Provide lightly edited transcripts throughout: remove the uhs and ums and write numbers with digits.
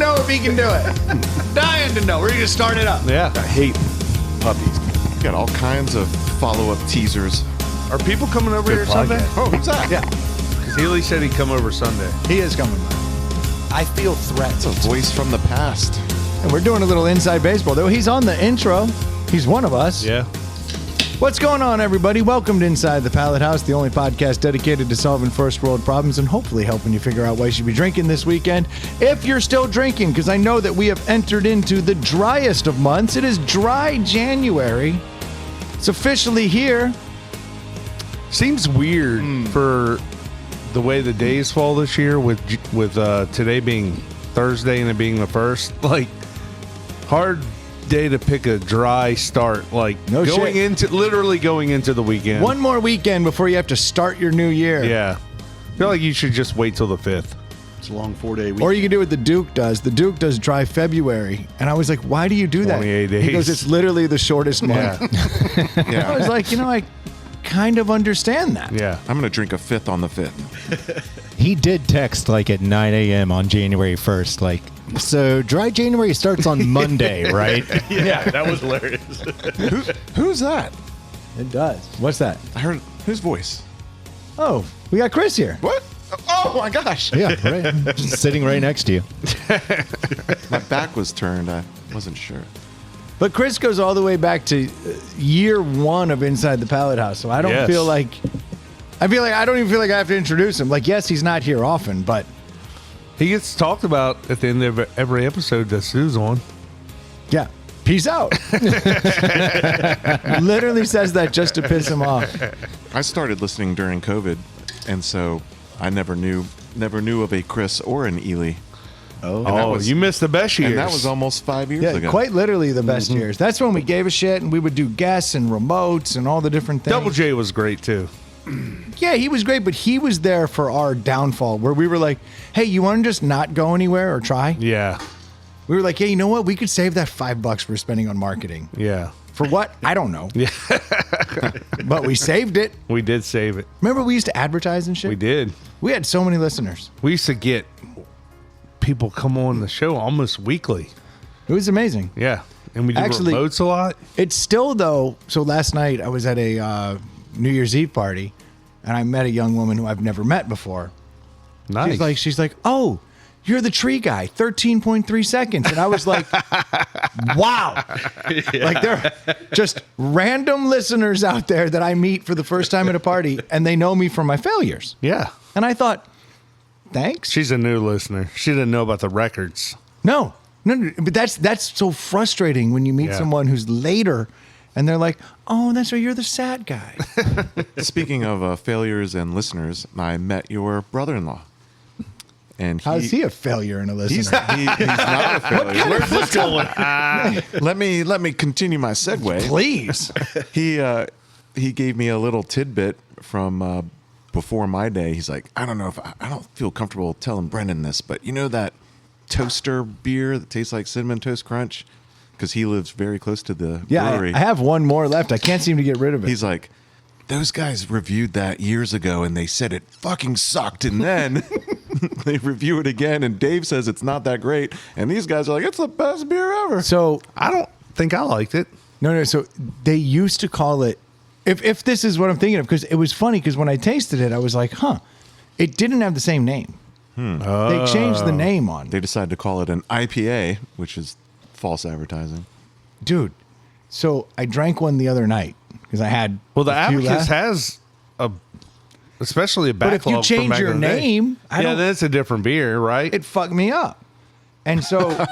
know if he can do it. Dying to know. We're going to start it up. Yeah. I hate puppies. Got all kinds of follow-up teasers. Are people coming over here Sunday? Oh, who's that? Yeah, Because Healy said he'd come over Sunday. he is coming. I feel threatened. It's a voice from the past. And we're doing a little inside baseball. Though he's on the intro. He's one of us. Yeah. What's going on, everybody? Welcome to Inside the Pallet House, the only podcast dedicated to solving first world problems and hopefully helping you figure out why you should be drinking this weekend. If you're still drinking, because I know that we have entered into the driest of months. It is dry January. It's officially here. Seems weird for the way the days fall this year with today being Thursday and it being the first. Like, hard day to pick a dry start. Like, No going shit. literally going into the weekend. One more weekend before you have to start your new year. Yeah. I feel like you should just wait till the 5th. It's a long 4-day week. Or you can do what the Duke does. The Duke does dry February. And I was like, why do you do that? 28 He goes, days. it's literally the shortest month. Yeah. I was like, I kind of understand that. Yeah. I'm going to drink a fifth on the 5th. He did text like at 9 a.m. on January 1st, like, so dry January starts on Monday, right? Yeah, that was hilarious. Who's that? It does. What's that? I heard whose voice? Oh, we got Chris here. What? Oh my gosh. Yeah, right. Just sitting right next to you. My back was turned. I wasn't sure. But Chris goes all the way back to year one of Inside the Pallet House. So I don't Yes. feel like I don't even feel like I have to introduce him. Like, yes, he's not here often, but He gets talked about at the end of every episode that Sue's on. yeah, peace out. Literally says that just to piss him off. I started listening during COVID, and so I never knew of a Chris or an Ely. Oh, that was- you missed the best years. And that was almost 5 years yeah, ago. quite literally the best years. That's when we gave a shit and we would do guests and remotes and all the different things. Double J was great too. Yeah, he was great, but he was there for our downfall where we were like, hey, you want to just not go anywhere or try? Yeah. We were like, hey, you know what? We could save that $5 we're spending on marketing. Yeah. For what? I don't know. Yeah. But we saved it. We did save it. Remember we used to advertise and shit? We did. We had so many listeners. We used to get people come on the show almost weekly. It was amazing. Yeah. And we did Actually- remotes a lot. It's still, though, so last night I was at a New Year's Eve party and I met a young woman who I've never met before. Nice. She's like, oh, you're the tree guy, 13.3 seconds. And I was like, wow. Like, there are just random listeners out there that I meet for the first time at a party and they know me from my failures. Yeah. And I thought, thanks. She's a new listener. She didn't know about the records. No, but that's so frustrating when you meet Yeah. someone who's later and they're like, oh, that's right, you're the sad guy. Speaking of failures and listeners, I met your brother-in-law. And How's he a failure and a listener? He's not a failure. Where's this going? Let me continue my segue. Please. He gave me a little tidbit from before my day. He's like, I don't feel comfortable telling Brendan this, but you know that toaster beer that tastes like Cinnamon Toast Crunch? Because he lives very close to the Yeah, brewery. I have one more left. I can't seem to get rid of it. He's like, those guys reviewed that years ago and they said it fucking sucked. And then they review it again and Dave says it's not that great. And these guys are like, it's the best beer ever. So, I don't think I liked it. no. So they used to call it, if this is what I'm thinking of, because it was funny because when I tasted it, I was like, huh, it didn't have the same name. They changed the name on it. They decided to call it an IPA, which is false advertising. Dude, so I drank one the other night because I had Well, the a few Abacus left. has especially a But if you backlog from change back your in the day. name, I yeah, don't- then it's a different beer, right? it fucked me up. And so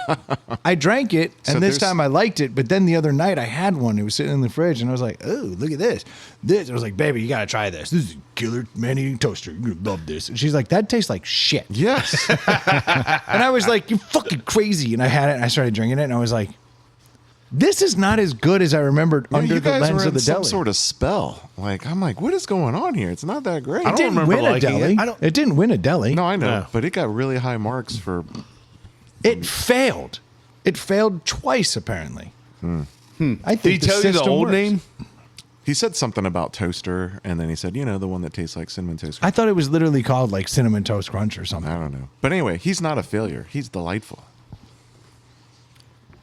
I drank it, and So this there's- time I liked it. But then the other night I had one. It was sitting in the fridge, and I was like, "Oh, look at this! I was like, baby, you gotta try this. This is a killer man-eating toaster. You're gonna love this." And she's like, "That tastes like shit." Yes. And I was like, "You're fucking crazy!" And I had it, and I started drinking it, and I was like, "This is not as good as I remembered under you the guys lens were of in the some deli." sort of spell. Like, I'm like, what is going on here? It's not that great. I It don't didn't remember win a liking deli. it. It didn't win a deli. No, I know, Yeah. but it got really high marks for. It failed. It failed twice, apparently. I think Did he the tell you the system old works. name? He said something about toaster, and then he said, the one that tastes like Cinnamon Toast I Crunch. thought it was literally called like Cinnamon Toast Crunch or something. I don't know. But anyway, he's not a failure. He's delightful.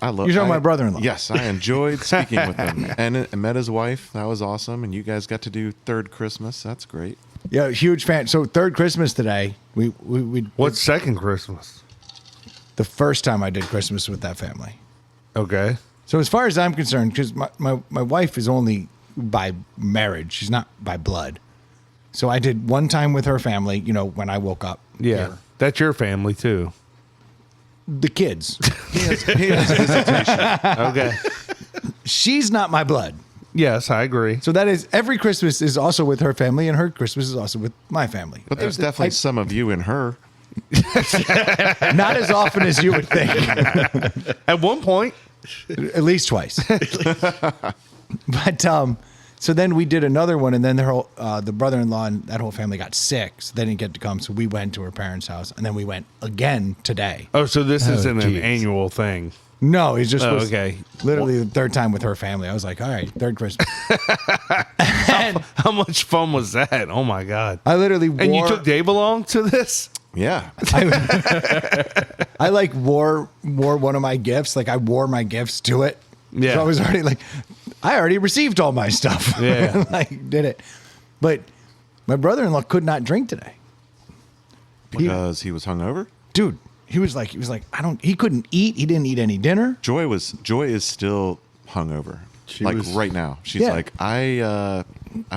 I love. You're talking my brother-in-law. Yes, I enjoyed speaking with him, and met his wife. That was awesome. And you guys got to do third Christmas. That's great. Yeah, huge fan. So third Christmas today. We What's second Christmas? the first time I did Christmas with that family. Okay. So as far as I'm concerned, because my wife is only by marriage, she's not by blood. So I did one time with her family, when I woke up. Yeah. here. That's your family too. The kids. He has visitation. Okay. She's not my blood. Yes, I agree. So that is, every Christmas is also with her family, and her Christmas is also with my family. But there's definitely some of you in her. Not as often as you would think. At one point. At least twice. But so then we did another one, and then the brother-in-law and that whole family got sick, so they didn't get to come. So we went to her parents' house, and then we went again today. Oh, so this isn't an geez. annual thing. No, it just was okay. literally the third time with her family. I was like, all right, third Christmas. How much fun was that? Oh my God. I literally wore. And you took Dave along to this? Yeah. I like wore one of my gifts. Like I wore my gifts to it. Yeah. So I was already like, I already received all my stuff. Yeah. Like did it. But my brother-in-law could not drink today. Because he was hungover. Dude, he was like, he couldn't eat. He didn't eat any dinner. Joy is still hungover. Right now. She's Yeah. like, I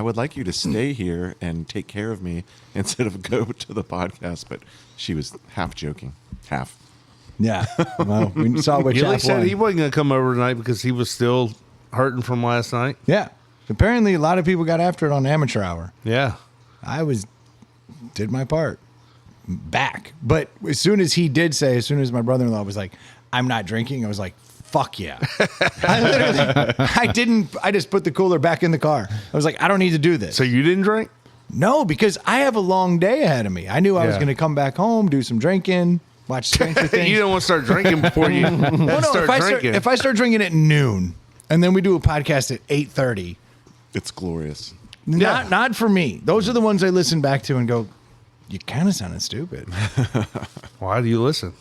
would like you to stay here and take care of me instead of go to the podcast. But she was half joking. Half. Yeah. Well, we saw which Gilly half said won. he wasn't going to come over tonight because he was still hurting from last night. Yeah. Apparently a lot of people got after it on amateur hour. Yeah. I did my part back. But as soon as my brother-in-law was like, I'm not drinking, I was like, fuck yeah. I just put the cooler back in the car. I was like, I don't need to do this. So you didn't drink? No, because I have a long day ahead of me. I knew I was Yeah. going to come back home, do some drinking, watch Stranger Things. You don't want to start drinking before you start drinking. If I start drinking at noon and then we do a podcast at 8:30, It's glorious. not for me. Those are the ones I listen back to and go, you kind of sounded stupid. Why do you listen?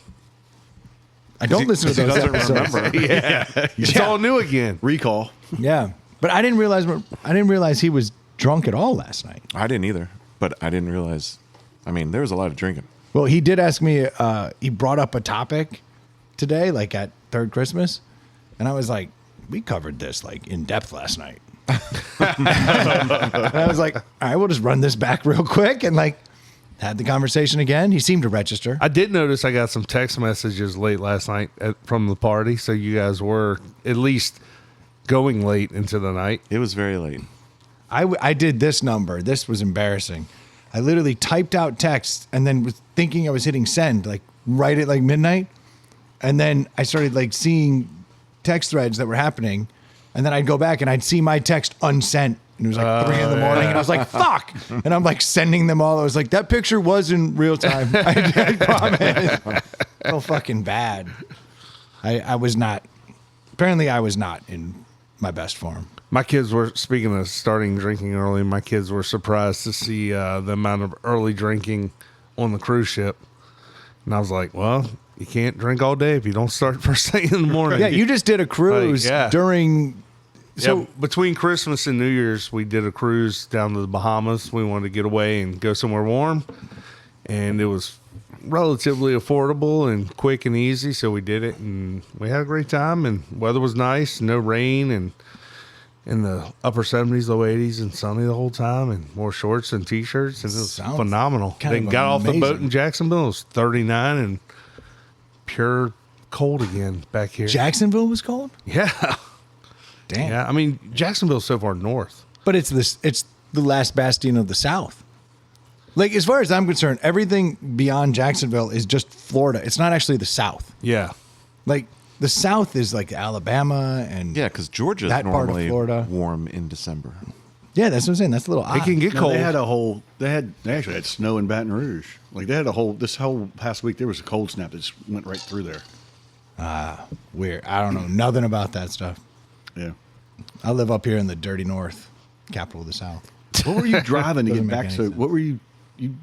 I don't listen to those doesn't episodes. remember. Yeah. It's all new again. Recall. Yeah, but I didn't realize he was drunk at all last night. I didn't either, but I didn't realize. I mean, there was a lot of drinking. Well, he did ask me. He brought up a topic today, like at third Christmas, and I was like, "We covered this like in depth last night." And I was like, "All right, we'll just run this back real quick," and like had the conversation again. He seemed to register. I did notice I got some text messages late last night from the party, so you guys were at least going late into the night. It was very late. I did this number. This was embarrassing. I literally typed out text and then was thinking I was hitting send, like right at like midnight. And then I started like seeing text threads that were happening. And then I'd go back and I'd see my text unsent. And it was like 3 in the morning. And I was like, fuck. And I'm like sending them all. I was like, that picture was in real time. I promise. So fucking bad. I was not. Apparently I was not in my best form. My kids were, speaking of starting drinking early, my kids were surprised to see the amount of early drinking on the cruise ship. And I was like, well, you can't drink all day if you don't start first thing in the morning. Yeah, you just did a cruise yeah. during. So Yeah, between Christmas and New Year's, we did a cruise down to the Bahamas. We wanted to get away and go somewhere warm. And it was relatively affordable and quick and easy, so we did it. And we had a great time, and weather was nice, no rain, and in the upper 70s, low 80s, and sunny the whole time, and wore shorts and T-shirts, and it was Sounds phenomenal. kind Then of got off the boat amazing. in Jacksonville. It was 39 and pure cold again back here. Jacksonville was cold? Yeah. Damn. Yeah, I mean, Jacksonville's so far north. But it's the last bastion of the South. Like, as far as I'm concerned, everything beyond Jacksonville is just Florida. It's not actually the South. Yeah. Like, the South is like Alabama and. Yeah, because Georgia's That part of normally Florida. warm in December. Yeah, that's what I'm saying. That's a little odd. It can get No, cold. they actually had snow in Baton Rouge. Like they had this whole past week, there was a cold snap that just went right through there. Weird. I don't know nothing about that stuff. Yeah. I live up here in the dirty North, capital of the South. What were you driving to Doesn't get make back? any So sense. what were you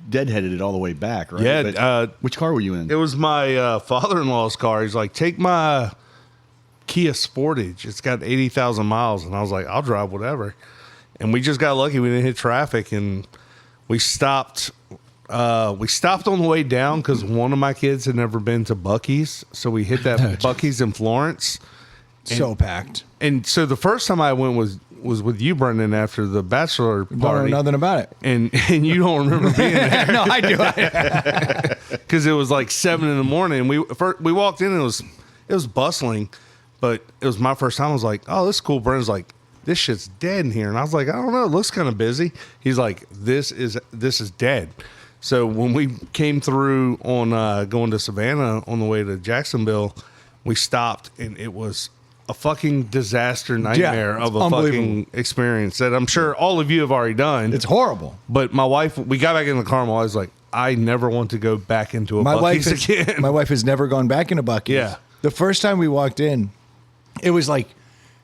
deadheaded it all the way back, right? Yeah, But which car were you in? It was my father-in-law's car. He's like, take my Kia Sportage. It's got 80,000 miles. And I was like, I'll drive whatever. And we just got lucky. We didn't hit traffic. And we stopped. We stopped on the way down because one of my kids had never been to Buc-ee's. So we hit that Buc-ee's in Florence. So packed. And so the first time I went was with you, Brendan, after the bachelor Don't party. know nothing about it. And you don't remember being there. No, I do. Because it was like 7 a.m. We walked in and it was bustling, but it was my first time. I was like, oh, this is cool. Brendan's like, this shit's dead in here. And I was like, I don't know, it looks kind of busy. He's like, this is dead. So when we came through on going to Savannah on the way to Jacksonville, we stopped and it was a fucking disaster nightmare it's of a unbelievable. fucking experience that I'm sure all of you have already done. It's horrible. But my wife, we got back in the car and I was like, I never want to go back into a Buc-ee's again. My wife has never gone back into Buc-ee's. Yeah. The first time we walked in, it was like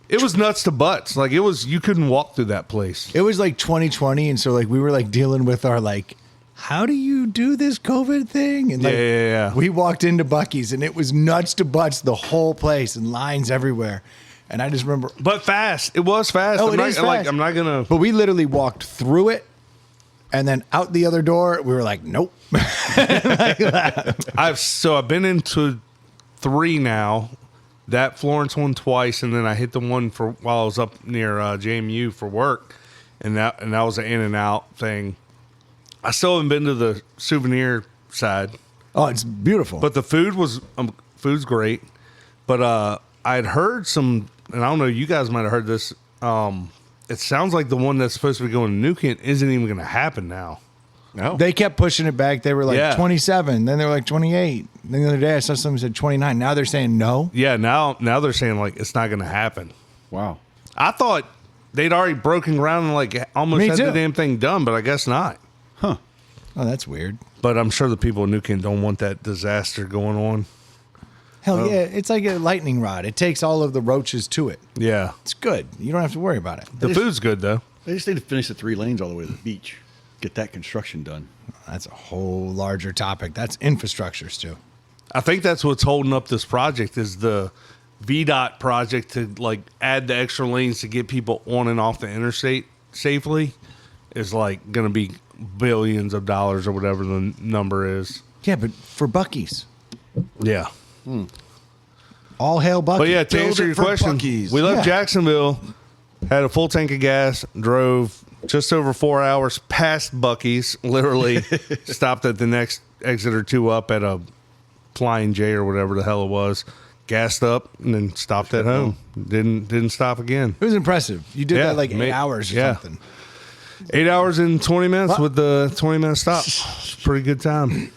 It was nuts to butts. Like you couldn't walk through that place. 2020, and so like we were like dealing with our like, how do you do this COVID thing? And like, Yeah. we walked into Buc-ee's and it was nuts to butts the whole place and lines everywhere. And I just remember, But fast. It was fast. Oh, I'm it not, is Like, fast. I'm not gonna. but we literally walked through it, and then out the other door. We were like, nope. I've been into 3 now. That Florence one twice, and then I hit the one for while I was up near JMU for work, and that was an in and out thing. I still haven't been to the souvenir side, Oh, it's beautiful. but the food's great. But I had heard some, and I don't know, you guys might have heard this. It sounds like the one that's supposed to be going to Newkent isn't even going to happen now. No. they kept pushing it back. They were like Yeah. 27, then they were like 28. Then the other day I saw someone said 29. Now they're saying no. Yeah, now they're saying like it's not going to happen. Wow. I thought they'd already broken ground and like almost Me had too. the damn thing done, but I guess not. Oh, that's weird. But I'm sure the people in Newkent don't want that disaster going on. Hell yeah, it's like a lightning rod. It takes all of the roaches to it. Yeah. It's good. You don't have to worry about it. The food's good though. They just need to finish the 3 lanes all the way to the beach. Get that construction done. That's a whole larger topic. That's infrastructure, Stu. I think that's what's holding up this project is the VDOT project to like add the extra lanes to get people on and off the interstate safely is like going to be billions of dollars or whatever the number is. Yeah, but for Buc-ee's. Yeah. All hail Buc-ee's. But yeah, to Build answer it your for question, Buc-ee's. we left Yeah. Jacksonville, had a full tank of gas, drove just over 4 hours past Buc-ee's, literally stopped at the next exit or two up at a Flying J or whatever the hell it was, gassed up, and then stopped at home. Didn't stop again. It was impressive. You did Yeah, that like 8 mate. hours or Yeah. something. 8 hours and 20 minutes with the 20-minute stop. It's a pretty good time.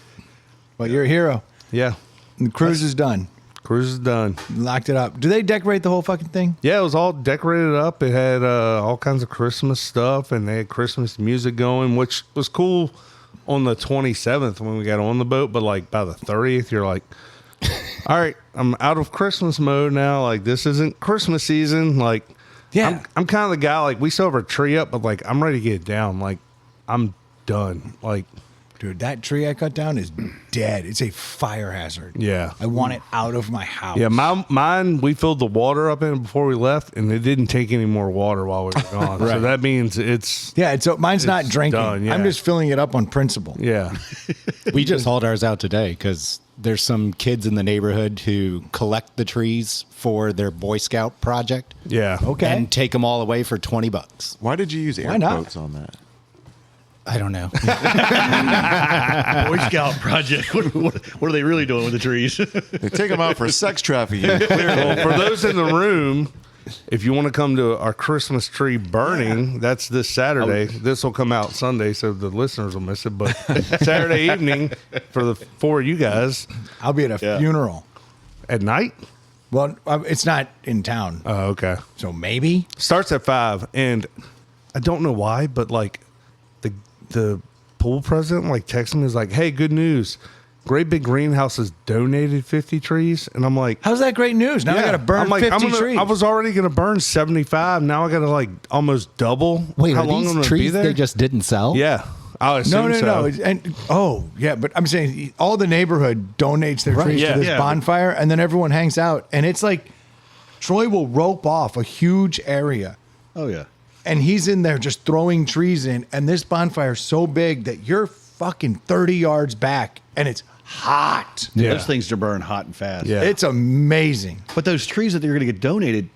Well, you're a hero. Yeah. And the cruise is done. Cruise is done. Locked it up. Do they decorate the whole fucking thing? Yeah, it was all decorated up. It had all kinds of Christmas stuff, and they had Christmas music going, which was cool on the 27th when we got on the boat. But like by the 30th, you're like, all right, I'm out of Christmas mode now. Like this isn't Christmas season. Like, Yeah. I'm kind of the guy. Like we still have our tree up, but like I'm ready to get it down. Like I'm done. Like Dude, that tree I cut down is dead. It's a fire hazard. yeah. I want it out of my house. Yeah, mine. We filled the water up in it before we left, and it didn't take any more water while we were gone. So that means it's Yeah, mine's not It's drinking. done, yeah. I'm just filling it up on principle. yeah. We just hauled ours out today because there's some kids in the neighborhood who collect the trees for their Boy Scout project Yeah. Okay. and take them all away for $20. Why did you use air Why not? quotes on that? I don't know. Boy Scout project. What are they really doing with the trees? They take them out for sex trafficking. Well, for those in the room, if you want to come to our Christmas tree burning, that's this Saturday. This will come out Sunday, so the listeners will miss it. But Saturday evening for the 4 of you guys I'll be at a Yeah. funeral. at night. Well, it's not in town. Oh, okay. So maybe. Starts at 5, and I don't know why, but like the pool president like texted me is like, "Hey, good news! Great Big Greenhouse has donated 50 trees," and I'm like, How's that great news? Now I got to burn I'm like, 50 trees. I was already gonna burn 75. Now I got to like almost double. Wait, how are long I'm these gonna be trees there? they just didn't sell? Yeah, I assume no. so. Yeah, but I'm saying all the neighborhood donates their trees Yeah. to this Yeah. bonfire, and then everyone hangs out, and it's like Troy will rope off a huge area, Oh yeah. and he's in there just throwing trees in, and this bonfire's so big that you're fucking 30 yards back, and it's hot. Yeah. Those things to burn hot and fast. Yeah. It's amazing. But those trees that they're going to get donated,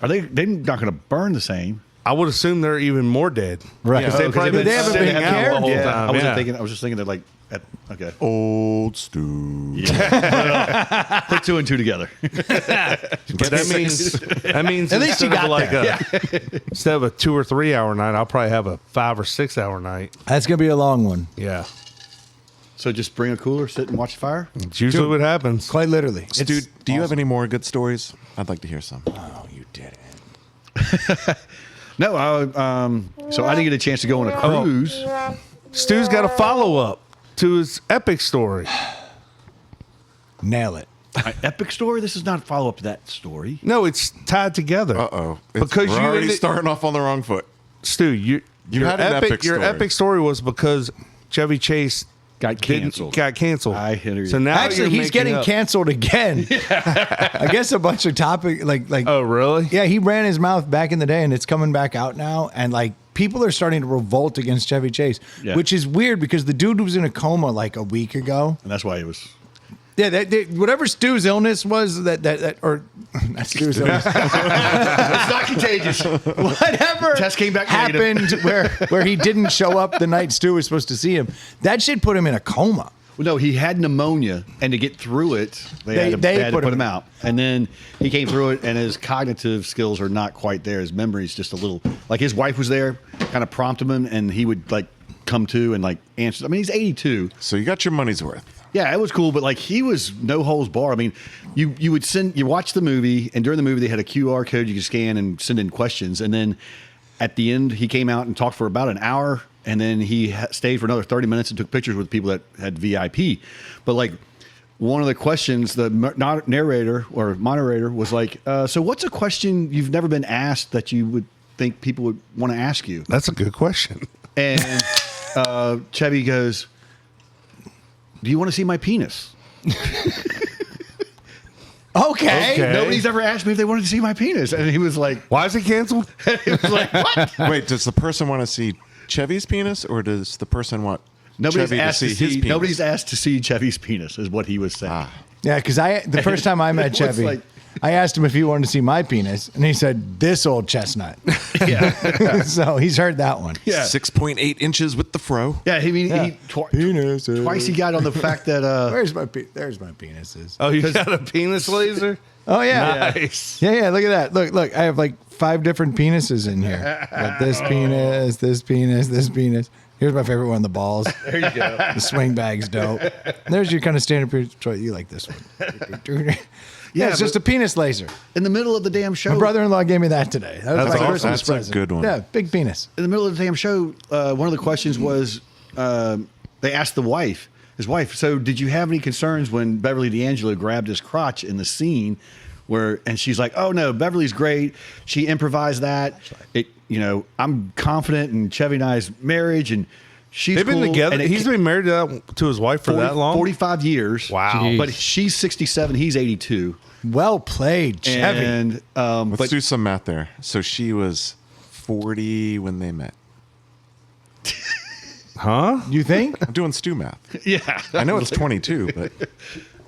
they're not going to burn the same? I would assume they're even more dead. Right. Because they probably they haven't sitting been out cared. the whole Yeah. time. I wasn't yeah. thinking. I was just thinking that okay. Old Stu. Put two and two together. But that means At least you instead of got instead of a 2 or 3 hour night, I'll probably have a 5 or 6 hour night. That's going to be a long one. Yeah. So just bring a cooler, sit and watch the fire. It's usually what happens. Quite literally. Stu, do you have any more good stories? I'd like to hear some. Oh, you did it. No, so I didn't get a chance to go on a cruise. Stu's got a follow up to his epic story. Nail it. An epic story? This is not a follow up to that story. No, it's tied together. Uh-oh. Because we're you already ended- starting off on the wrong foot. Stu, your had an epic your story. epic story was because Chevy Chase Got canceled. Got canceled. I hear you. So now Actually, you're he's making getting up. canceled again. I guess a bunch of topic like. Oh, really? Yeah, he ran his mouth back in the day, and it's coming back out now. And like people are starting to revolt against Chevy Chase, Yeah. which is weird because the dude was in a coma like a week ago. And that's why it was. Yeah, whatever Stu's illness was, that or not Stu's illness, It's not contagious. whatever Test came back happened where he didn't show up the night Stu was supposed to see him. That shit put him in a coma. Well, no, he had pneumonia, and to get through it, they had to put him out. And then he came through it, and his cognitive skills are not quite there. His memory's just a little like his wife was there, kind of prompted him, and he would like come to and like answer. I mean, he's 82. So you got your money's worth. Yeah, it was cool, but like he was no holds bar. I mean, you watch the movie, and during the movie they had a QR code you could scan and send in questions, and then at the end he came out and talked for about an hour, and then he stayed for another 30 minutes and took pictures with people that had VIP. But like one of the questions, the narrator or moderator was like, "So what's a question you've never been asked that you would think people would want to ask you?" That's a good question. And Chevy goes, "Do you want to see my penis?" Okay. Okay. Nobody's ever asked me if they wanted to see my penis. And he was like, Why is it canceled? he was like, what? Wait, does the person want to see Chevy's penis, or does the person want Chevy to see his penis? Nobody's asked to see Chevy's penis, is what he was saying. Yeah, because the first time I met It was Chevy, like- I asked him if he wanted to see my penis, and he said, "This old chestnut." Yeah. So he's heard that one. Yeah. 6.8 inches with the fro. Yeah. He Penises. twice he got on the fact that, There's my penises. Oh, you got a penis laser? Oh yeah. Nice. Yeah. Look at that. Look. I have like 5 different penises in here. Got this penis, this penis, this penis. Here's my favorite one: the balls. there you go. The swing bag's dope. There's your kind of standard penis. Troy, you like this one? Yeah, it's just a penis laser. In the middle of the damn show. My brother-in-law gave me that today. That was That's my awesome. Christmas That's a present. good one. Yeah, big penis. In the middle of the damn show, one of the questions was they asked his wife, "So did you have any concerns when Beverly D'Angelo grabbed his crotch in the scene and she's like, "Oh no, Beverly's great. She improvised that. I'm confident in Chevy and I's marriage, and she's They've been cool." together. And He's been married to his wife for that long? 45 years. Wow. Jeez. But she's 67, he's 82. Well played, Chevy. And Let's do some math there. So she was 40 when they met. Huh? You think? I'm doing Stu math. yeah. I know it's 22, but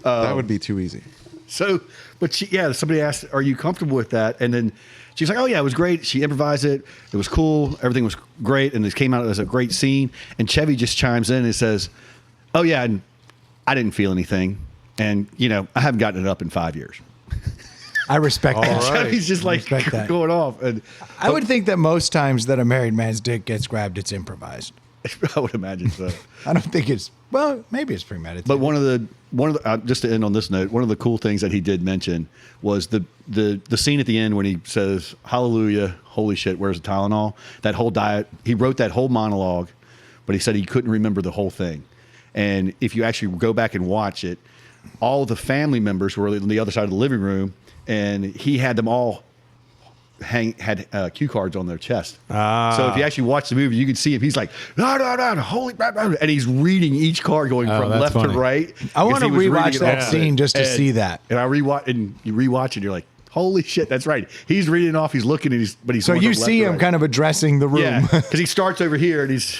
that would be too easy. So, but somebody asked, "Are you comfortable with that?" And then she's like, "Oh yeah, it was great. She improvised it. It was cool. Everything was great, and it came out as a great scene." And Chevy just chimes in and says, "Oh yeah, and I didn't feel anything, and I haven't gotten it up in 5 years." I respect that. All right. Chevy's just like Respect that. going off, and I would think that most times that a married man's dick gets grabbed, it's improvised. I would imagine so. I don't think it's, well, maybe it's premeditated. But one of the just to end on this note, one of the cool things that he did mention was the scene at the end when he says, "Hallelujah, holy shit, where's the Tylenol?" That whole diet, he wrote that whole monologue, but he said he couldn't remember the whole thing. And if you actually go back and watch it, all the family members were on the other side of the living room, and he had them all had cue cards on their chest. So if you actually watch the movie, you can see him. He's like, "No, holy," and he's reading each card going from that's left funny. to right. I want to Because he was reading rewatch it that all. scene just to And- see that. And I rewatch, and you rewatch it, and you're like, Holy shit, that's right. He's reading off. He's looking, and he's So going you from left see to him right. kind of addressing the room. Yeah, because he starts over here, and this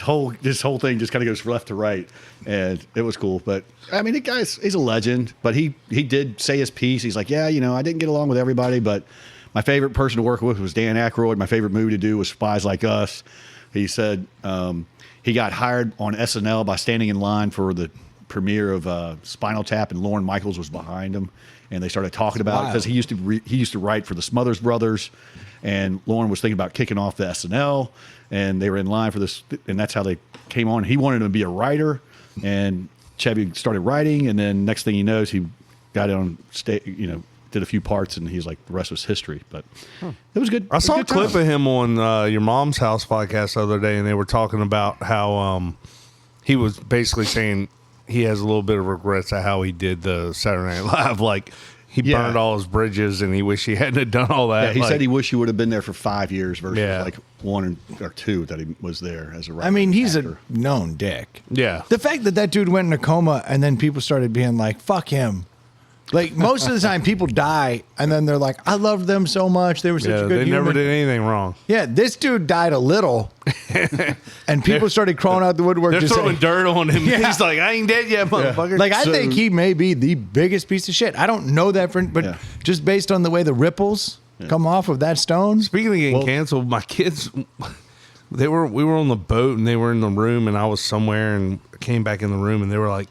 whole thing just kind of goes from left to right, and it was cool. But I mean, he's a legend. But he did say his piece. He's like, yeah, I didn't get along with everybody, but my favorite person to work with was Dan Aykroyd. My favorite movie to do was Spies Like Us. He said he got hired on SNL by standing in line for the premiere of Spinal Tap, and Lorne Michaels was behind him. And they started talking about it because he used to write for the Smothers Brothers, and Lauren was thinking about kicking off the SNL, and they were in line for this, and that's how they came on. He wanted to be a writer, and Chevy started writing, and then next thing he knows, he got on stage, did a few parts, and he's like, the rest was history. But it was good. I saw a good clip time. of him on Your Mom's House podcast the other day, and they were talking about how he was basically saying he has a little bit of regrets at how he did the Saturday Night Live. Like, he Yeah. burned all his bridges, and he wished he hadn't have done all that. Yeah, he Like, said he wished he would have been there for 5 years versus Yeah. like 1 or 2 that he was there as a writer. I mean, he's actor. a known dick. Yeah. The fact that dude went in a coma and then people started being like, fuck him. Like, most of the time people die and then they're like, I loved them so much. They were such Yeah, a good they human. never did anything wrong. Yeah, this dude died a little. And people started crawling out the woodwork They're to throwing say, dirt on him. Yeah. He's like, I ain't dead yet, motherfucker. like, I So- think he may be the biggest piece of shit. I don't know that, but Yeah. just based on the way the ripples come off of that stone. Speaking of getting Well- canceled, my kids, we were on the boat and they were in the room, and I was somewhere and came back in the room, and they were like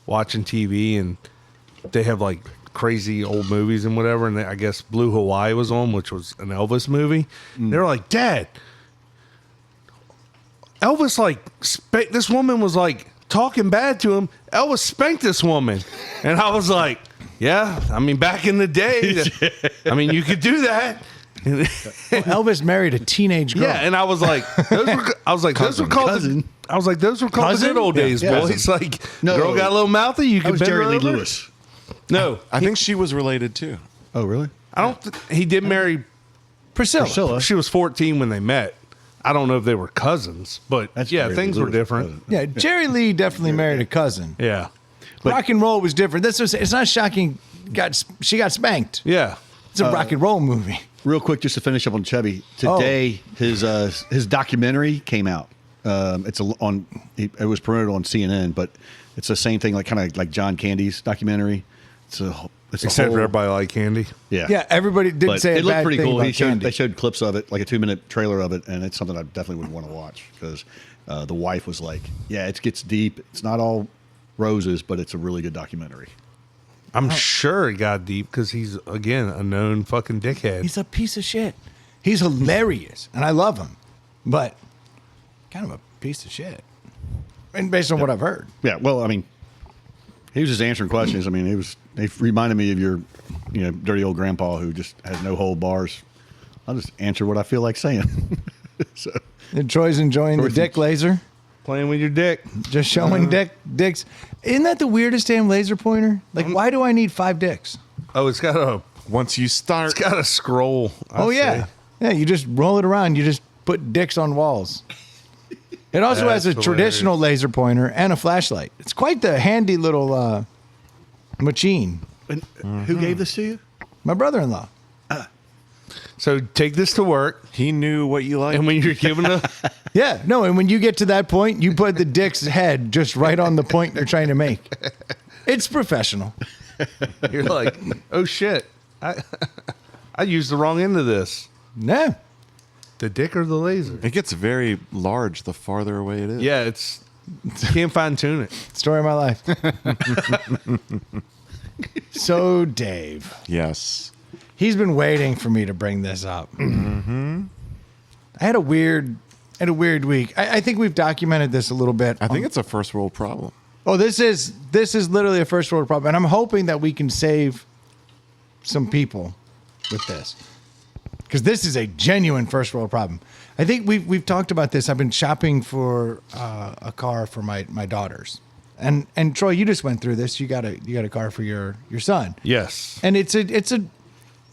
watching TV, and they have like crazy old movies and whatever, and I guess Blue Hawaii was on, which was an Elvis movie. They were like, Dad, Elvis this woman was like talking bad to him. Elvis spanked this woman, and I was like, yeah, I mean, back in the day, I mean, you could do that. Elvis married a teenage girl. Yeah, and I was like, those were called Cousin. the Cousin? good old days, Yeah. boys. Like, No. girl got a little mouthy, you That could was bend Jerry her Lee over. Lewis. No, I think she was related too. Oh, really? I don't. He did marry. Priscilla. Priscilla. She was 14 when they met. I don't know if they were cousins, but That's yeah, Jerry Lee things were Lewis. different. Yeah, Jerry Lee definitely married a cousin. Yeah, Rock and roll was different. It's not shocking. She got spanked. yeah. It's a rock and roll movie. Real quick, just to finish up on Chevy. Today, his documentary came out. It was promoted on CNN, but it's the same thing, like kind of like John Candy's documentary. It's a Except for whole, everybody like candy. yeah. Yeah, everybody did But say a it looked bad pretty thing cool. about Candy. They showed clips of it, like a 2-minute trailer of it, and it's something I definitely would want to watch because the wife was like, "Yeah, it gets deep. It's not all roses, but it's a really good documentary." I'm sure it got deep because he's again a known fucking dickhead. He's a piece of shit. He's hilarious, and I love him, but kind of a piece of shit. And based on what I've heard, Yeah, well, I mean, he was just answering questions. I mean, they reminded me of your, dirty old grandpa who just has no hold bars. I'll just answer what I feel like saying. So, and Troy's enjoying the dick laser, Playing with your dick. just showing dicks. Isn't that the weirdest damn laser pointer? Like, why do I need 5 dicks? Oh, it's got a scroll. Oh yeah, yeah. You just roll it around. You just put dicks on walls. It also has a That's traditional laser pointer and a flashlight. It's quite the handy little machine. and who gave this to you? My brother-in-law. So take this to work, He knew what you liked. and when you're giving a Yeah, no, and when you get to that point, you put the dick's head just right on the point you're trying to make. It's professional. You're like, oh shit, I used the wrong end of this. Yeah. The dick or the laser? It gets very large the farther away it is. Yeah, it's can't fine tune it. Story of my life. So, Dave, Yes. he's been waiting for me to bring this up. Mm-hmm. I had a weird week. I think we've documented this a little bit. I think it's a first world problem. Oh, this is literally a first world problem, and I'm hoping that we can save some people with this, because this is a genuine first world problem. I think we've talked about this. I've been shopping for a car for my daughters, and Troy, you just went through this. You got a car for your son, Yes. and it's a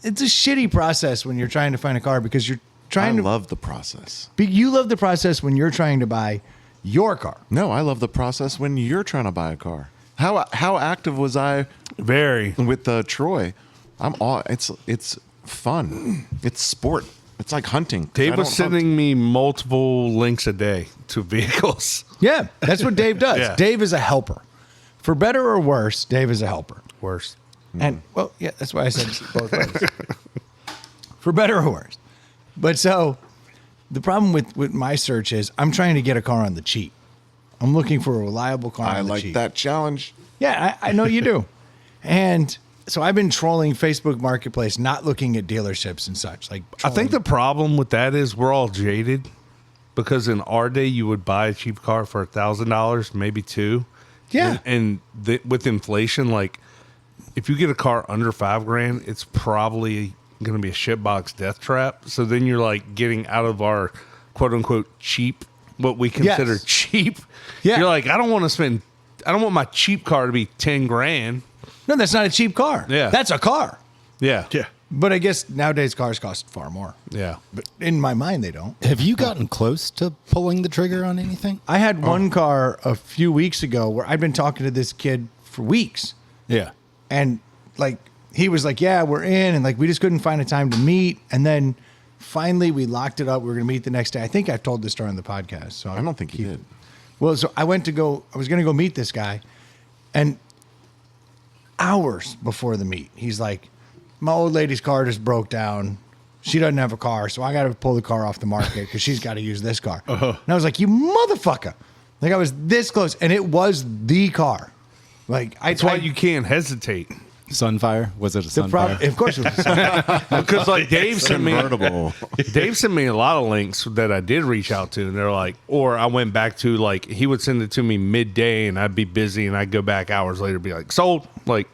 shitty process when you're trying to find a car because you're trying I to. love the process. You love the process when you're trying to buy your car. No, I love the process when you're trying to buy a car. How active was I Very. with Troy? It's fun. It's sport. It's like hunting. Dave I was don't hunt. sending me multiple links a day to vehicles. Yeah, that's what Dave does. Yeah. Dave is a helper. For better or worse, Dave is a helper. Worse. And, well, yeah, that's why I said both ways. For better or worse. But so the problem with my search is I'm trying to get a car on the cheap. I'm looking for a reliable car I on the like cheap. that challenge. Yeah, I know you do. And so I've been trolling Facebook Marketplace, not looking at dealerships and such. Like I think the problem with that is we're all jaded because in our day you would buy a cheap car for $1,000, maybe $2,000. Yeah. And with inflation, like if you get a car under $5,000, it's probably going to be a shitbox death trap. So then you're like getting out of our quote unquote cheap, what we consider Yes. cheap. Yeah. You're like, I don't want my cheap car to be $10,000. No, that's not a cheap car. Yeah. That's a car. Yeah. Yeah. But I guess nowadays cars cost far more. Yeah. But in my mind, they don't. Have you gotten close to pulling the trigger on anything? I had one car a few weeks ago where I'd been talking to this kid for weeks. Yeah. And like, he was like, yeah, we're in. And like, we just couldn't find a time to meet. And then finally we locked it up. We were going to meet the next day. I think I've told this story on the podcast. So I don't think you did. Well, so I was going to go meet this guy. And hours before the meet, he's like, my old lady's car just broke down. She doesn't have a car, so I got to pull the car off the market because she's got to use this car. And I was like, you motherfucker. Like, I was this close, and it was the car. Like, That's why you can't hesitate. Sunfire? Was it a the Sunfire? problem, of course, it was Because like Dave sent me Convertible. Dave sent me a lot of links that I did reach out to, and they're like, or I went back to like he would send it to me midday, and I'd be busy, and I'd go back hours later, be like, sold, like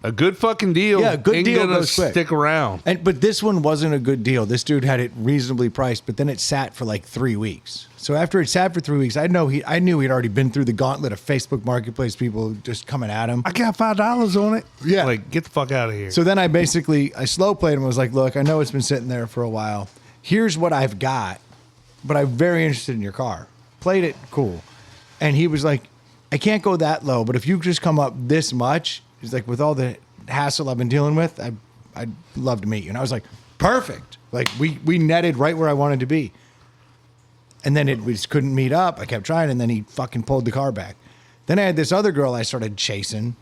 a good fucking deal. Yeah, a good ain't deal gonna goes quick. stick around. But this one wasn't a good deal. This dude had it reasonably priced, but then it sat for like 3 weeks. So after it sat for 3 weeks, I knew he'd already been through the gauntlet of Facebook Marketplace people just coming at him. I got $5 on it. Yeah. like get the fuck out of here. So then I slow played him. I was like, look, I know it's been sitting there for a while. Here's what I've got, but I'm very interested in your car. Played it, cool. And he was like, I can't go that low, but if you just come up this much, he's like, with all the hassle I've been dealing with, I'd love to meet you. And I was like, perfect. Like we netted right where I wanted to be. And then we just couldn't meet up. I kept trying, and then he fucking pulled the car back. Then I had this other girl I started chasing.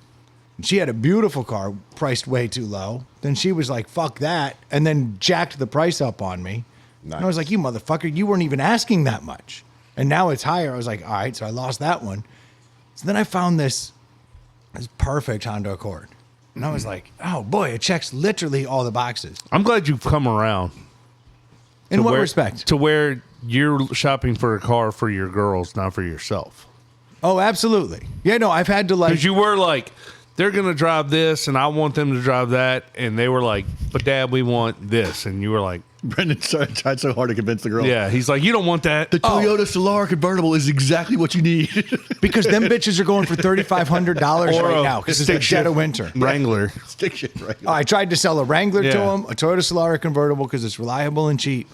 And she had a beautiful car, priced way too low. Then she was like, fuck that, and then jacked the price up on me. And I was like, you motherfucker, you weren't even asking that much. And now it's higher. I was like, all right, so I lost that one. So then I found this perfect Honda Accord. And I was like, oh boy, it checks literally all the boxes. I'm glad you've come around. In to what where- respect? To where you're shopping for a car for your girls, not for yourself. Oh, absolutely. Yeah, no, I've had to like. Because you were like, they're going to drive this, and I want them to drive that. And they were like, but Dad, we want this. And you were like, Brendan tried so hard to convince the girl. yeah. He's like, you don't want that. The Toyota Solara convertible is exactly what you need. Because them bitches are going for $3,500 right now because it's the stick dead of shift winter. Wrangler. Stick shit right. I tried to sell a Wrangler to Yeah. him, a Toyota Solara convertible because it's reliable and cheap.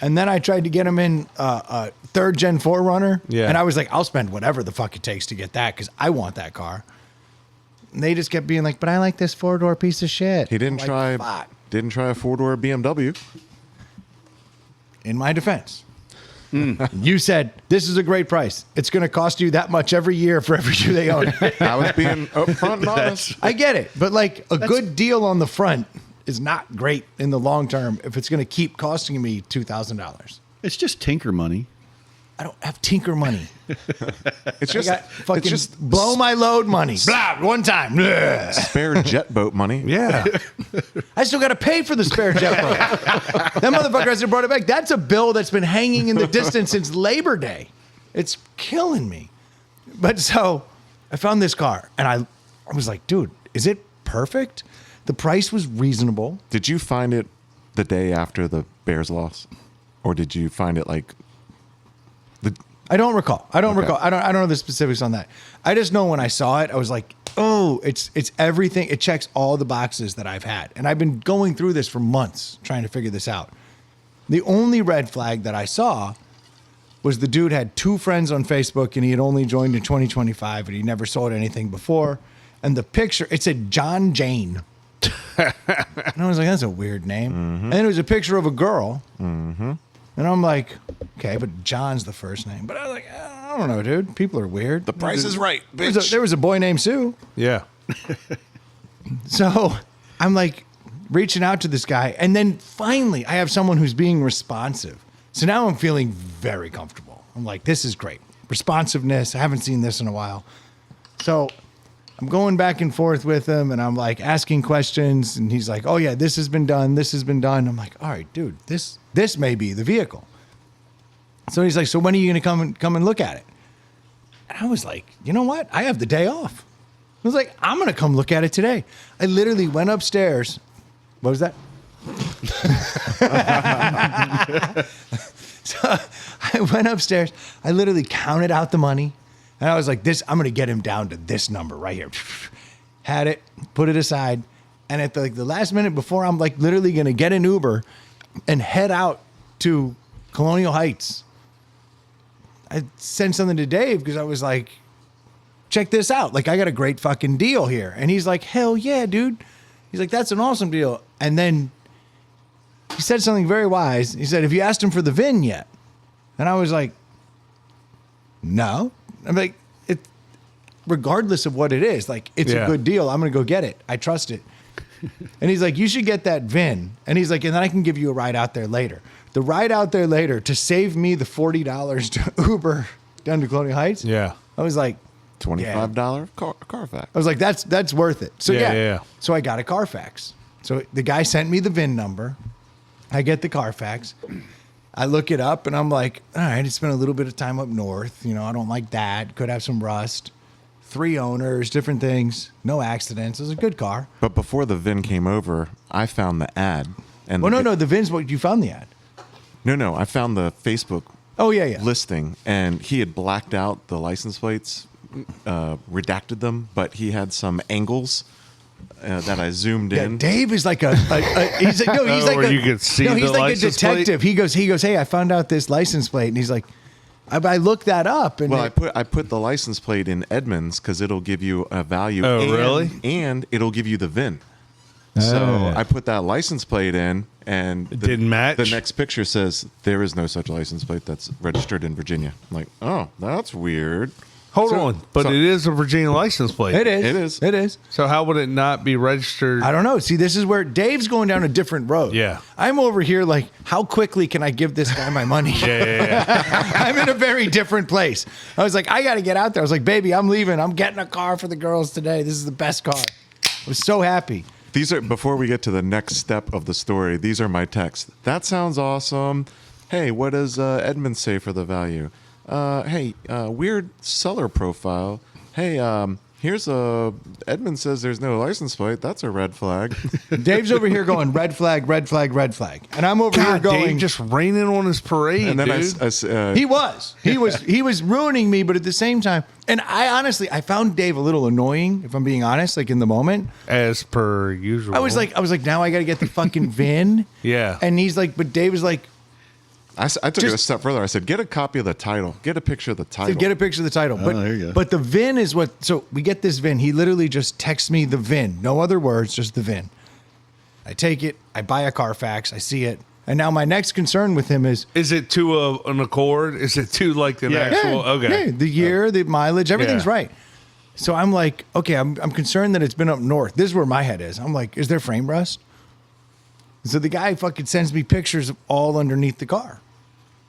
And then I tried to get him in a third gen 4Runner. Yeah. And I was like, I'll spend whatever the fuck it takes to get that because I want that car. And they just kept being like, but I like this 4-door piece of shit. He didn't I'm try. like, "Fuck." Didn't try a 4-door BMW. In my defense. You said, this is a great price. It's going to cost you that much every year for every year they own it. I was being upfront and honest. I get it. But like a good deal on the front is not great in the long term if it's going to keep costing me $2,000. It's just tinker money. I don't have tinker money. It's I just got fucking it's just blow my load money. Blah, one time. Blah. spare jet boat money. Yeah. I still got to pay for the spare jet boat. That motherfucker hasn't brought it back. That's a bill that's been hanging in the distance since Labor Day. It's killing me. But so I found this car and I was like, dude, is it perfect? The price was reasonable. Did you find it the day after the Bears loss, or did you find it like the? I don't recall. I don't Okay. recall. I don't know the specifics on that. I just know when I saw it, I was like, oh, it's everything. It checks all the boxes that I've had. And I've been going through this for months trying to figure this out. The only red flag that I saw was the dude had 2 friends on Facebook and he had only joined in 2025 and he never sold anything before. And the picture, it said John Jane. And I was like, that's a weird name. And then it was a picture of a girl. And I'm like, okay, but John's the first name. But I was like, I don't know, dude. People are weird. The price is right, There was a boy named Sue. Yeah. So I'm like reaching out to this guy. And then finally, I have someone who's being responsive. So now I'm feeling very comfortable. I'm like, this is great. Responsiveness. I haven't seen this in a while. So I'm going back and forth with him and I'm like asking questions. And he's like, oh, yeah, this has been done. This has been done. I'm like, all right, dude, this may be the vehicle. So he's like, so when are you going to come and look at it? And I was like, you know what? I have the day off. I was like, I'm going to come look at it today. I literally went upstairs. What was that? So I went upstairs. I literally counted out the money. And I was like, I'm going to get him down to this number right here. Had it, put it aside. And at the last minute before I'm like literally going to get an Uber and head out to Colonial Heights, I sent something to Dave because I was like, check this out. Like, I got a great fucking deal here. And he's like, hell yeah, dude. He's like, that's an awesome deal. And then he said something very wise. He said, have you asked him for the VIN yet? And I was like, no. I'm like, regardless of what it is, like, it's a good deal. I'm going to go get it. I trust it. And he's like, you should get that VIN. And he's like, and then I can give you a ride out there later. The ride out there later to save me the $40 to Uber down to Colonial Heights. Yeah. I was like, $25 Carfax. I was like, that's worth it. So Yeah. So I got a Carfax. So the guy sent me the VIN number. I get the Carfax. I look it up and I'm like, all right, it's been a little bit of time up north. You know, I don't like that. Could have some rust. 3 owners, different things. No accidents. It was a good car. But before the VIN came over, I found the ad. And Oh, no, the VIN's what you found the ad. No, I found the Facebook Oh, yeah. listing, and he had blacked out the license plates, redacted them, but he had some angles that I zoomed Yeah, in. Dave is like he's like, no, he's like where you could see he's the like a license plate? detective. He goes, hey, I found out this license plate, and he's like, I looked that up, and Well, I put the license plate in Edmunds because it'll give you a value. Oh, and, really? And it'll give you the VIN. So I put that license plate in, and It didn't match? The next picture says there is no such license plate that's registered in Virginia. I'm like, oh, that's weird. Hold on. But it is a Virginia license plate. it is, It is. it is. So how would it not be registered? I don't know. See, this is where Dave's going down a different road. Yeah. I'm over here like, how quickly can I give this guy my money? Yeah. I'm in a very different place. I was like, I got to get out there. I was like, baby, I'm leaving. I'm getting a car for the girls today. This is the best car. I was so happy. These are, before we get to the next step of the story, these are my texts. That sounds awesome. Hey, what does Edmund say for the value? Weird seller profile. Hey, here's Edmund says there's no license plate. That's a red flag. Dave's over here going, red flag, red flag, red flag. And I'm over here God, going, Dave just raining on his parade, And then dude. he was ruining me, but at the same time, and I found Dave a little annoying, if I'm being honest, like in the moment. As per usual. I was like, now I got to get the fucking VIN. Yeah. And he's like, but Dave was like, I took it a step further. I said, get a copy of the title. Get a picture of the title. to get a picture of the title. But, there you go. but the VIN is what, so we get this VIN. He literally just texts me the VIN. No other words, just the VIN. I take it, I buy a Carfax, I see it. And now my next concern with him is, Is it to an Accord? Is it to like an actual? Okay. yeah, the year, the mileage, everything's Yeah. right. So I'm like, okay, I'm concerned that it's been up north. This is where my head is. I'm like, is there frame rust? So the guy fucking sends me pictures of all underneath the car.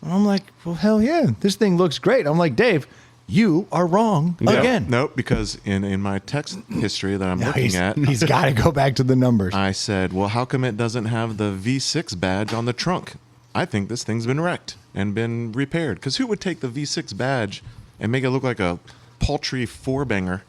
And I'm like, well, hell yeah, this thing looks great. I'm like, Dave, you are wrong again. No, because in my text history that I'm looking at, He's got to go back to the numbers. I said, well, how come it doesn't have the V6 badge on the trunk? I think this thing's been wrecked and been repaired. Because who would take the V6 badge and make it look like a paltry 4-banger?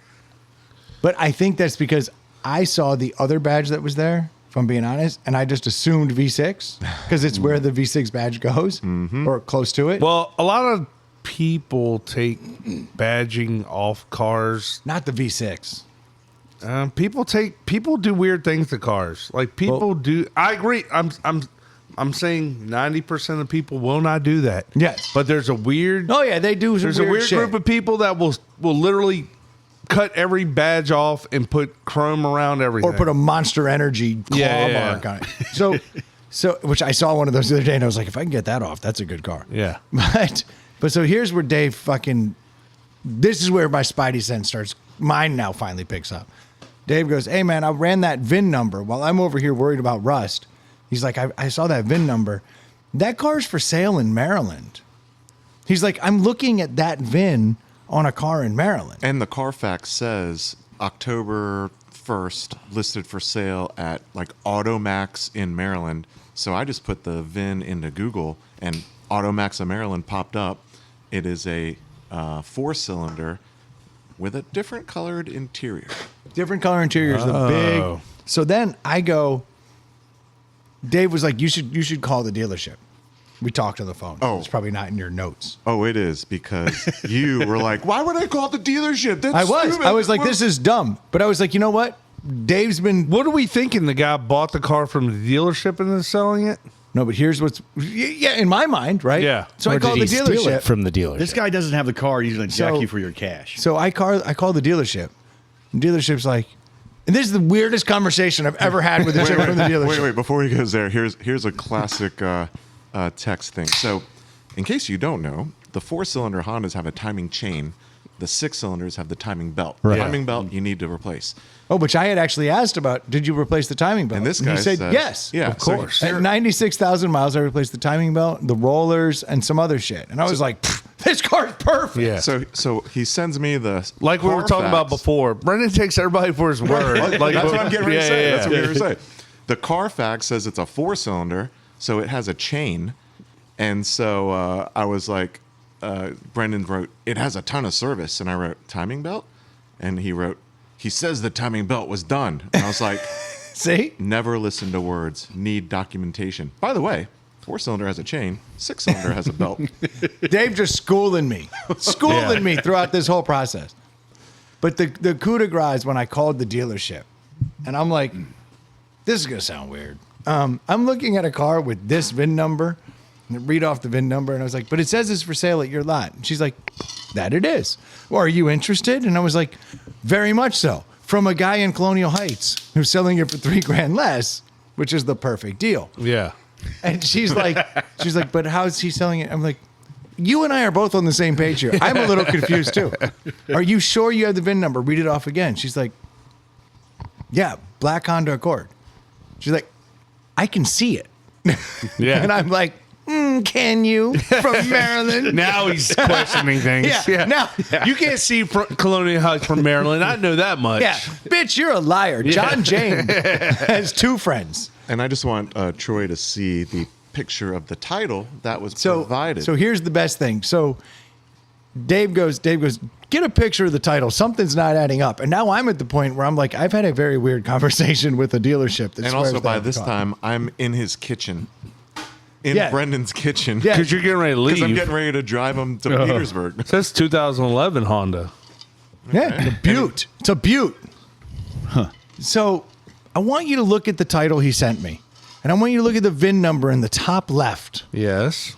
But I think that's because I saw the other badge that was there, if I'm being honest, and I just assumed V6 because it's where the V6 badge goes or close to it. Well, a lot of people take badging off cars. Not the V6. People do weird things to cars. Like people do. I agree. I'm saying 90% of people will not do that. Yes. But there's a weird. Oh yeah, they do. There's a weird shit. group of people that will literally cut every badge off and put chrome around everything. or put a Monster Energy claw Yeah. mark on it. So which I saw one of those the other day, and I was like, if I can get that off, that's a good car. Yeah. But so here's where Dave fucking. This is where my spidey sense starts. Mine now finally picks up. Dave goes, "Hey man, I ran that VIN number while I'm over here worried about rust." He's like, I saw that VIN number. That car's for sale in Maryland. He's like, I'm looking at that VIN on a car in Maryland. And the Carfax says October 1st listed for sale at like Automax in Maryland. So I just put the VIN into Google and Automax of Maryland popped up. It is a 4-cylinder with a different colored interior. Different color interiors, the big. So then I go, Dave was like, you should call the dealership. We talked on the phone. Oh. It's probably not in your notes. Oh, it is because you were like, why would I call the dealership? That's stupid. I was like, this is dumb. But I was like, you know what? Dave's been. What are we thinking? The guy bought the car from the dealership and is selling it? No, but here's what's. Yeah, in my mind, right? Yeah. So Or I called the did he steal dealership. it from the dealership? This guy doesn't have the car. He's going to jack So- you for your cash. So I call the dealership. The dealership's like, and this is the weirdest conversation I've ever had with a chick from the dealership. Wait, before he goes there, here's a classic text thing. So, in case you don't know, the 4-cylinder Hondas have a timing chain. The 6-cylinders have the timing belt. Right. Timing belt you need to replace. Oh, which I had actually asked about. Did you replace the timing belt? And this he guy said says, yes. Yeah, Of course. At 96,000 miles, I replaced the timing belt, the rollers, and some other shit. And I was like, this car's perfect. Yeah. So he sends me the Like we were talking about Carfax. before, Brendan takes everybody for his word. Like, That's what I'm getting ready to say. Yeah, That's what yeah. I'm getting ready to say. The Carfax says it's a 4-cylinder, so it has a chain. And so I was like, Brendan wrote, it has a ton of service. And I wrote, timing belt? And he wrote, he says the timing belt was done. And I was like, See? never listen to words, need documentation. By the way, 4-cylinder has a chain, 6-cylinder has a belt. Dave just schooling me throughout this whole process. But the coup de grace when I called the dealership, and I'm like, this is going to sound weird. I'm looking at a car with this VIN number, and read off the VIN number, and I was like, but it says it's for sale at your lot. And she's like, that it is. Well, are you interested? And I was like, very much so. From a guy in Colonial Heights who's selling it for $3,000 less, which is the perfect deal. Yeah. And she's like, but how's he selling it? I'm like, you and I are both on the same page here. I'm a little confused too. Are you sure you have the VIN number? Read it off again. She's like, yeah, black Honda Accord. She's like, I can see it. Yeah. And I'm like, can you? From Maryland. Now he's questioning things. Yeah. Now- you can't see Colonial Heights from Maryland. I know that much. Yeah, bitch, you're a liar. John Jane has 2 friends. And I just want Troy to see the picture of the title that was So provided. So here's the best thing. So Dave goes, get a picture of the title. Something's not adding up. And now I'm at the point where I'm like, I've had a very weird conversation with a dealership. That and swears also they by have the this car. time, I'm in his kitchen. In Yeah. Brendan's kitchen. Yeah. Because you're getting ready to Because leave. I'm getting ready to drive him to Petersburg. It says 2011 Honda. Yeah, it's a Butte. It's a Butte. So I want you to look at the title he sent me. And I want you to look at the VIN number in the top left. Yes.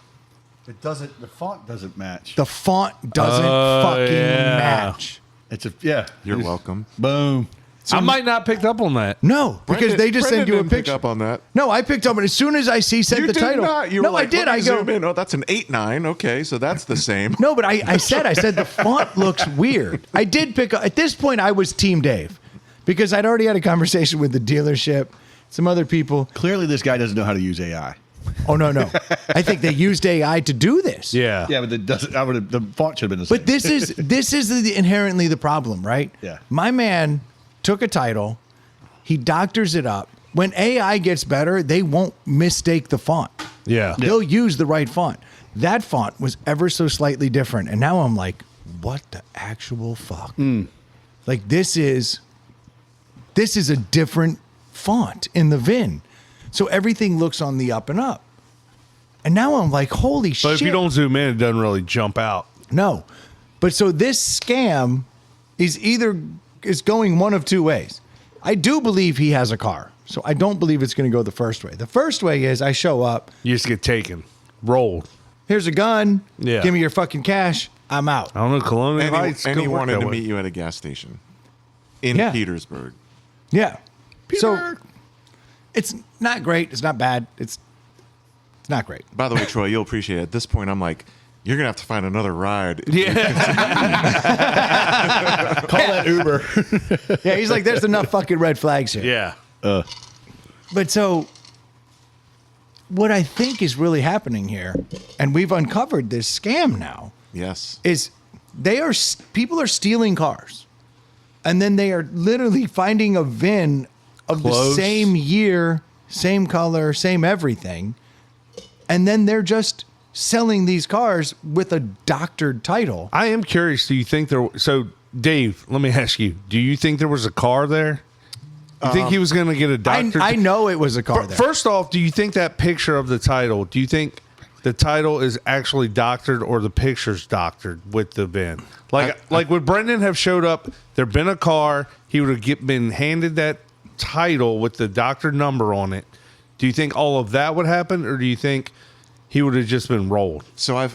It doesn't. The font doesn't match. The font doesn't fucking yeah. match. It's a yeah. You're welcome. Boom. I might not picked up on that. No, because they just send you a Brendan didn't picture. pick up on that. No, I picked up, and as soon as I see sent You the did title, not. You no, were like, I did. let me I go, zoom in. Oh, that's an 8.9. Okay, so that's the same. no, but I said the font looks weird. I did pick up. At this point, I was Team Dave because I'd already had a conversation with the dealership, some other people. Clearly, this guy doesn't know how to use AI. Oh no, I think they used AI to do this. Yeah. Yeah, but it doesn't. The font should have been the same. But this is inherently the problem, right? Yeah. My man took a title, he doctors it up. When AI gets better, they won't mistake the font. Yeah. They'll use the right font. That font was ever so slightly different, and now I'm like, what the actual fuck? Like this is a different font in the VIN. So everything looks on the up and up. And now I'm like, holy shit. But if you don't zoom in, it doesn't really jump out. No. But so this scam is going one of 2 ways. I do believe he has a car. So I don't believe it's going to go the first way. The first way is I show up, You just get taken, rolled. here's a gun, Yeah. give me your fucking cash. I'm out. I don't know, Colonial And Heights. he could work wanted that to way. meet you at a gas station in Yeah. Petersburg. Yeah. So it's not great. It's not bad. It's not great. By the way, Troy, you'll appreciate it. At this point, I'm like, you're going to have to find another ride. Yeah. Call that Uber. Yeah, he's like, there's enough fucking red flags here. Yeah. But so what I think is really happening here, and we've uncovered this scam now, Yes. is people are stealing cars. And then they are literally finding a VIN of the Close. same year, same color, same everything. And then they're just selling these cars with a doctored title. I am curious. Do you think there? So, Dave, let me ask you: do you think there was a car there? You think he was going to get a doctor? I know it was a car there. First off, do you think that picture of the title? Do you think the title is actually doctored, or the picture's doctored with the VIN? Like would Brendan have showed up? There'd been a car. He would have been handed that title with the doctored number on it. Do you think all of that would happen, or do you think he would have just been rolled? So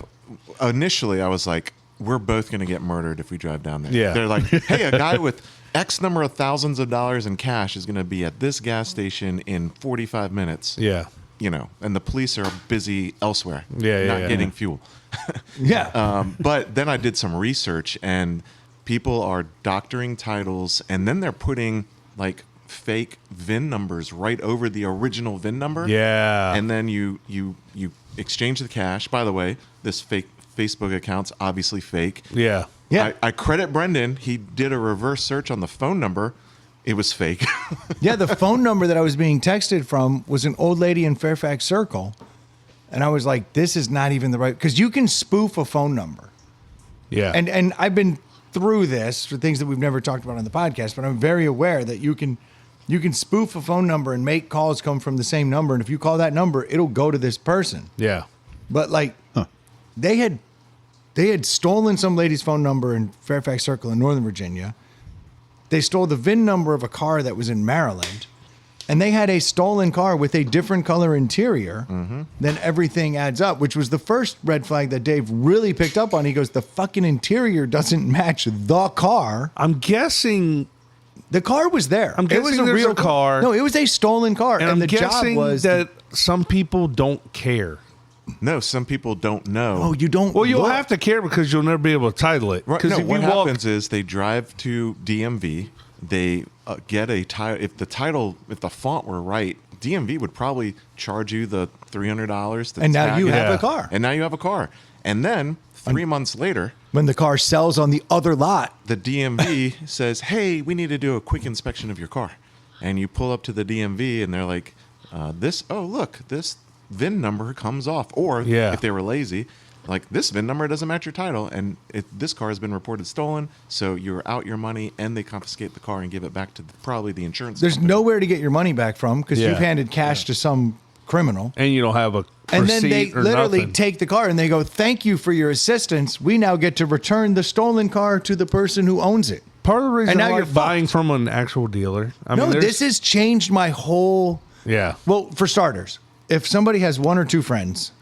initially I was like, we're both going to get murdered if we drive down there. Yeah. They're like, hey, a guy with X number of thousands of dollars in cash is going to be at this gas station in 45 minutes. Yeah. You know, and the police are busy elsewhere. Yeah, Not yeah. getting fuel. Yeah. But then I did some research, and people are doctoring titles, and then they're putting like fake VIN numbers right over the original VIN number. Yeah. And then you exchange the cash. By the way, this fake Facebook account's obviously fake. Yeah. Yeah. I credit Brendan. He did a reverse search on the phone number. It was fake. Yeah, the phone number that I was being texted from was an old lady in Fairfax Circle. And I was like, this is not even the right, because you can spoof a phone number. Yeah. And I've been through this for things that we've never talked about on the podcast, but I'm very aware that you can spoof a phone number and make calls come from the same number. And if you call that number, it'll go to this person. yeah. But like they had stolen some lady's phone number in Fairfax Circle in Northern Virginia. They stole the VIN number of a car that was in Maryland. And they had a stolen car with a different color interior. Then everything adds up, which was the first red flag that Dave really picked up on. He goes, the fucking interior doesn't match the car. I'm guessing, The car was there. I'm It was guessing there's a car. No, it was a stolen car. and I'm the job guessing was that some people don't care. No, some people don't know. oh, you don't. Well, you'll look. have to care because you'll never be able to title it. Right. Because No, if what you walk, happens is they drive to DMV. They get a title. If the font were right, DMV would probably charge you the $300. And now you have Yeah. a car. And now you have a car. And then 3 months later, When the car sells on the other lot. the DMV says, "Hey, we need to do a quick inspection of your car." And you pull up to the DMV, and they're like, "This VIN number comes off." Or Yeah. if they were lazy, like, this VIN number doesn't match your title, and this car has been reported stolen, so you're out your money, and they confiscate the car and give it back to probably the insurance There's company. nowhere to get your money back from because Yeah. you've handed cash to some criminal. and you don't have a And then they receipt or literally nothing. take the car and they go, thank you for your assistance. We now get to return the stolen car to the person who owns it. Part of the reason and now I you're like buying from an actual dealer. I No, mean, there's- this has changed my whole. Yeah. Well, for starters, if somebody has one or two friends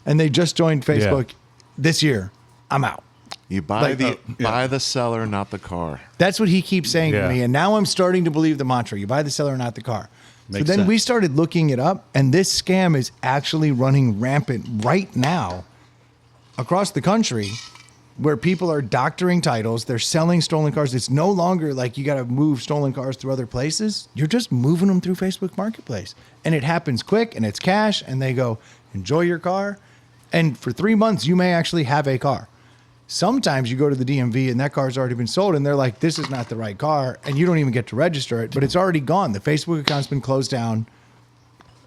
and they just joined Facebook this year, I'm out. You buy Like, buy the seller, not the car. That's what he keeps saying Yeah. to me. And now I'm starting to believe the mantra you buy the seller, not the car. Makes so then we sense. started looking it up, and this scam is actually running rampant right now across the country where people are doctoring titles. They're selling stolen cars. It's no longer like you got to move stolen cars through other places. You're just moving them through Facebook Marketplace. And it happens quick, and it's cash, and they go, enjoy your car. And for 3 months, you may actually have a car. Sometimes you go to the DMV and that car's already been sold and they're like, this is not the right car. And you don't even get to register it, but it's already gone. The Facebook account's been closed down.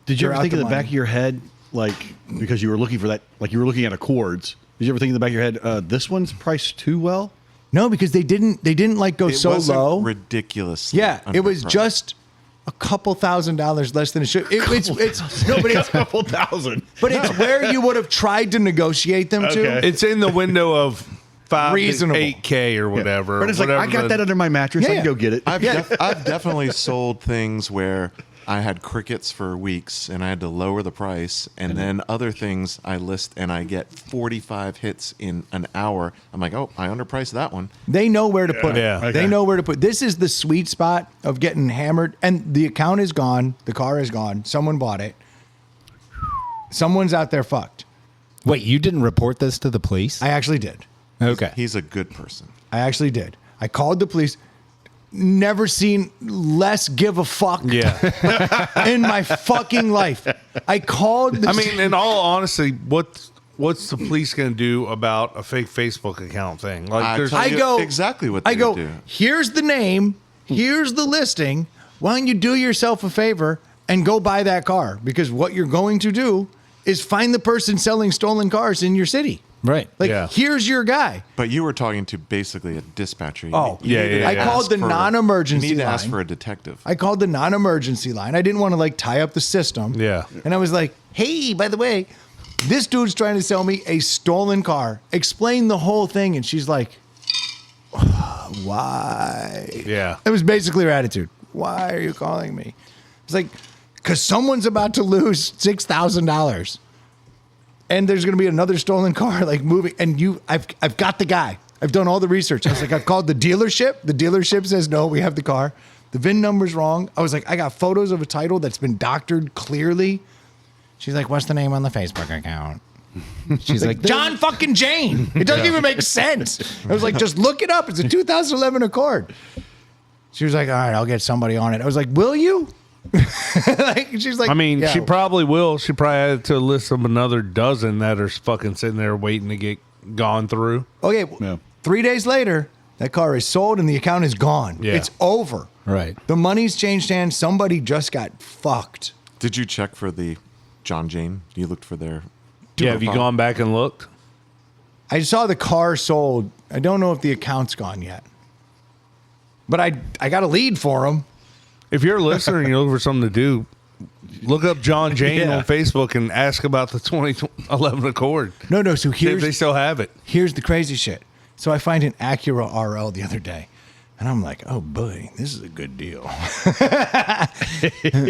Did you You're ever out think in the the back money. of your head, like, because you were looking for that, like you were looking at Accords, did you ever think in the back of your head, this one's priced too well? No, because they didn't like go It so wasn't low. ridiculous. Yeah, it was just a couple $1,000s less than it should. It's no, but it's couple thousand. but it's where you would have tried to negotiate them to. Okay. It's in the window of 5 Reasonable. to 8K or whatever. But it's like, I whatever got the- that under my mattress. I Yeah, can go get it. I've definitely sold things where I had crickets for weeks, and I had to lower the price. And then other things I list, and I get 45 hits in an hour. I'm like, oh, I underpriced that one. They know where to put it. Yeah. They know where to put. This is the sweet spot of getting hammered, and the account is gone. The car is gone. Someone bought it. Someone's out there fucked. Wait, you didn't report this to the police? I actually did. Okay. He's a good person. I actually did. I called the police. Never seen less give a fuck Yeah. in my fucking life. I called. I mean, in all honesty, what's the police going to do about a fake Facebook account thing? Like, there's tell I you go exactly what I they go. do. Here's the name. Here's the listing. Why don't you do yourself a favor and go buy that car? Because what you're going to do is find the person selling stolen cars in your city. Right. Like, Yeah. here's your guy. But you were talking to basically a dispatcher. Oh, You yeah, need to yeah, I yeah. called ask the for- non-emergency You need to line. ask for a detective. I called the non-emergency line. I didn't want to like tie up the system. Yeah. And I was like, hey, by the way, this dude's trying to sell me a stolen car. Explain the whole thing. And she's like, why? Yeah. That was basically her attitude. Why are you calling me? It's like, because someone's about to lose $6,000. And there's going to be another stolen car like moving. And I've got the guy. I've done all the research. I was like, I've called the dealership. The dealership says, no, we have the car. The VIN number's wrong. I was like, I got photos of a title that's been doctored clearly. She's like, what's the name on the Facebook account? She's like, John fucking Jane. It doesn't even make sense. I was like, just look it up. It's a 2011 Accord. She was like, all right, I'll get somebody on it. I was like, will you? Like, she's like, I mean, yeah. she probably will. She probably added to a list of another dozen that are fucking sitting there waiting to get gone through. Okay, Yeah. 3 days later, that car is sold and the account is gone. Yeah. It's over. Right. The money's changed hands. Somebody just got fucked. Did you check for the John Jane? You looked for their. Yeah, have you profile? gone back and looked? I saw the car sold. I don't know if the account's gone yet. But I got a lead for him. If you're a listener and you're looking for something to do, look up John Jane Yeah. on Facebook and ask about the 2011 Accord. No, so See if they here's still have it. the crazy shit. So I find an Acura RL the other day. And I'm like, oh boy, this is a good deal.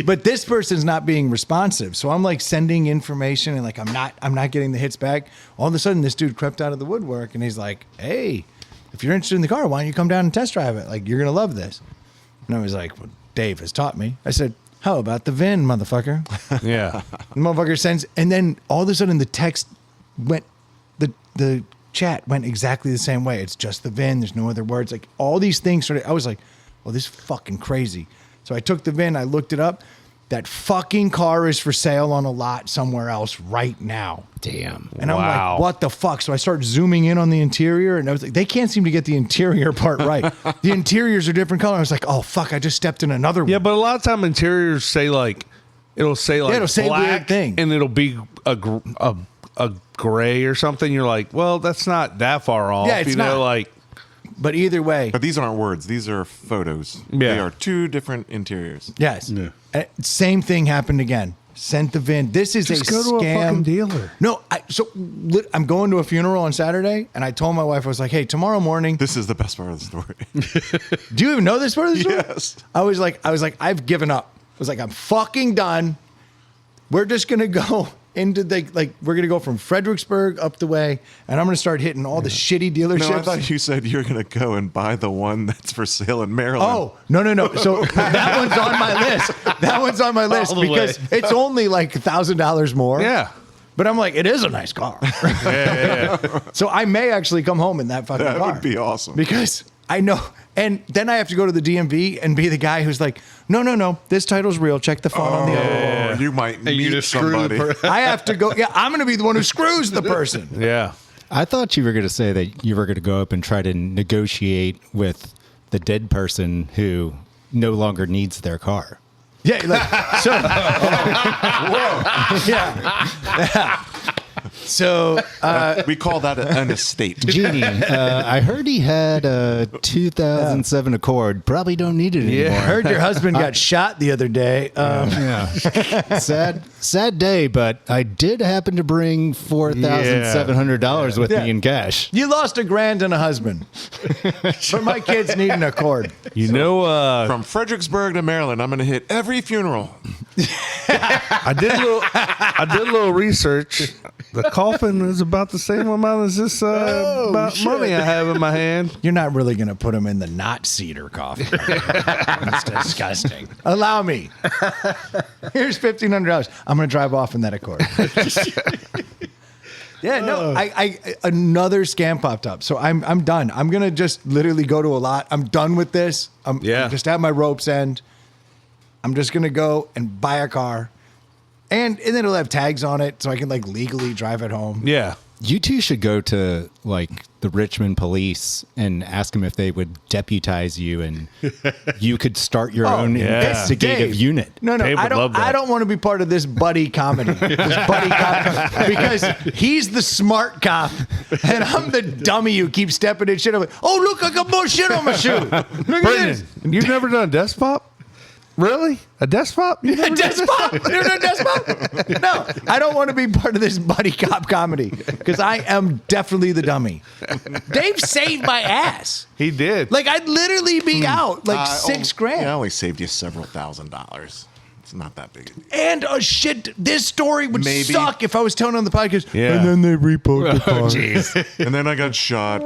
But this person's not being responsive. So I'm like sending information and like I'm not getting the hits back. All of a sudden this dude crept out of the woodwork and he's like, hey, if you're interested in the car, why don't you come down and test drive it? Like, you're gonna love this. And I was like, well, Dave has taught me. I said, how about the VIN, motherfucker? Yeah. The motherfucker sends, and then all of a sudden the text went, the chat went exactly the same way. It's just the VIN. There's no other words. Like all these things I was like, well, this is fucking crazy. So I took the VIN, I looked it up. That fucking car is for sale on a lot somewhere else right now. Damn. And I'm Wow. like, what the fuck? So I started zooming in on the interior, and I was like, they can't seem to get the interior part right. The interiors are different color. I was like, oh fuck, I just stepped in another one. Yeah, but a lot of time interiors say like, it'll say like it'll say black, weird thing. and it'll be a gray or something. You're like, well, that's not that far off. Yeah, it's you know, not. like, But either way, But these aren't words. These are photos. Yeah. They are two different interiors. yes. Yeah. Same thing happened again. Sent the VIN. This is just a go to scam. a fucking dealer. No, I'm going to a funeral on Saturday, and I told my wife, I was like, hey, tomorrow morning, This is the best part of the story. do you even know this part of the story? Yes. I was like, I've given up. I was like, I'm fucking done. We're just going to go into we're going to go from Fredericksburg up the way, and I'm going to start hitting all the shitty dealerships. No, I thought you said you were going to go and buy the one that's for sale in Maryland. Oh, no. So that one's on my list. That one's on my list All the because way. it's only like $1,000 more. Yeah. But I'm like, it is a nice car. So I may actually come home in that fucking That car. would be awesome. Because I know. And then I have to go to the DMV and be the guy who's like, no, this title's real. Check the phone on the other one. You might meet you just screw the somebody. per- I have to go. Yeah, I'm going to be the one who screws the person. Yeah. I thought you were going to say that you were going to go up and try to negotiate with the dead person who no longer needs their car. Yeah, like, so. Whoa. Yeah. So We call that an estate. Genie, I heard he had a 2007 Accord. Probably don't need it anymore. I heard your husband got shot the other day. Yeah. sad day, but I did happen to bring $4,700 with me in cash. You lost $1,000 and a husband. But my kids need an Accord. You know, From Fredericksburg to Maryland, I'm going to hit every funeral. I did a little research. The coffin is about the same amount as this amount of money I have in my hand. You're not really going to put them in the not cedar coffin. That's disgusting. Allow me. Here's $1,500. I'm going to drive off in that Accord. Yeah, no, I another scam popped up. So I'm done. I'm going to just literally go to a lot. I'm done with this. I'm just at my rope's end. I'm just going to go and buy a car. And then it'll have tags on it so I can like legally drive it home. Yeah. You two should go to like the Richmond police and ask them if they would deputize you and you could start your own investigative unit. No, Dave would love that. I don't want to be part of this buddy comedy. Because he's the smart cop and I'm the dummy who keeps stepping in shit. I'm like, oh, look, I got more shit on my shoe. Look at this. Brendan, you've never done a desk pop? Really? A desk pop? You never done Desk pop? You ever done desk pop? No, I don't want to be part of this buddy cop comedy because I am definitely the dummy. Dave saved my ass. He did. Like I'd literally be out like $6,000. Yeah, I only saved you several $1,000s. It's not that big. And this story would Maybe. suck if I was telling on the podcast. Yeah. And then they repoed the car. And then I got shot.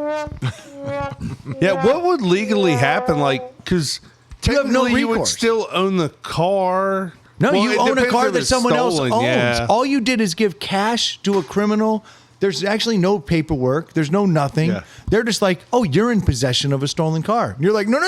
Yeah, what would legally happen? Like, because You have no technically you would recourse. still own the car. No, Well, you it own a depends car if that it's someone else stolen, owns. yeah. All you did is give cash to a criminal. There's actually no paperwork. There's no nothing. Yeah. They're just like, oh, you're in possession of a stolen car. And you're like, no.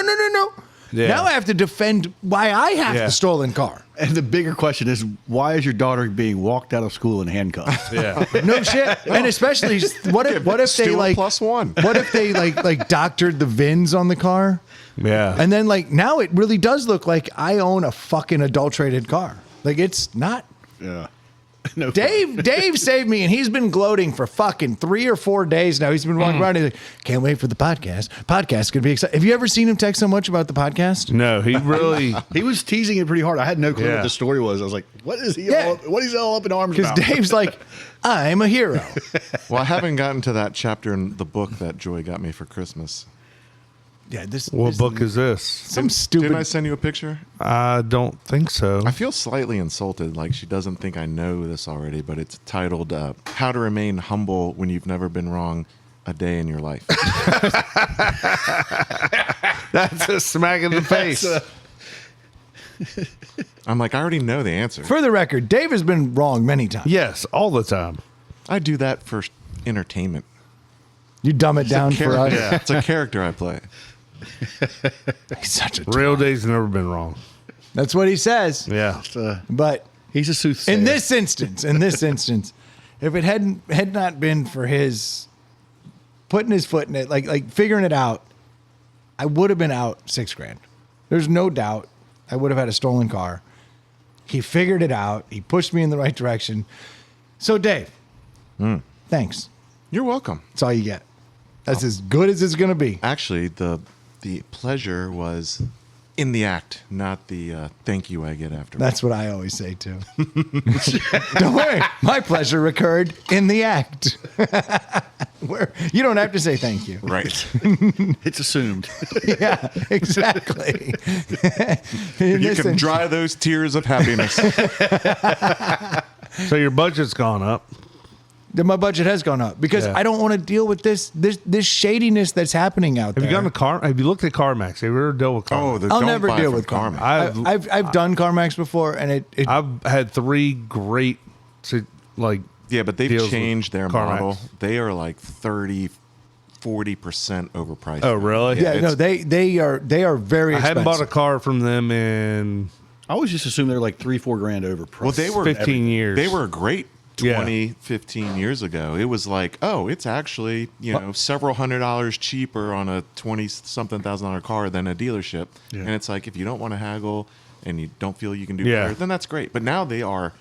Yeah. Now I have to defend why I have Yeah. the stolen car. And the bigger question is, why is your daughter being walked out of school in handcuffs? Yeah. No shit. And especially, what if they Steal like +1. What if they like doctored the VINs on the car? Yeah. And then like now it really does look like I own a fucking adulterated car. Like it's not. Yeah. No. Dave saved me, and he's been gloating for fucking 3 or 4 days now. He's been walking around. He's like, "Can't wait for the podcast. Podcast's gonna be exciting." Have you ever seen him text so much about the podcast? No, he really. He was teasing it pretty hard. I had no clue Yeah. what the story was. I was like, what is he Yeah. what is he all up in arms Because about? Dave's like, "I'm a hero." Well, I haven't gotten to that chapter in the book that Joy got me for Christmas. Yeah, this. What this- book is this? Some stupid. Didn't I send you a picture? I don't think so. I feel slightly insulted, like she doesn't think I know this already, but it's titled How to Remain Humble When You've Never Been Wrong a Day in Your Life. That's a smack in the face. I'm like, I already know the answer. For the record, Dave has been wrong many times. Yes, all the time. I do that for entertainment. You dumb it down for us. Yeah, it's a character I play. He's such a. Real Dave's never been wrong. That's what he says. Yeah. But He's a soothsayer. in this instance, if it had not been for his putting his foot in it, like figuring it out, I would have been out $6,000. There's no doubt I would have had a stolen car. He figured it out. He pushed me in the right direction. So Dave, thanks. You're welcome. That's all you get. That's as good as it's gonna be. Actually, the pleasure was in the act, not the thank you I get after. That's what I always say too. Don't worry, my pleasure occurred in the act. Where you don't have to say thank you. right. It's assumed. Yeah, exactly. In You this can in- dry those tears of happiness. So your budget's gone up. Then my budget has gone up because Yeah. I don't want to deal with this shadiness that's happening out Have there. you gone to Car? Have you looked at CarMax? Have you ever dealt with CarMax? I'll don't never buy deal from with CarMax. I've- I've done CarMax before, and it I've had 3 great, Yeah, but they've deals with changed their CarMax. model. They are like 30-40% overpriced. Oh, really? yeah, no, it's- they are very I expensive. hadn't bought a car from them in I always just assume they're like $3-4 grand over price. Well, they were 15 years. They were great Yeah. 20, 15 years ago. It was like, oh, it's actually, several $100s cheaper on a 20-something thousand car than a dealership. Yeah. And it's like, if you don't want to haggle and you don't feel you can do Yeah. better, then that's great. But now they are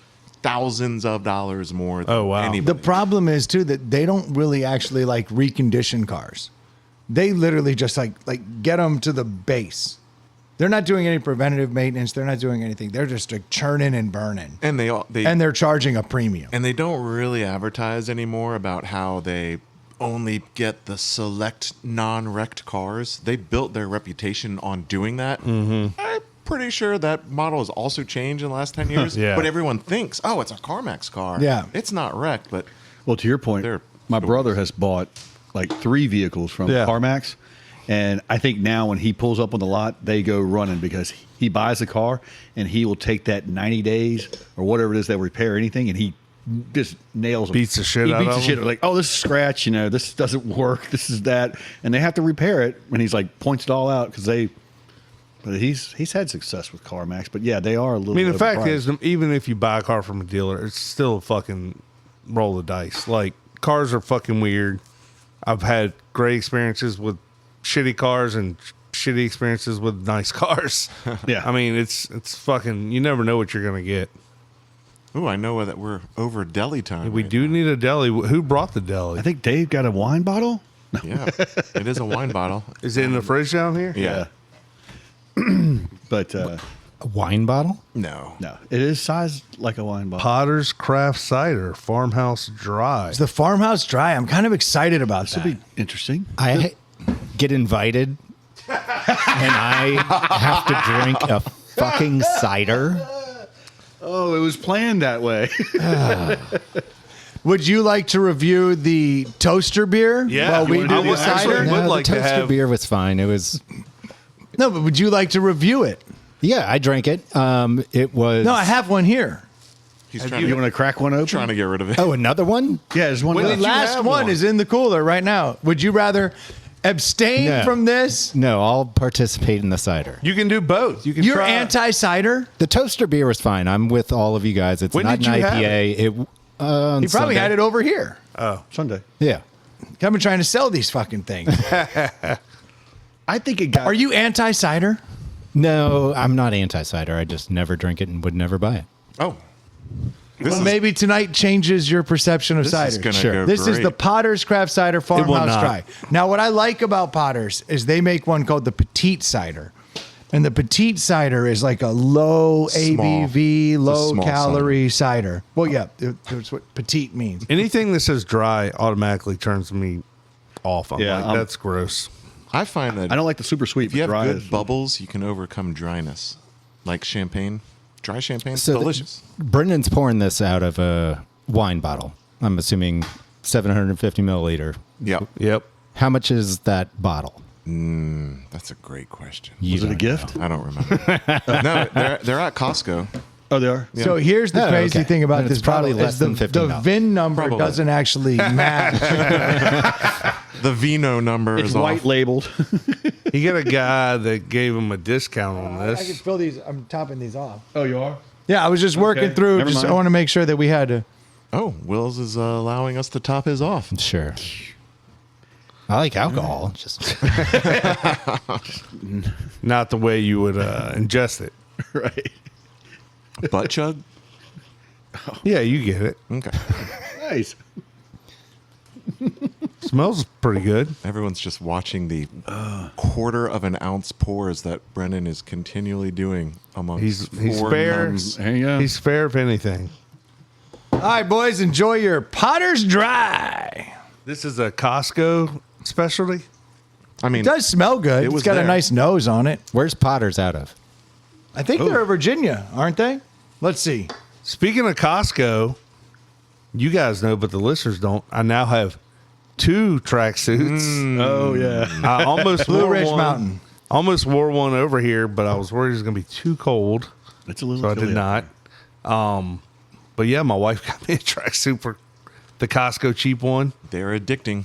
thousands of dollars more than Oh, wow. anybody. The problem is too that they don't really actually like recondition cars. They literally just like get them to the base. They're not doing any preventative maintenance. They're not doing anything. They're just like churning and burning. and they And they're charging a premium. and they don't really advertise anymore about how they only get the select non-wrecked cars. They built their reputation on doing that. Mm-hmm. I'm pretty sure that model has also changed in the last 10 years. Yeah. But everyone thinks, oh, it's a CarMax car. Yeah. It's not wrecked, but Well, to your point, They're my stories. brother has bought like 3 vehicles from Yeah. CarMax. And I think now when he pulls up on the lot, they go running because he buys a car and he will take that 90 days or whatever it is they'll repair anything, and he just nails them. Beats the shit he out beats of the shit them. like, oh, this is scratch, this doesn't work, this is that, and they have to repair it. And he's like points it all out because but he's had success with CarMax. But yeah, they are a little. I mean, the fact overpriced. is, even if you buy a car from a dealer, it's still a fucking roll of dice. Like, cars are fucking weird. I've had great experiences with shitty cars and shitty experiences with nice cars. Yeah. I mean, it's fucking, you never know what you're going to get. ooh, I know that we're over deli time. We right do need a deli. Who brought the deli? I think Dave got a wine bottle. now. Yeah, it is a wine bottle. Is it in the fridge down here? Yeah. But A wine bottle? No. no, it is sized like a wine bottle. Potter's Craft Cider, Farmhouse Dry. It's the Farmhouse Dry. I'm kind of excited about This that. will be interesting. I get invited and I have to drink a fucking cider. Oh, it was planned that way. Would you like to review the toaster beer? Yeah, while we you do wanna do the that? Actually, cider? would No, like the to toaster have- beer was fine. It was, No, but would you like to review it? yeah, I drank it. It was. No, I have one here. He's You trying, to, want to crack one open? trying to get rid of it. Oh, another one? Yeah, there's one. When left. did The you last have one one? is in the cooler right now. Would you rather abstain No. from this? No, I'll participate in the cider. You can do both. You can You're try it. anti-cider? The toaster beer was fine. I'm with all of you guys. It's When not did an you have IPA. You probably had it over here. Sunday. Yeah. I've been trying to sell these fucking things. I think it got. Are you anti-cider? No, I'm not anti-cider. I just never drink it and would never buy it. Oh. This Well, is, maybe tonight changes your perception of this cider. is going to Sure. go This is great. the Potter's Craft Cider will Farmhouse not. Dry. Now, what I like about Potter's is they make one called the Petite Cider. And the Petite Cider is like a low Small. ABV, It's a low small calorie cider. Well, yeah, that's what petite means. Anything that says dry automatically turns me off. I'm Yeah, like, that's gross. I find that I don't like the super sweet. if you have but dry good is- bubbles, you can overcome dryness. Like champagne. Dry champagne, So delicious. Brendan's pouring this out of a wine bottle. I'm assuming 750 milliliter. Yep. Yep. How much is that bottle? That's a great question. You Was it a don't gift? I don't remember. No, they're at Costco. Oh, they are. So here's the Oh, crazy okay. thing about Then it's this probably bottle less is than the $15. VIN number Probably. doesn't actually match. The Vino number It's is white off. labeled. You got a guy that gave him a discount on I can this. fill these. I'm topping these off. Oh, you are. Yeah, I was just working Okay. through. Never Just I mind. want to make sure that we had to. Oh, Wills is allowing us to top his off. Sure. I like alcohol. Just Not the way you would ingest it. Right. Butt chug? Yeah, you get it. Okay. Nice. Smells pretty good. Everyone's just watching the quarter of an ounce pours that Brendan is continually doing amongst He's four fair. cups. There you go. He's fair if anything. All right, boys, enjoy your Potter's Dry. This is a Costco specialty. I mean, It does smell good. It It's was got a there. nice nose on it. where's Potter's out of? I think they're in Virginia, aren't they? Let's see. Speaking of Costco, you guys know, but the listeners don't. I now have 2 tracksuits. Oh yeah. I almost Blue wore Ridge one. Mountain. Almost wore one over here, but I was worried it was going to be too cold, It's a little. so I chilly did out not. But yeah, my wife got me a tracksuit for the Costco cheap one. they're addicting.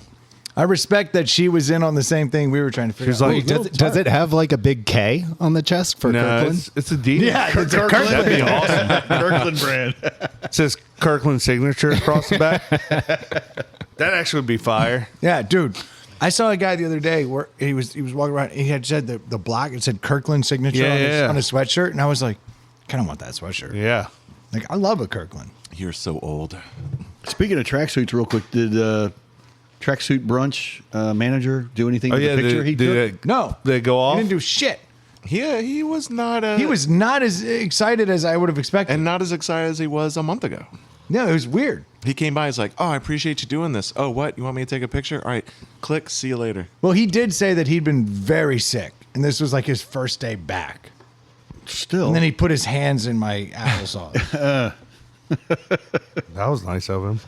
I respect that she was in on the same thing we were trying to figure She's out. like, Does it have like a big K on the chest for No, Kirkland? it's a D. Yeah, it's a Kirkland. Kirkland. That'd be awesome. there. Kirkland brand. It says Kirkland signature across the back. That actually would be fire. Yeah, dude. I saw a guy the other day where he was walking around. He had said the block. It said Kirkland signature Yeah, on, yeah. on his sweatshirt, and I was like, kind of want that sweatshirt. Yeah. Like I love a Kirkland. You're so old. Speaking of tracksuits, real quick, did tracksuit brunch manager do anything with the picture he took? No. They go off? He didn't do shit. Yeah, he was not. He was not as excited as I would have expected. and not as excited as he was a month ago. No, it was weird. He came by. He's like, "Oh, I appreciate you doing this. Oh, what? You want me to take a picture? All right, click. See you later." Well, he did say that he'd been very sick, and this was like his first day back. Still. And then he put his hands in my applesauce. That was nice of him.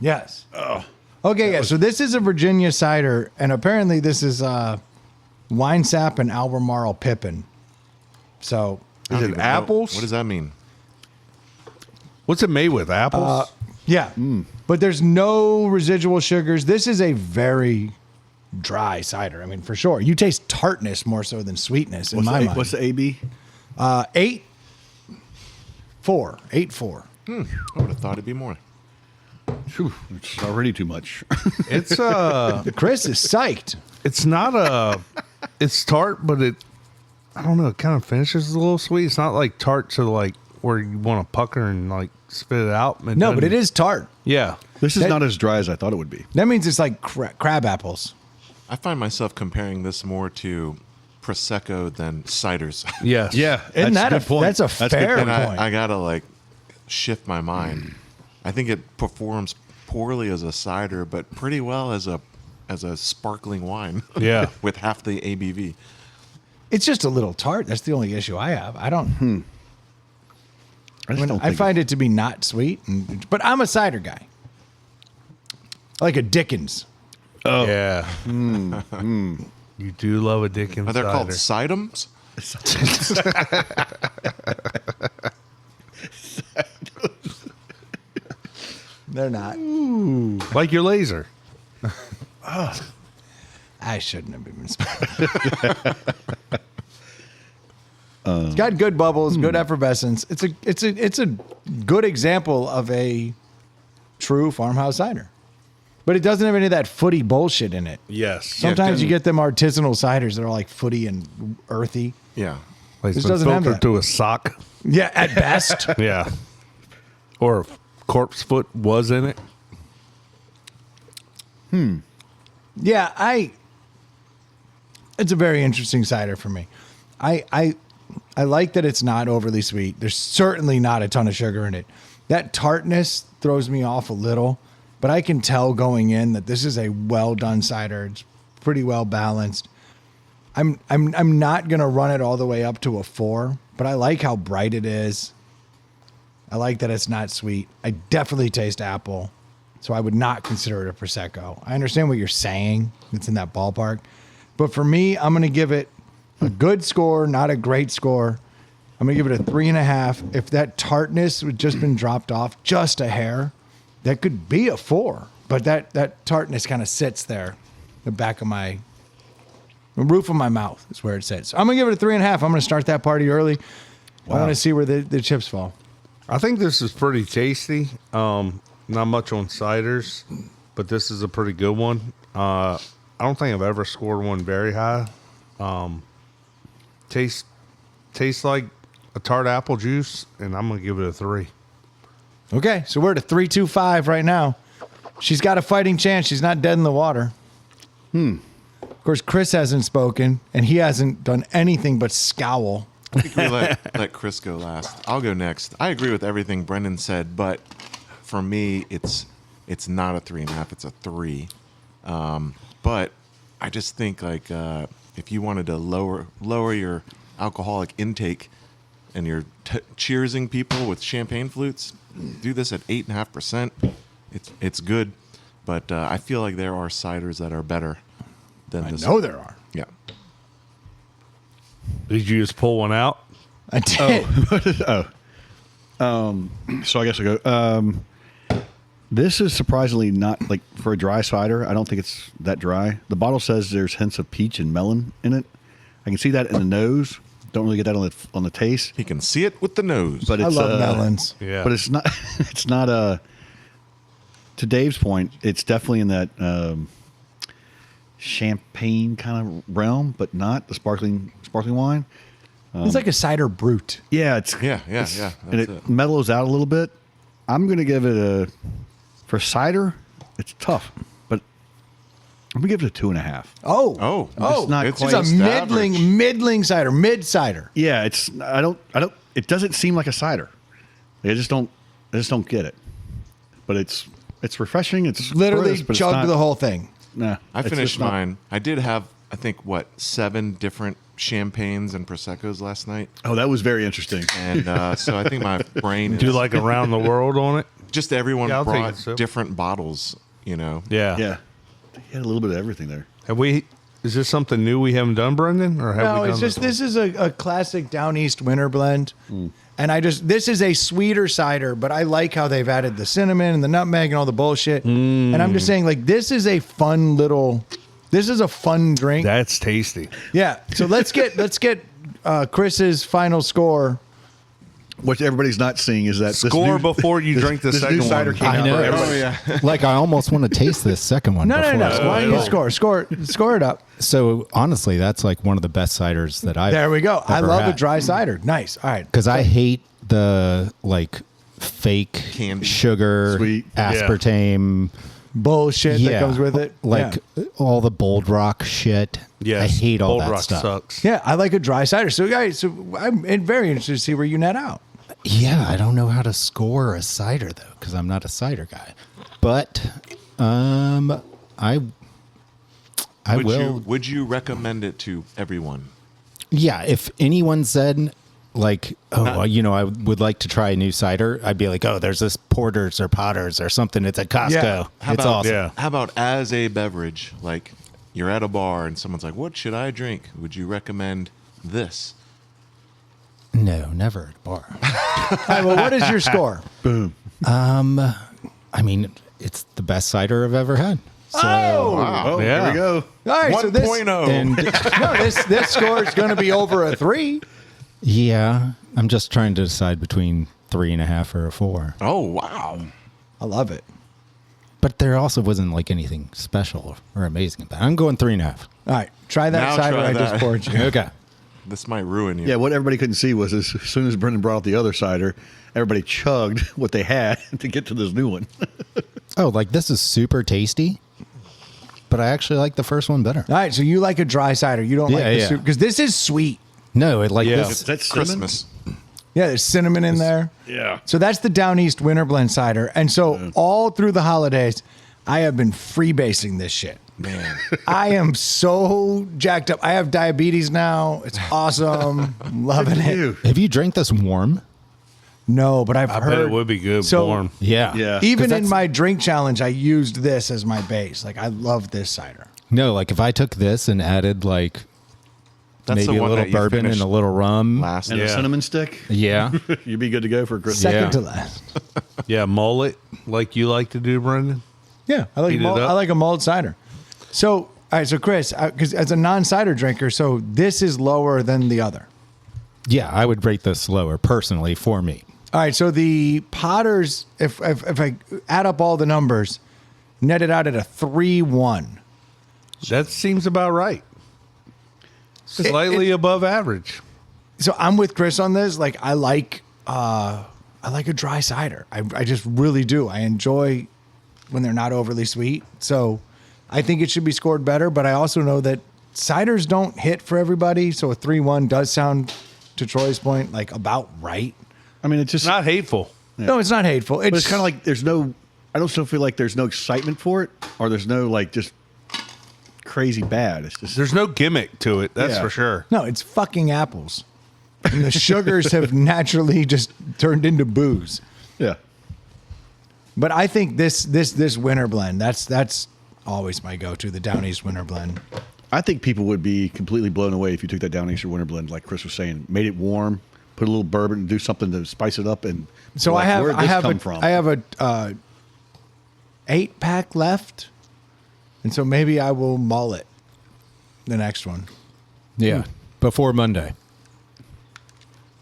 Yes. Oh. Okay, yeah. So this is a Virginia cider, and apparently this is Wine Sap and Albemarle Pippin. So I don't Is it even know. apples? What does that mean? What's it made with? Apples? yeah, but there's no residual sugars. This is a very dry cider. I mean, for sure, you taste tartness more so than sweetness in my mind. What's the AB? 8-4. 8-4. I would have thought it'd be more. Whew, it's already too much. It's Chris is psyched. it's not a it's tart, but I don't know, it kind of finishes a little sweet. It's not like tart to like where you want to pucker and like spit it out. No, but it is tart. Yeah. This is That- not as dry as I thought it would be. That means it's like crab apples. I find myself comparing this more to prosecco than ciders. Yes. Isn't that a good point. That's a That's fair good and point. I gotta like shift my mind. I think it performs poorly as a cider, but pretty well as a sparkling wine. Yeah. with half the ABV. It's just a little tart. That's the only issue I have. I don't. I think find it to be not sweet, but I'm a cider guy. Like a Dickens. Oh. Yeah. You do love a Dickens Are they called cider. Sidems? They're not. Like your laser. I shouldn't have been smiling. It's got good bubbles, good effervescence. It's a good example of a true farmhouse cider. But it doesn't have any of that footy bullshit in it. Yes. Sometimes you get them artisanal ciders that are like footy and earthy. Yeah. Like This it's been doesn't have filtered that. through a sock. Yeah, at best. Yeah. Or a corpse foot was in it. Yeah, it's a very interesting cider for me. I like that it's not overly sweet. There's certainly not a ton of sugar in it. That tartness throws me off a little, but I can tell going in that this is a well done cider. It's pretty well balanced. I'm not gonna run it all the way up to a 4, but I like how bright it is. I like that it's not sweet. I definitely taste apple, so I would not consider it a prosecco. I understand what you're saying. It's in that ballpark, but for me, I'm gonna give it a good score, not a great score. I'm gonna give it a 3.5. If that tartness had just been dropped off just a hair, that could be a 4. But that tartness kind of sits there, the back of the roof of my mouth is where it sits. So I'm gonna give it a 3.5. I'm gonna start that party early. I want to see where the chips fall. I think this is pretty tasty. Not much on ciders, but this is a pretty good one. I don't think I've ever scored one very high. Tastes like a tart apple juice, and I'm gonna give it a 3. Okay, so we're at a 3.25 right now. She's got a fighting chance. She's not dead in the water. Of course, Chris hasn't spoken, and he hasn't done anything but scowl. I think we let Chris go last. I'll go next. I agree with everything Brendan said, but for me, it's not a 3.5. It's a 3. But I just think like if you wanted to lower your alcoholic intake and you're cheersing people with champagne flutes, do this at 8.5%. It's good, but I feel like there are ciders that are better than I this. know there are. Yeah. Did you just pull one out? I did. So I guess I go. This is surprisingly not like for a dry cider. I don't think it's that dry. The bottle says there's hints of peach and melon in it. I can see that in the nose. Don't really get that on the taste. He can see it with the nose. But I it's love melons. Yeah. But it's not. It's not a. To Dave's point, it's definitely in that champagne kind of realm, but not the sparkling wine. It's like a cider brute. Yeah, it's yeah. and That's it mellows out a little bit. I'm going to give it for cider, it's tough, but I'm going to give it a 2.5. Oh, It's not it's quite It's a just middling cider, mid cider. Yeah, it doesn't seem like a cider. I just don't get it. But it's refreshing. It's Literally crisp, but it's chugged not- the whole thing. Nah, I it's finished just not- mine. I did have, I think, 7 different champagnes and proseccos last night, Oh, that was very interesting. and so I think my brain Do is like around the world on it? just everyone Yeah, I'll take brought it, so. different bottles. You know, Yeah. Yeah, he had a little bit of everything there. Have we? Is this something new we haven't done, Brendan? Or have No, we done it's just this? this is a classic Down East winter blend. And this is a sweeter cider, but I like how they've added the cinnamon and the nutmeg and all the bullshit. And I'm just saying, like, this is a fun drink. That's tasty. Yeah. So let's get Chris's final score. What everybody's not seeing is that this Score new- before you drink the this second new cider one. came I out know. for everybody. yeah. Like, I almost want to taste this second one. No. before. Why don't you score it up? So honestly, that's like one of the best ciders that I've There we go. I ever love a had. dry cider. Nice. All right. Because I hate the like fake Candy. sugar, Sweet. aspartame, Bullshit that comes with it. like Yeah. all the Bold Rock shit. Yes. I hate all Bold that Rock stuff. sucks. Yeah, I like a dry cider. So, guys, I'm very interested to see where you net out. Yeah, I don't know how to score a cider though, because I'm not a cider guy. But I will. Would you recommend it to everyone? Yeah, if anyone said like, oh, well, I would like to try a new cider, I'd be like, oh, there's this Porter's or Potter's or something. It's at Costco. Yeah. It's awesome. Yeah. How about as a beverage? Like you're at a bar and someone's like, "What should I drink?" Would you recommend this? No, never at a bar. All right, well, what is your score? I mean, it's the best cider I've ever had. So, Oh, Yeah. here we go. All right, so this, 1.0. and this score is going to be over a 3. yeah, I'm just trying to decide between 3.5 or a 4. Oh wow! I love it. But there also wasn't like anything special or amazing about it. I'm going 3.5. All right, try that Now cider try I just that. poured you. Okay. This might ruin you. Yeah, what everybody couldn't see was as soon as Brendan brought out the other cider, everybody chugged what they had to get to this new one. Oh, like this is super tasty, but I actually like the first one better. All right, so you like a dry cider. You don't like Yeah, the yeah. soup because this is sweet. No, it like Yeah. this. Is that cinnamon? Christmas. Yeah, there's cinnamon in there. Yeah. So that's the Down East Winter Blend cider. And so all through the holidays, I have been freebasing this shit. Man, I am so jacked up. I have diabetes now. It's awesome. I'm loving it. Ew. Have you drank this warm? No, but I've I heard bet it would be good So warm. Yeah. Yeah. even 'Cause in that's- my drink challenge, I used this as my base. Like I love this cider. No, like if I took this and added like that's maybe the a one little that you bourbon and finished a little rum. last. And a Yeah. cinnamon stick, Yeah. you'd be good to go for Christmas. Second Yeah. to last. Yeah, mullet like you like to do, Brendan. Yeah, I like Heat it up. I like a mulled cider. So, all right, so Chris, because as a non-cider drinker, so this is lower than the other. Yeah, I would rate this lower personally for me. All right, so the Potters, if I add up all the numbers, netted out at a 3-1. That seems about right. Slightly above average. So I'm with Chris on this. Like I like a dry cider. I just really do. I enjoy when they're not overly sweet. So I think it should be scored better. But I also know that ciders don't hit for everybody. So a 3-1 does sound, to Troy's point, like about right. I mean, it's just, Not hateful. No, it's not hateful. but it's kind of like there's no, I don't still feel like there's no excitement for it, or there's no like just crazy bad. It's just, There's no gimmick to it, that's Yeah. for sure. no, it's fucking apples. And the sugars have naturally just turned into booze. yeah. But I think this winter blend, that's always my go-to, the Down East winter blend. I think people would be completely blown away if you took that Down Easter winter blend, like Chris was saying, made it warm, put a little bourbon, and do something to spice it up. And So like, where'd this come I from? have a 8-pack left, and so maybe I will mull it the next one. Yeah. Before Monday.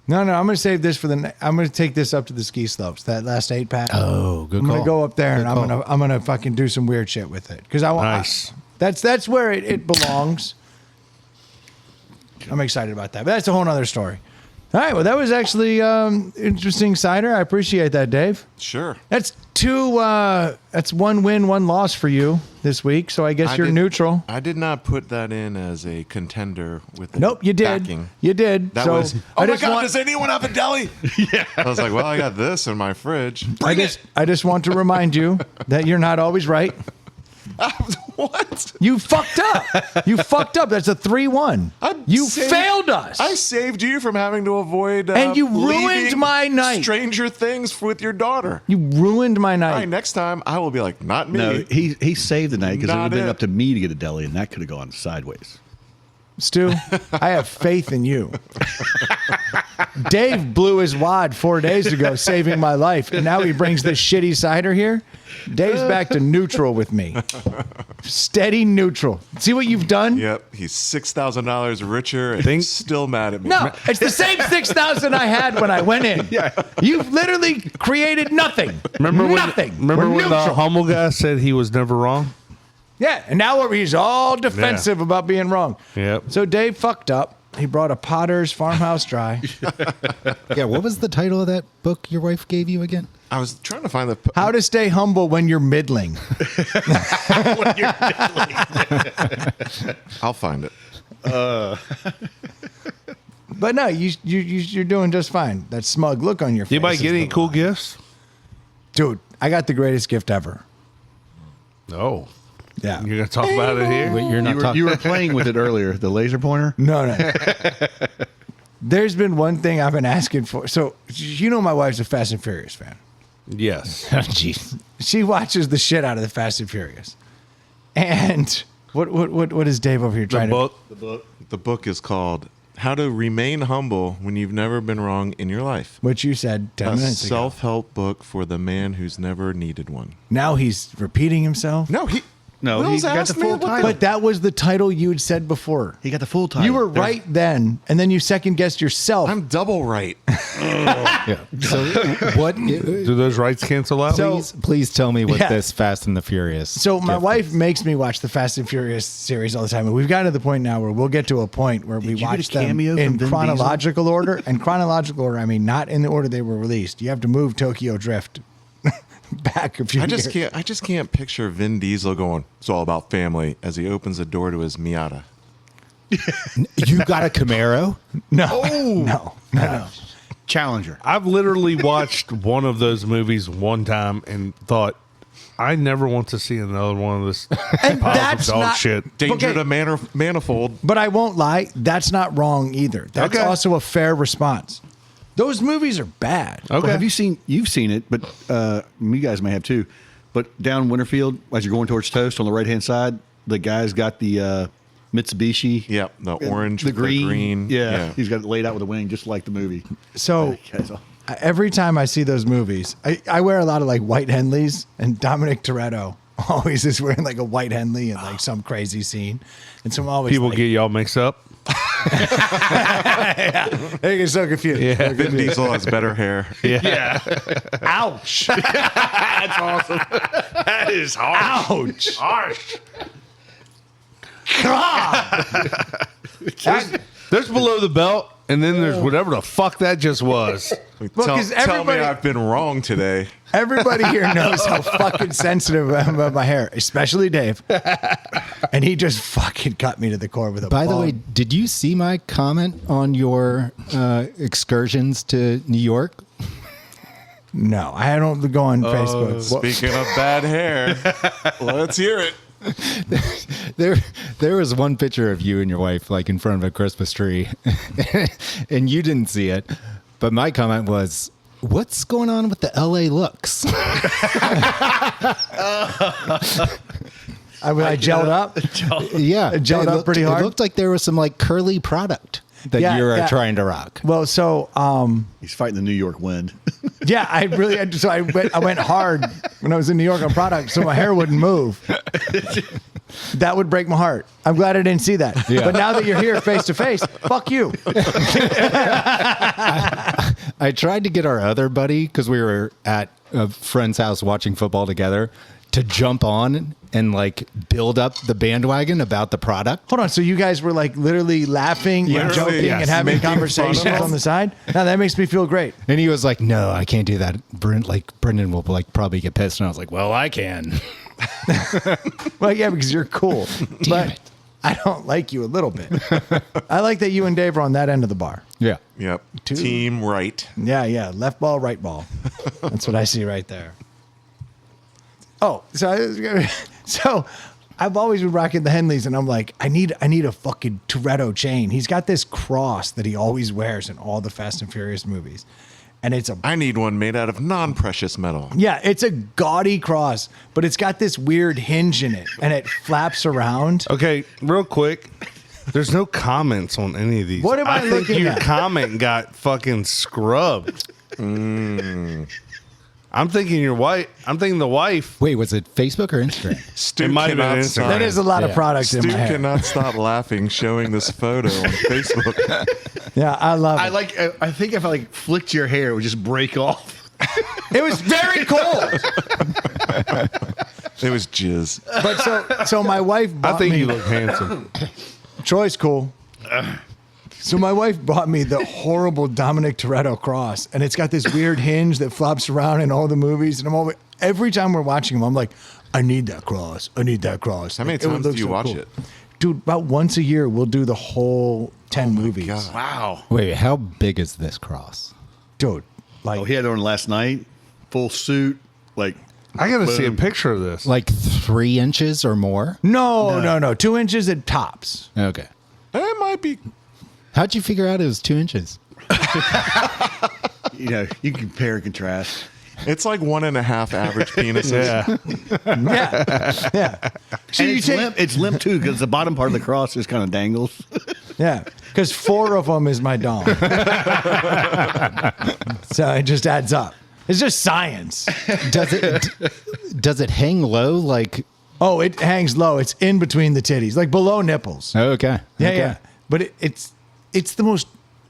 No, I'm going to save this for I'm going to take this up to the ski slopes. That last 8-pack. Oh, good I'm call. going to go up there and Good I'm going to fucking do some weird shit with it because I want. Nice. That's where it belongs. I'm excited about that, but that's a whole nother story. All right. Well, that was actually interesting cider. I appreciate that, Dave. Sure. That's two. That's one win, one loss for you this week. So I guess you're neutral. I did not put that in as a contender with the Nope, you did. backing. You did. That so was, I oh my just God, want- does anyone have a deli? Yeah. I was like, well, I got this in my fridge. I just want to remind you that you're not always right. What? You fucked up. You fucked up. That's a 3-1. You failed us. I saved you from having to avoid And you ruined leaving my night. Stranger Things with your daughter. You ruined my night. All right, next time I will be like, not me. No, he saved the night because it would Not have been it. up to me to get a deli, and that could have gone sideways. Stu, I have faith in you. Dave blew his wad 4 days ago, saving my life, and now he brings this shitty cider here. Dave's back to neutral with me. Steady neutral. See what you've done? Yep, he's $6,000 richer and Think- still mad at me. No, it's the same 6,000 I had when I went in. You've literally created nothing. Remember nothing. Remember We're when the neutral. humble guy said he was never wrong? Yeah, and now he's all defensive about being wrong. Yep. So Dave fucked up. He brought a Potter's Farmhouse Dry. Yeah, what was the title of that book your wife gave you again? I was trying to find the. How to stay humble when you're middling. I'll find it. But no, you're doing just fine. That smug look on your face. Anybody is get any the cool lie. gifts? Dude, I got the greatest gift ever. No. Yeah. You're gonna talk about it here? Wait, you're not You were, talking. you were playing with it earlier, the laser pointer. No. There's been one thing I've been asking for. So, you know, my wife's a Fast and Furious fan. Yes. Jeez. She watches the shit out of the Fast and Furious. And what is Dave over here The trying book. The book is called How to Remain Humble When You've Never Been Wrong in Your Life. to? What you said 10 A minutes ago. self-help book for the man who's never needed one. Now he's repeating himself. No, Will's he got asked the me full what title. But that was the title you had said before. He got the full title. You were right then, and then you second guessed yourself. I'm double right. Yeah. So what? Do those rights cancel out? Please tell me what Yeah. this Fast and the Furious. So my gift wife is. makes me watch the Fast and Furious series all the time, and we've gotten to the point now where we'll get to a point where we you get watch a them cameo in from Vin chronological order. And chronological order, I mean, not in the order they were released. You have to move Tokyo Drift back a few I just years. can't picture Vin Diesel going, it's all about family, as he opens the door to his Miata. You got a Camaro? No. Challenger. I've literally watched one of those movies one time and thought, I never want to see another one of this And pile that's of dog not- shit. Danger Okay. to manifold. But I won't lie, that's not wrong either. That's Okay. also a fair response. Those movies are bad. Okay. Well, have you seen? You've seen it, but you guys may have too. But down Winterfield, as you're going towards Toast on the right hand side, the guy's got the Mitsubishi. Yep, the orange the with green. the green. Yeah, he's got it laid out with a wing, just like the movie. So Guys, every time I see those movies, I wear a lot of like white Henleys, and Dominic Toretto always is wearing like a white Henley in like some crazy scene. And so I'm always People like, get y'all mixed up. they get so confused. Yeah. Vin Diesel has better hair. Yeah. Ouch. That's awesome. That is harsh. Ouch. Harsh. God. There's below the belt, and then there's whatever the fuck that just was. Well, 'cause tell me everybody- I've been wrong today. Everybody here knows how fucking sensitive I am about my hair, especially Dave. And he just fucking cut me to the core with a By the ball. way, did you see my comment on your excursions to New York? No, I don't go on Facebook. Speaking of bad hair, let's hear it. There was one picture of you and your wife like in front of a Christmas tree, and you didn't see it. But my comment was, "What's going on with the LA looks?" I gelled up. Yeah, It gelled up pretty hard? It looked like there was some like curly product that Yeah, you were yeah. trying to rock. Well, so he's fighting the New York wind. yeah, I went hard when I was in New York on product, so my hair wouldn't move. That would break my heart. I'm glad I didn't see that. Yeah. But now that you're here face to face, fuck you. I tried to get our other buddy because we were at a friend's house watching football together to jump on and like build up the bandwagon about the product. Hold on. So you guys were like literally laughing and Literally, joking yes. and having Making fun of conversations us. on the side? Now that makes me feel great. And he was like, "No, I can't do that. Brendan will like probably get pissed." And I was like, "Well, I can." Well, yeah, because you're cool. But it. I don't like you a little bit. I like that you and Dave are on that end of the bar. Yeah. Yep. Two. Team right. Yeah. Left ball, right ball. That's what I see right there. Oh, so I've always been rocking the Henleys, and I'm like, I need a fucking Toretto chain. He's got this cross that he always wears in all the Fast and Furious movies, and it's a I need one made out of non-precious metal. yeah, it's a gaudy cross, but it's got this weird hinge in it, and it flaps around. Okay, real quick. There's no comments on any of these. What am I think looking your at? comment got fucking scrubbed. I'm thinking your wife. I'm thinking the wife. Wait, was it Facebook or Instagram? Stu It might have been cannot Instagram. stop. That is a lot of Yeah. product in Stu my hair. cannot stop laughing showing this photo on Facebook. Yeah, I love it. I think if I like flicked your hair, it would just break off. It was very cold. It was jizz. But so my wife bought I think me. you look handsome. Troy's cool. So my wife bought me the horrible Dominic Toretto cross, and it's got this weird hinge that flops around in all the movies. And I'm always, every time we're watching them, I'm like, I need that cross. I need that cross. How many It would times look do you so watch cool. it? Dude, about once a year, we'll do the whole 10 movies. God. Wow. Wait, how big is this cross? Dude, like, Oh, he had it on last night, full suit, like. I got to see a Boom. picture of this. Like 3 inches or more? no. 2 inches at tops. Okay. It might be. How'd you figure out it was 2 inches? You know, you can compare and contrast. It's like 1.5 average penises. Yeah. Yeah. So And you it's, take, limp, it's limp too because the bottom part of the cross just kind of dangles. yeah, because 4 of them is my dong. So it just adds up. It's just science. Does it hang low? Like, Oh, it hangs low. It's in between the titties, like below nipples. okay. Yeah, Okay. yeah. But it's the most.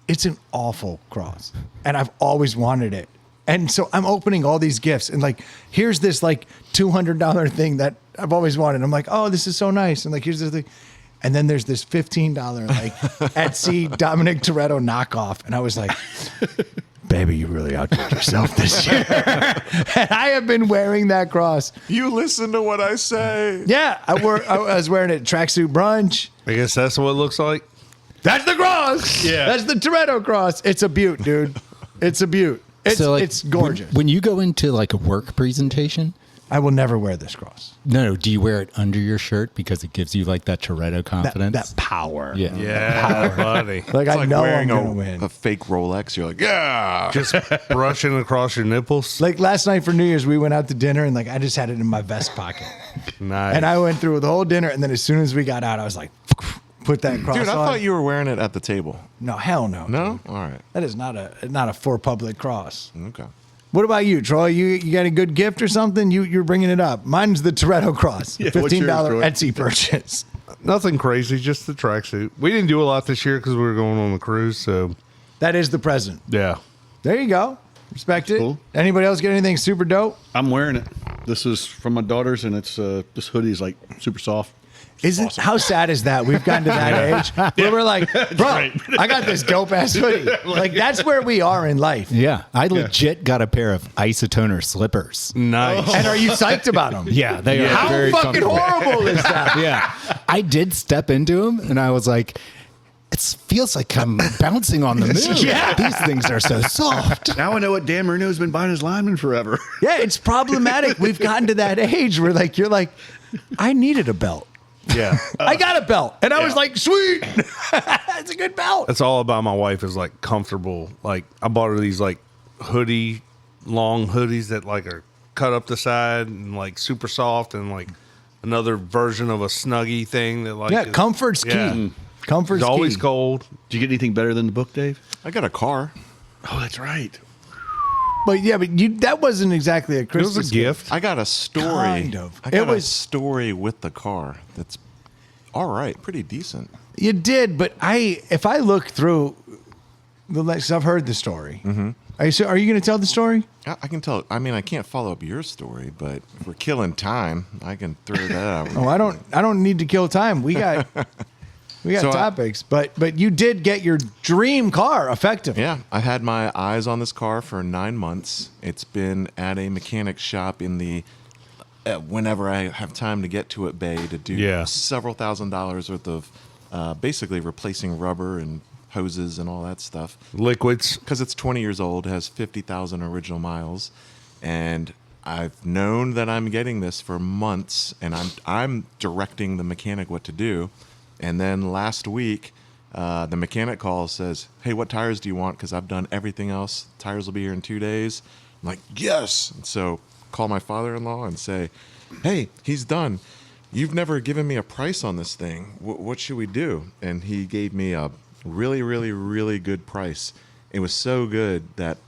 It's an awful cross, and I've always wanted it. And so I'm opening all these gifts, and like, here's this like $200 thing that I've always wanted. I'm like, oh, this is so nice, and like, here's the thing. And then there's this $15 like Etsy Dominic Toretto knockoff, and I was like, baby, you really outdid yourself this year. And I have been wearing that cross. You listen to what I say. Yeah, I was wearing it at tracksuit brunch. I guess that's what it looks like. That's the cross. Yeah. That's the Toretto cross. It's a beaut, dude. It's a beaut. It's, So, like, it's gorgeous. When you go into like a work presentation, I will never wear this cross. no, do you wear it under your shirt because it gives you like that Toretto That, confidence? that power. Yeah. Yeah, buddy. Like, It's I like know I'm wearing going to win. a fake Rolex. You're like, yeah. Just brushing across your nipples. Like last night for New Year's, we went out to dinner and like I just had it in my vest pocket. Nice. And I went through the whole dinner. And then as soon as we got out, I was like, put that cross Dude, I on. thought you were wearing it at the table. No, hell no. No? dude. All right. That is not a for public cross. Okay. What about you, Troy? You got a good gift or something? You're bringing it up. Mine's the Toretto cross. Yeah, what's yours, $15 Troy? Etsy purchase. Nothing crazy, just the tracksuit. We didn't do a lot this year because we were going on the cruise. So, That is the present. yeah. There you go. Respect it. Cool. Anybody else get anything super dope? I'm wearing it. This is from my daughters, and it's this hoodie is like super soft. Isn't how sad is that? We've gotten to that age where we're like, bro, I got this dope ass hoodie. Like that's where we are in life. Yeah. I legit got a pair of isotoner slippers. Nice. And are you psyched about them? Yeah, they are How very fucking comfortable. horrible is that? Yeah. I did step into them and I was like, it feels like I'm bouncing on the moon. Yeah. These things are so soft. Now I know what Dan Marino's been buying his lineman forever. Yeah, it's problematic. We've gotten to that age where like you're like, I needed a belt. Yeah. I got a belt. And I was like, sweet. It's a good belt. That's all about my wife is like comfortable. Like I bought her these like long hoodies that like are cut up the side and like super soft and like another version of a snuggie thing that like Yeah, is- comfort's yeah. key. Comfort's It's always key. cold. Did you get anything better than the book, Dave? I got a car. Oh, that's right. But yeah, but that wasn't exactly a It Christmas was a gift. I got a story. Kind of. I got It was- a story with the car that's all right, pretty decent. You did, but if I look through the next, I've heard the story. Are you going to tell the story? I can tell. I mean, I can't follow up your story, but if we're killing time, I can throw that out. Oh, I don't need to kill time. We got So topics, but you did get your dream car effectively. Yeah, I had my eyes on this car for 9 months. It's been at a mechanic shop in the whenever I have time to get to it bay to do several $1,000s worth of basically replacing rubber and hoses and all that stuff. Liquids. Because it's 20 years old, has 50,000 original miles, and I've known that I'm getting this for months, and I'm directing the mechanic what to do. And then last week, the mechanic calls, says, "Hey, what tires do you want? Because I've done everything else. Tires will be here in 2 days." I'm like, "Yes!" And so call my father-in-law and say, "Hey, he's done. You've never given me a price on this thing. What should we do?" And he gave me a really, really, really good price. It was so good that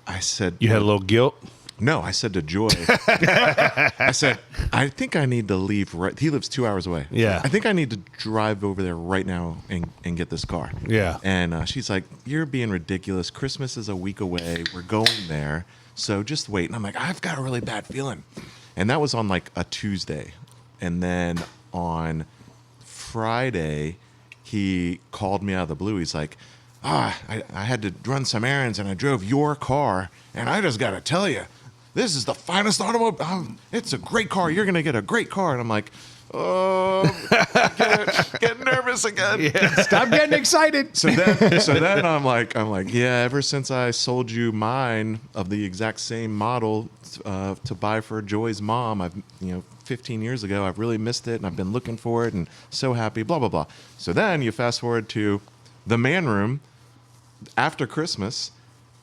I said, You had a little guilt? No, I said to Joy, I said, "I think I need to leave." He lives 2 hours away. Yeah. I think I need to drive over there right now and get this car. Yeah. And she's like, "You're being ridiculous. Christmas is a week away. We're going there. So just wait." And I'm like, "I've got a really bad feeling." And that was on like a Tuesday. And then on Friday, he called me out of the blue. He's like, I had to run some errands and I drove your car. And I just got to tell you, this is the finest automobile. It's a great car. You're going to get a great car. And I'm like, oh, get nervous again. Yeah. Stop getting excited. So then I'm like, yeah, ever since I sold you mine of the exact same model to buy for Joy's mom, 15 years ago, I've really missed it and I've been looking for it and so happy, blah, blah, blah. So then you fast forward to the man room after Christmas,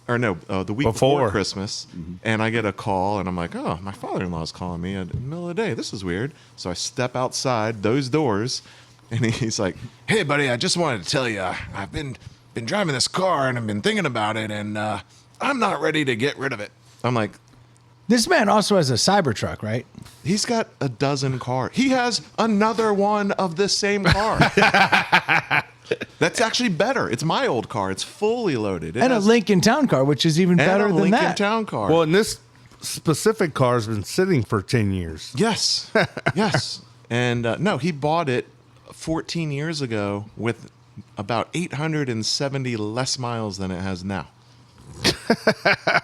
or no, the week before Christmas, and I get a call and I'm like, oh, my father-in-law is calling me in the middle of the day. This is weird. So I step outside those doors and he's like, "Hey, buddy, I just wanted to tell you, I've been driving this car and I've been thinking about it and I'm not ready to get rid of it." I'm like, This man also has a Cybertruck, right? he's got a dozen cars. He has another one of the same car. That's actually better. It's my old car. It's fully loaded. And a Lincoln Town Car, which is even better than Lincoln that. Town car. Well, and this specific car has been sitting for 10 years. Yes. Yes. And no, he bought it 14 years ago with about 870 less miles than it has now.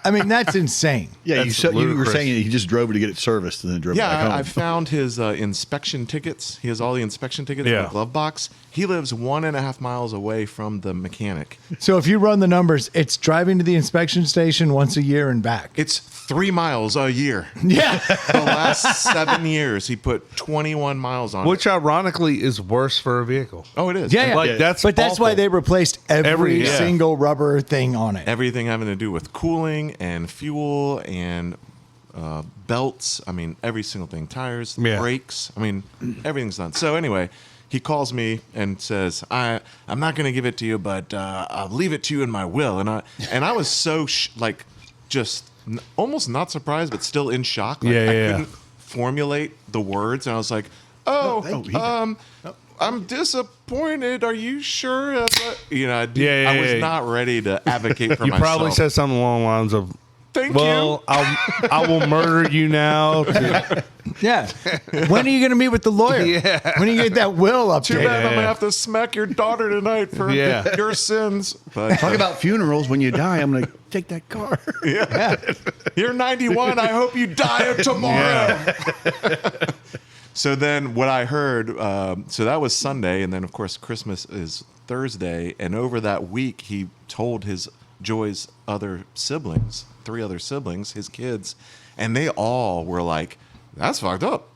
I mean, that's insane. Yeah, That's you were ludicrous. saying he just drove it to get it serviced and then drove it back home. I found his inspection tickets. He has all the inspection tickets in Yeah. the glove box. He lives 1.5 miles away from the mechanic. So if you run the numbers, it's driving to the inspection station once a year and back. It's 3 miles a year. Yeah. The last 7 years, he put 21 miles on Which it. ironically is worse for a vehicle. Oh, it is. Yeah. Like, that's but that's why awful. they replaced every yeah. single rubber thing on it. Everything having to do with cooling and fuel and belts. I mean, every single thing. Tires, Yeah. brakes. I mean, everything's done. So anyway, he calls me and says, I'm not going to give it to you, but I'll leave it to you in my will. And I was so almost not surprised, but still in shock. Like, I couldn't formulate the words. And I was like, I'm disappointed. Are you sure? I was not ready to advocate for You myself. probably said something along the lines of, Thank well, I will murder you now. Yeah. When are you going to meet with the lawyer? Yeah. When are you get that will Too updated? bad I'm going to have to smack your daughter tonight for Yeah. your sins. But Talk about funerals. When you die, I'm going to take that car. you're 91. I hope you die tomorrow. So then what I heard, so that was Sunday. And then, of course, Christmas is Thursday. And over that week, he told Joy's other siblings, 3 other siblings, his kids, and they all were like, "That's fucked up."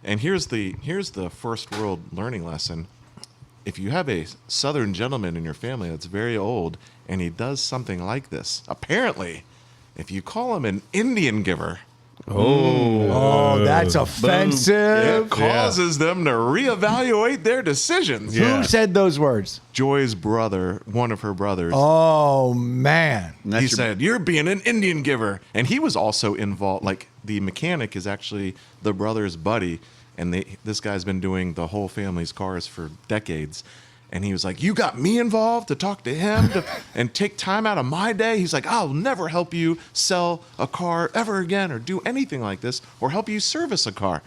And here's the first world learning lesson. If you have a Southern gentleman in your family that's very old and he does something like this, apparently, if you call him an Indian giver, Oh, that's offensive. it causes them to reevaluate their decisions. Yeah. Who said those words? Joy's brother, one of her brothers, Oh, man. he said, "You're being an Indian giver." And he was also involved. Like, the mechanic is actually the brother's buddy. And this guy's been doing the whole family's cars for decades. And he was like, you got me involved to talk to him and take time out of my day. He's like, I'll never help you sell a car ever again or do anything like this or help you service a car.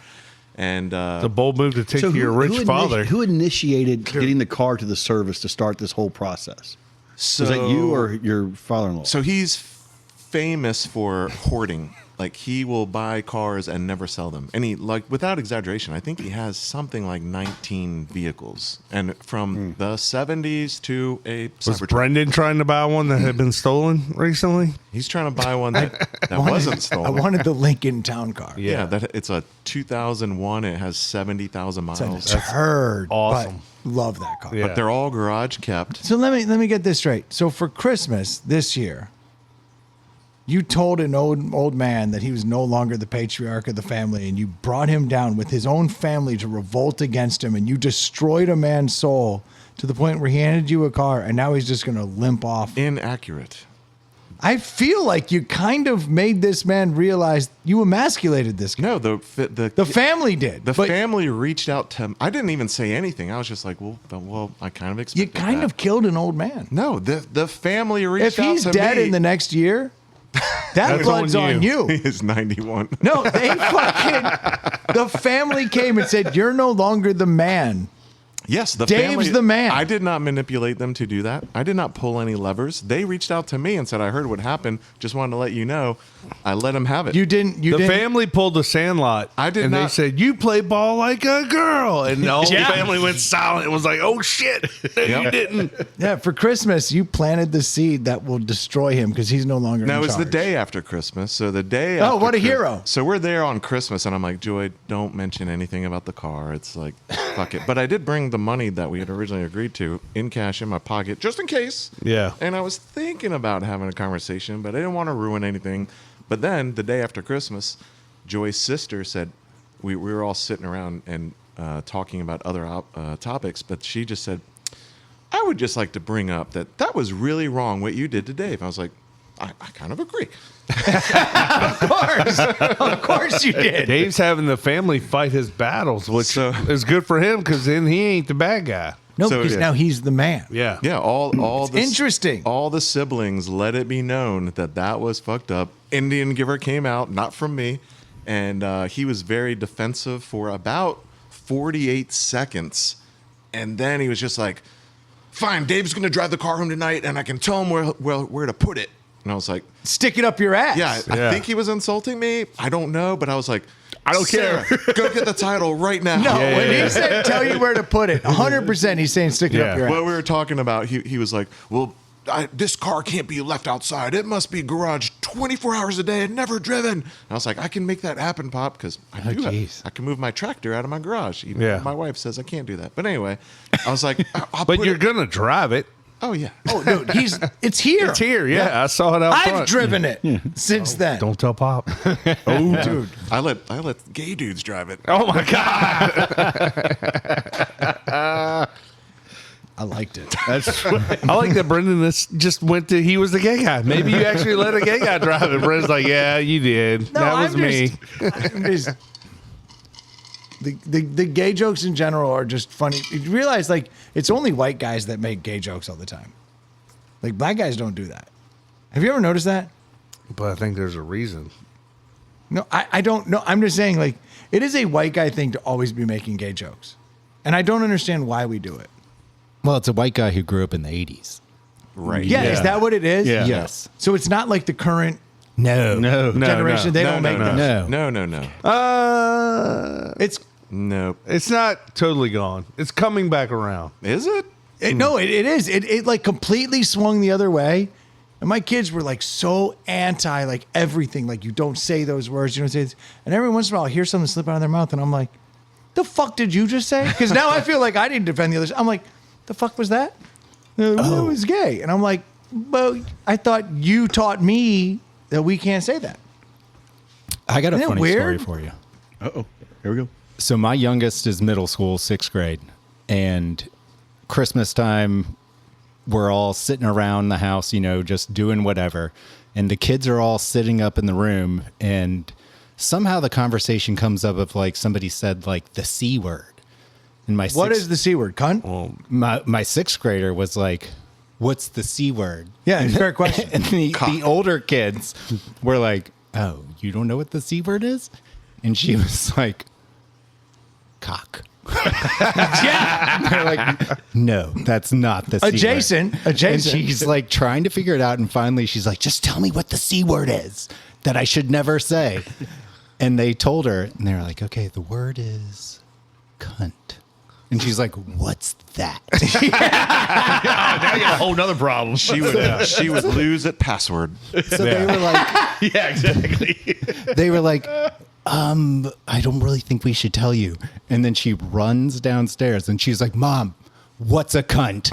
And The bold move to take to your rich father. Who initiated getting the car to the service to start this whole process? so, Was that you or your father-in-law? So he's famous for hoarding. Like, he will buy cars and never sell them. And he, like, without exaggeration, I think he has something like 19 vehicles. And from the 70s to a Was Cybertruck. Brendan trying to buy one that had been stolen recently? He's trying to buy one that wasn't stolen. I wanted the Lincoln Town Car. Yeah, it's a 2001. It has 70,000 miles. It's a turd. awesome. But love that car. Yeah. But they're all garage kept. So let me get this straight. So for Christmas this year, you told an old man that he was no longer the patriarch of the family, and you brought him down with his own family to revolt against him, and you destroyed a man's soul to the point where he handed you a car, and now he's just going to limp off. Inaccurate. I feel like you kind of made this man realize you emasculated this guy. No, the family did. The but family reached out to him. I didn't even say anything. I was just like, well, I kind of you expected kind that. of killed an old man. No, the family reached If out he's to dead me. in the next year, that blood's on you. He is 91. No, the family came and said, you're no longer the man. Yes, the Dave's family, the man. I did not manipulate them to do that. I did not pull any levers. They reached out to me and said, I heard what happened. Just wanted to let you know. I let them have it. You didn't. The family pulled the Sandlot. I did and they not- said, you play ball like a girl. And the whole family went silent. It was like, oh, shit. You didn't. Yeah, for Christmas, you planted the seed that will destroy him because he's no longer No, in it was the charge. day after Christmas. So the day Oh, after what a hero. So we're there on Christmas, and I'm like, Joy, don't mention anything about the car. It's like, fuck it. But I did bring the money that we had originally agreed to in cash in my pocket, just in case. Yeah. And I was thinking about having a conversation, but I didn't want to ruin anything. But then the day after Christmas, Joy's sister said, we were all sitting around and talking about other topics, but she just said, I would just like to bring up that was really wrong what you did to Dave. I was like, I kind of agree. Of course you did. Dave's having the family fight his battles, which So- is good for him because then he ain't the bad guy. No, So, because yeah. now he's the man. Yeah. Yeah, all the interesting. All the siblings let it be known that was fucked up. Indian Giver came out, not from me, and he was very defensive for about 48 seconds, and then he was just like, "Fine, Dave's going to drive the car home tonight, and I can tell him where to put it." And I was like, Stick it up your ass. "Yeah, I Yeah. think he was insulting me. I don't know, but I was like." I don't care. "Sarah, go get the title right now." No, Yeah, when yeah. he said tell you where to put it, 100% he's saying stick it Yeah. up your ass. What we were talking about, he was like, well, this car can't be left outside. It must be garage 24 hours a day and never driven. And I was like, I can make that happen, Pop, because I jeez. I can move my tractor out of my garage. Even Yeah. if my wife says I can't do that. But anyway, I was like, I'll But put you're it- going to drive it. Oh, yeah. Oh, dude, it's here. It's here. Yeah. I saw it out I've front. driven it since then. Don't tell Pop. Oh, dude. I let gay dudes drive it. Oh, my God. I liked it. That's I like that Brendan just went to, he was the gay guy. Maybe you actually let a gay guy drive it. Brendan's like, yeah, you did. That was me. I'm just the gay jokes in general are just funny. You realize, like, it's only white guys that make gay jokes all the time. Like, black guys don't do that. Have you ever noticed that? But I think there's a reason. No, I don't know. I'm just saying, like, it is a white guy thing to always be making gay jokes. And I don't understand why we do it. Well, it's a white guy who grew up in the 80s. Right. Yeah, is that what it is? Yeah. Yes. So it's not like the current No. no. generation. no. They No, don't make no, those. no. No. No, no, no. It's No. It's not totally gone. It's coming back around. Is it? no, it is. It like completely swung the other way. And my kids were like so anti like everything. Like, you don't say those words. You don't say this. And every once in a while, I'll hear something slip out of their mouth, and I'm like, "The fuck did you just say?" Because now I feel like I didn't defend the others. I'm like, "The fuck was that?" It was gay, and I'm like, "Well, I thought you taught me that we can't say that." I got a Isn't it funny weird? story for you. Uh-oh. Here we go. So my youngest is middle school, 6th grade, and Christmas time, we're all sitting around the house, just doing whatever. And the kids are all sitting up in the room, and somehow the conversation comes up of like somebody said like the C word. And What is the C word? Cunt? my sixth grader was like, "What's the C word?" Yeah, it's a fair question. And the older kids were like, "Oh, you don't know what the C word is?" And she was like, "Cock." Yeah. They're like, "No, that's not the C word." Adjacent. And Adjacent. she's like trying to figure it out, and finally she's like, "Just tell me what the C word is that I should never say." And they told her, and they were like, "Okay, the word is cunt." And she's like, "What's that?" Now you got a whole nother problem. She would lose at password. So they were like, Yeah, exactly. they were like, I don't really think we should tell you. And then she runs downstairs and she's like, "Mom, what's a cunt?"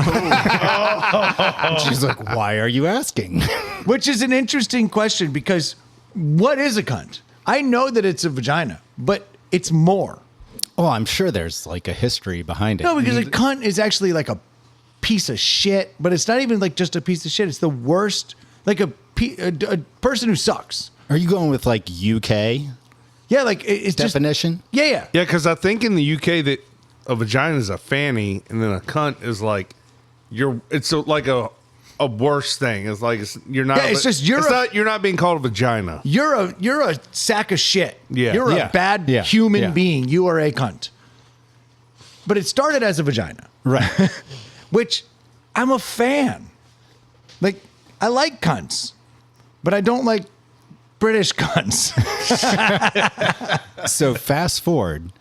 And she's like, "Why are you asking?" Which is an interesting question because what is a cunt? I know that it's a vagina, but it's more. Oh, I'm sure there's like a history behind it. No, because a cunt is actually like a piece of shit, but it's not even like just a piece of shit. It's the worst, like a person who sucks. Are you going with like UK Yeah, like it's just definition? yeah. Yeah, because I think in the UK that a vagina is a fanny, and then a cunt is like like a worse thing. It's like you're not. Yeah, it's just you're not being called a vagina. You're a sack of shit. Yeah. You're Yeah. a bad Yeah. human Yeah. being. You are a cunt. But it started as a vagina, Right. which I'm a fan. Like I like cunts, but I don't like British cunts. So fast forward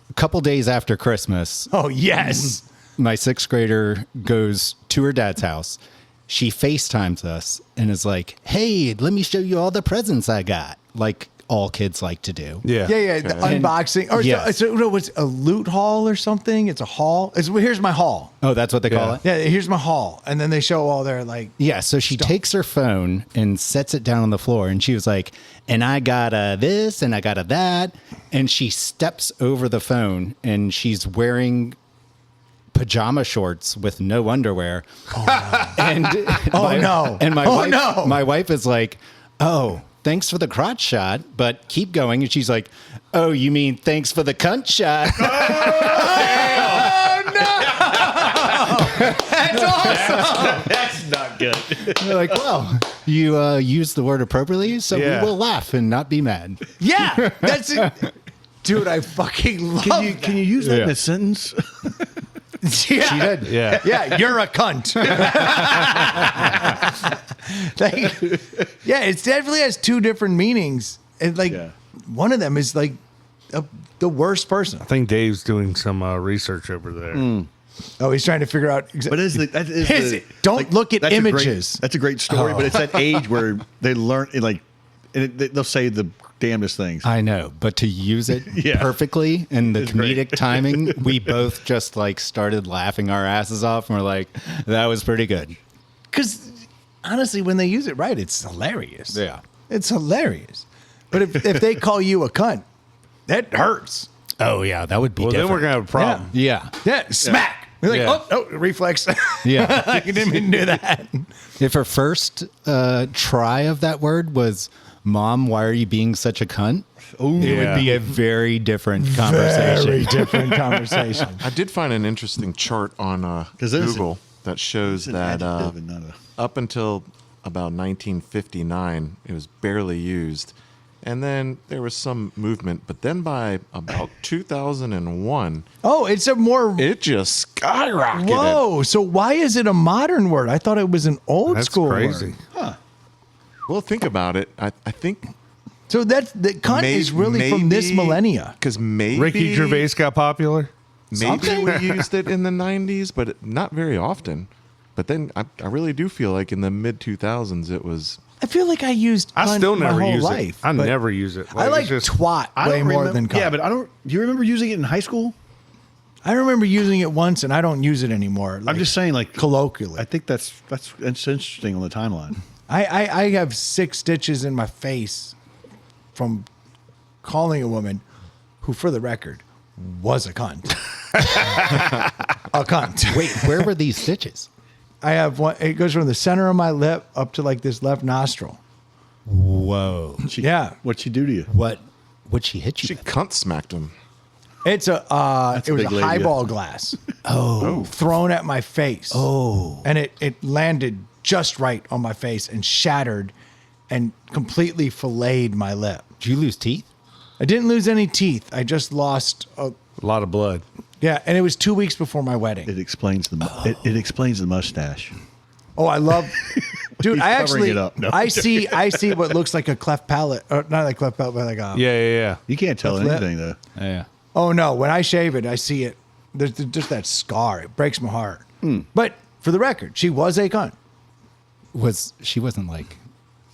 a couple days after Christmas, Oh yes. my sixth grader goes to her dad's house. She FaceTimes us and is like, "Hey, let me show you all the presents I got," like all kids like to do. Yeah, Yeah. The unboxing, or Yes. it's a loot haul or something. It's a haul. Here's my haul. Oh, that's what they call Yeah. it? Yeah, here's my haul, and then they show all their like. Yeah, so she takes her phone and sets it down on the floor, and she was like, "And I got a this, and I got a that," and she steps over the phone, and she's wearing pajama shorts with no underwear. Oh no! And no. And my Oh, wife, no. my wife is like, "Oh, thanks for the crotch shot, but keep going." And she's like, "Oh, you mean thanks for the cunt shot?" That's awesome. That's not good. They're like, "Well, you used the word appropriately, so Yeah. we will laugh and not be mad." Yeah, that's it. Dude, I fucking love Can you use that in Yeah. a sentence? Yeah. She did. yeah. Yeah, you're a cunt. Like, yeah, it definitely has two different meanings. And like, Yeah. one of them is like the worst person. I think Dave's doing some research over there. Oh, he's trying to figure out. But is Don't look at that's a great- images. that's a great story, but it's that age where they learn they'll say the damnedest things. I know, but to use it Yeah. perfectly and the It's great. comedic timing, we both just like started laughing our asses off and we're like, "That was pretty good." Because honestly, when they use it right, it's hilarious. Yeah. It's hilarious. But if they call you a cunt, that hurts. Oh yeah, that would be Well, then different. we're gonna have a problem. Yeah. Yeah, smack. You're like, Yeah. oh, reflex. Yeah. I didn't even do that. If her first try of that word was, "Mom, why are you being such a cunt?" It would be a very different conversation. Very different conversation. I did find an interesting chart on 'Cause this is- Google that shows It's an that adjective and not a- up until about 1959, it was barely used. And then there was some movement, but then by about 2001, Oh, it's a more. it just skyrocketed. Whoa. So why is it a modern word? I thought it was an old That's school crazy. word. Well, think about it. I think So the cunt is really from this millennia. Because maybe Ricky Gervais got popular. maybe we used it in the 90s, but not very often. But then I really do feel like in the mid 2000s it was. I feel like I used cunt I still my never whole use life. it. I but never use it. I like it's just twat I way don't more remember, than cunt. Yeah, but I don't. Do you remember using it in high school? I remember using it once, and I don't use it anymore. I'm just saying, like colloquially. I think that's interesting on the timeline. I have 6 stitches in my face from calling a woman who, for the record, was a cunt. A cunt. Wait, where were these stitches? I have one. It goes from the center of my lip up to like this left nostril. Whoa. She, Yeah. What'd she do to you? What'd she hit you She with? cunt smacked him. It's a it was big a labia. highball glass. Thrown at my face. And it landed just right on my face and shattered and completely filleted my lip. Did you lose teeth? I didn't lose any teeth. I just lost A lot of blood. yeah, and it was 2 weeks before my wedding. It explains it explains the mustache. Oh, I love, dude. He's I covering actually, it up. No, I see what looks like a cleft palate, or not like cleft palate, but like a. Yeah. You can't tell That's lit. anything though. Yeah. Oh no! When I shave it, I see it. There's just that scar. It breaks my heart. Hmm. But for the record, she was a cunt. She wasn't like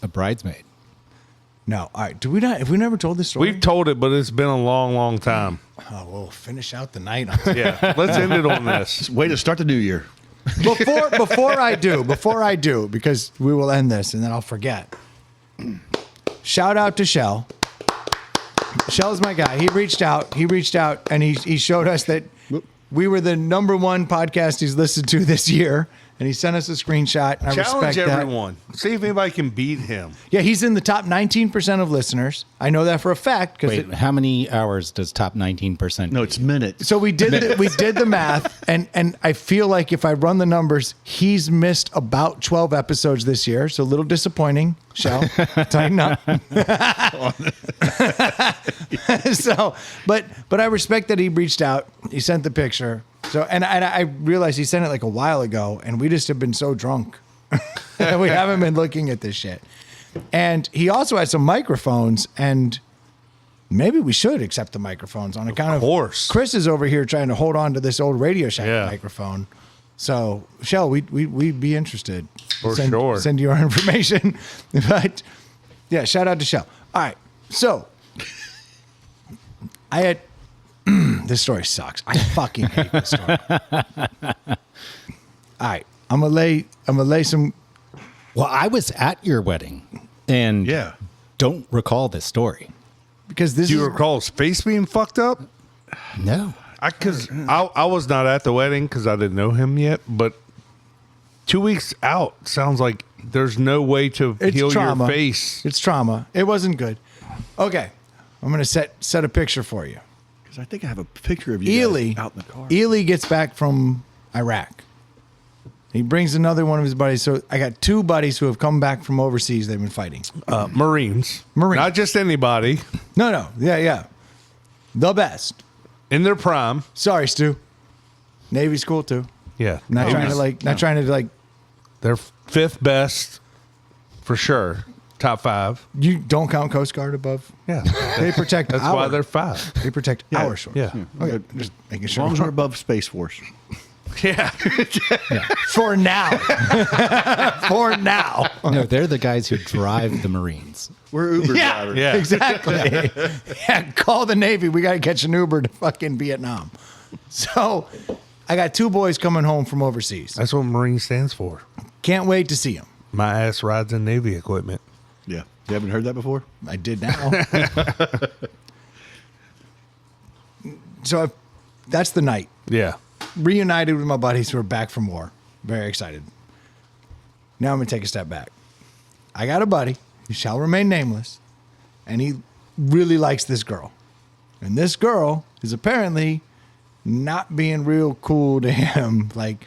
a bridesmaid. No, all right. Do we not? Have we never told this story? We've told it, but it's been a long, long time. Oh, we'll finish out the night. On Yeah. Let's end it on this. Way to start the new year. before I do, because we will end this and then I'll forget. Shout out to Shell. Shell's my guy. He reached out and he showed us that we were the number one podcast he's listened to this year. And he sent us a screenshot. And I Challenge respect that. everyone. See if anybody can beat him. Yeah, he's in the top 19% of listeners. I know that for a fact Wait, because how many hours does top 19%? No, it's minutes. so we did the math, and I feel like if I run the numbers, he's missed about 12 episodes this year. So a little disappointing. Shell, tighten up. So, but I respect that he reached out. He sent the picture. So, and I realized he sent it like a while ago, and we just have been so drunk that we haven't been looking at this shit. And he also had some microphones, and maybe we should accept the microphones on account of course. Chris is over here trying to hold on to this old Radio Shack Yeah. microphone. So, Shell, we'd be interested. For sure. Send you our information. But yeah, shout out to Shell. All right. So I had this story sucks. I fucking hate this story. All right. I'm gonna lay some. Well, I was at your wedding and Yeah. don't recall this story. Because this Do you is recall his face being fucked up? No. Because I was not at the wedding because I didn't know him yet. But 2 weeks out sounds like there's no way to it's heal trauma. your face. It's trauma. It wasn't good. Okay. I'm gonna set a picture for you. Because I think I have a picture of you Ely guys out in the car. Ely gets back from Iraq. He brings another one of his buddies. So I got two buddies who have come back from overseas. They've been fighting. Marines. Marines. Not just anybody. No. Yeah. The best. In their prime. Sorry, Stu. Navy's cool too. Yeah. Not trying to like. They're fifth best for sure. Top five. You don't count Coast Guard above. Yeah. They protect. That's why they're five. They protect our shores. Yeah. Okay. Just making As sure. long as we're above Space Force. Yeah. For now. For now. No, they're the guys who drive the Marines. We're Uber Yeah. drivers. Yeah. Exactly. Yeah. Call the Navy. We got to catch an Uber to fucking Vietnam. So I got two boys coming home from overseas. That's what Marine stands for. Can't wait to see them. My ass rides in Navy equipment. Yeah. You haven't heard that before? I did now. So that's the night. Yeah. Reunited with my buddies who are back from war. Very excited. Now I'm going to take a step back. I got a buddy who shall remain nameless, and he really likes this girl. And this girl is apparently not being real cool to him. Like,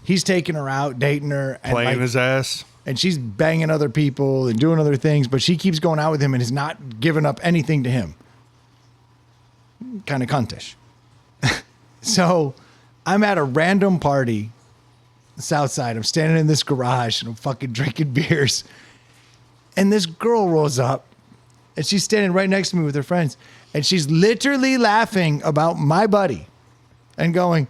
he's taking her out, dating her, and Playing like, his ass. and she's banging other people and doing other things, but she keeps going out with him and is not giving up anything to him. Kind of cuntish. So I'm at a random party, South Side. I'm standing in this garage and I'm fucking drinking beers. And this girl rolls up and she's standing right next to me with her friends. And she's literally laughing about my buddy and going,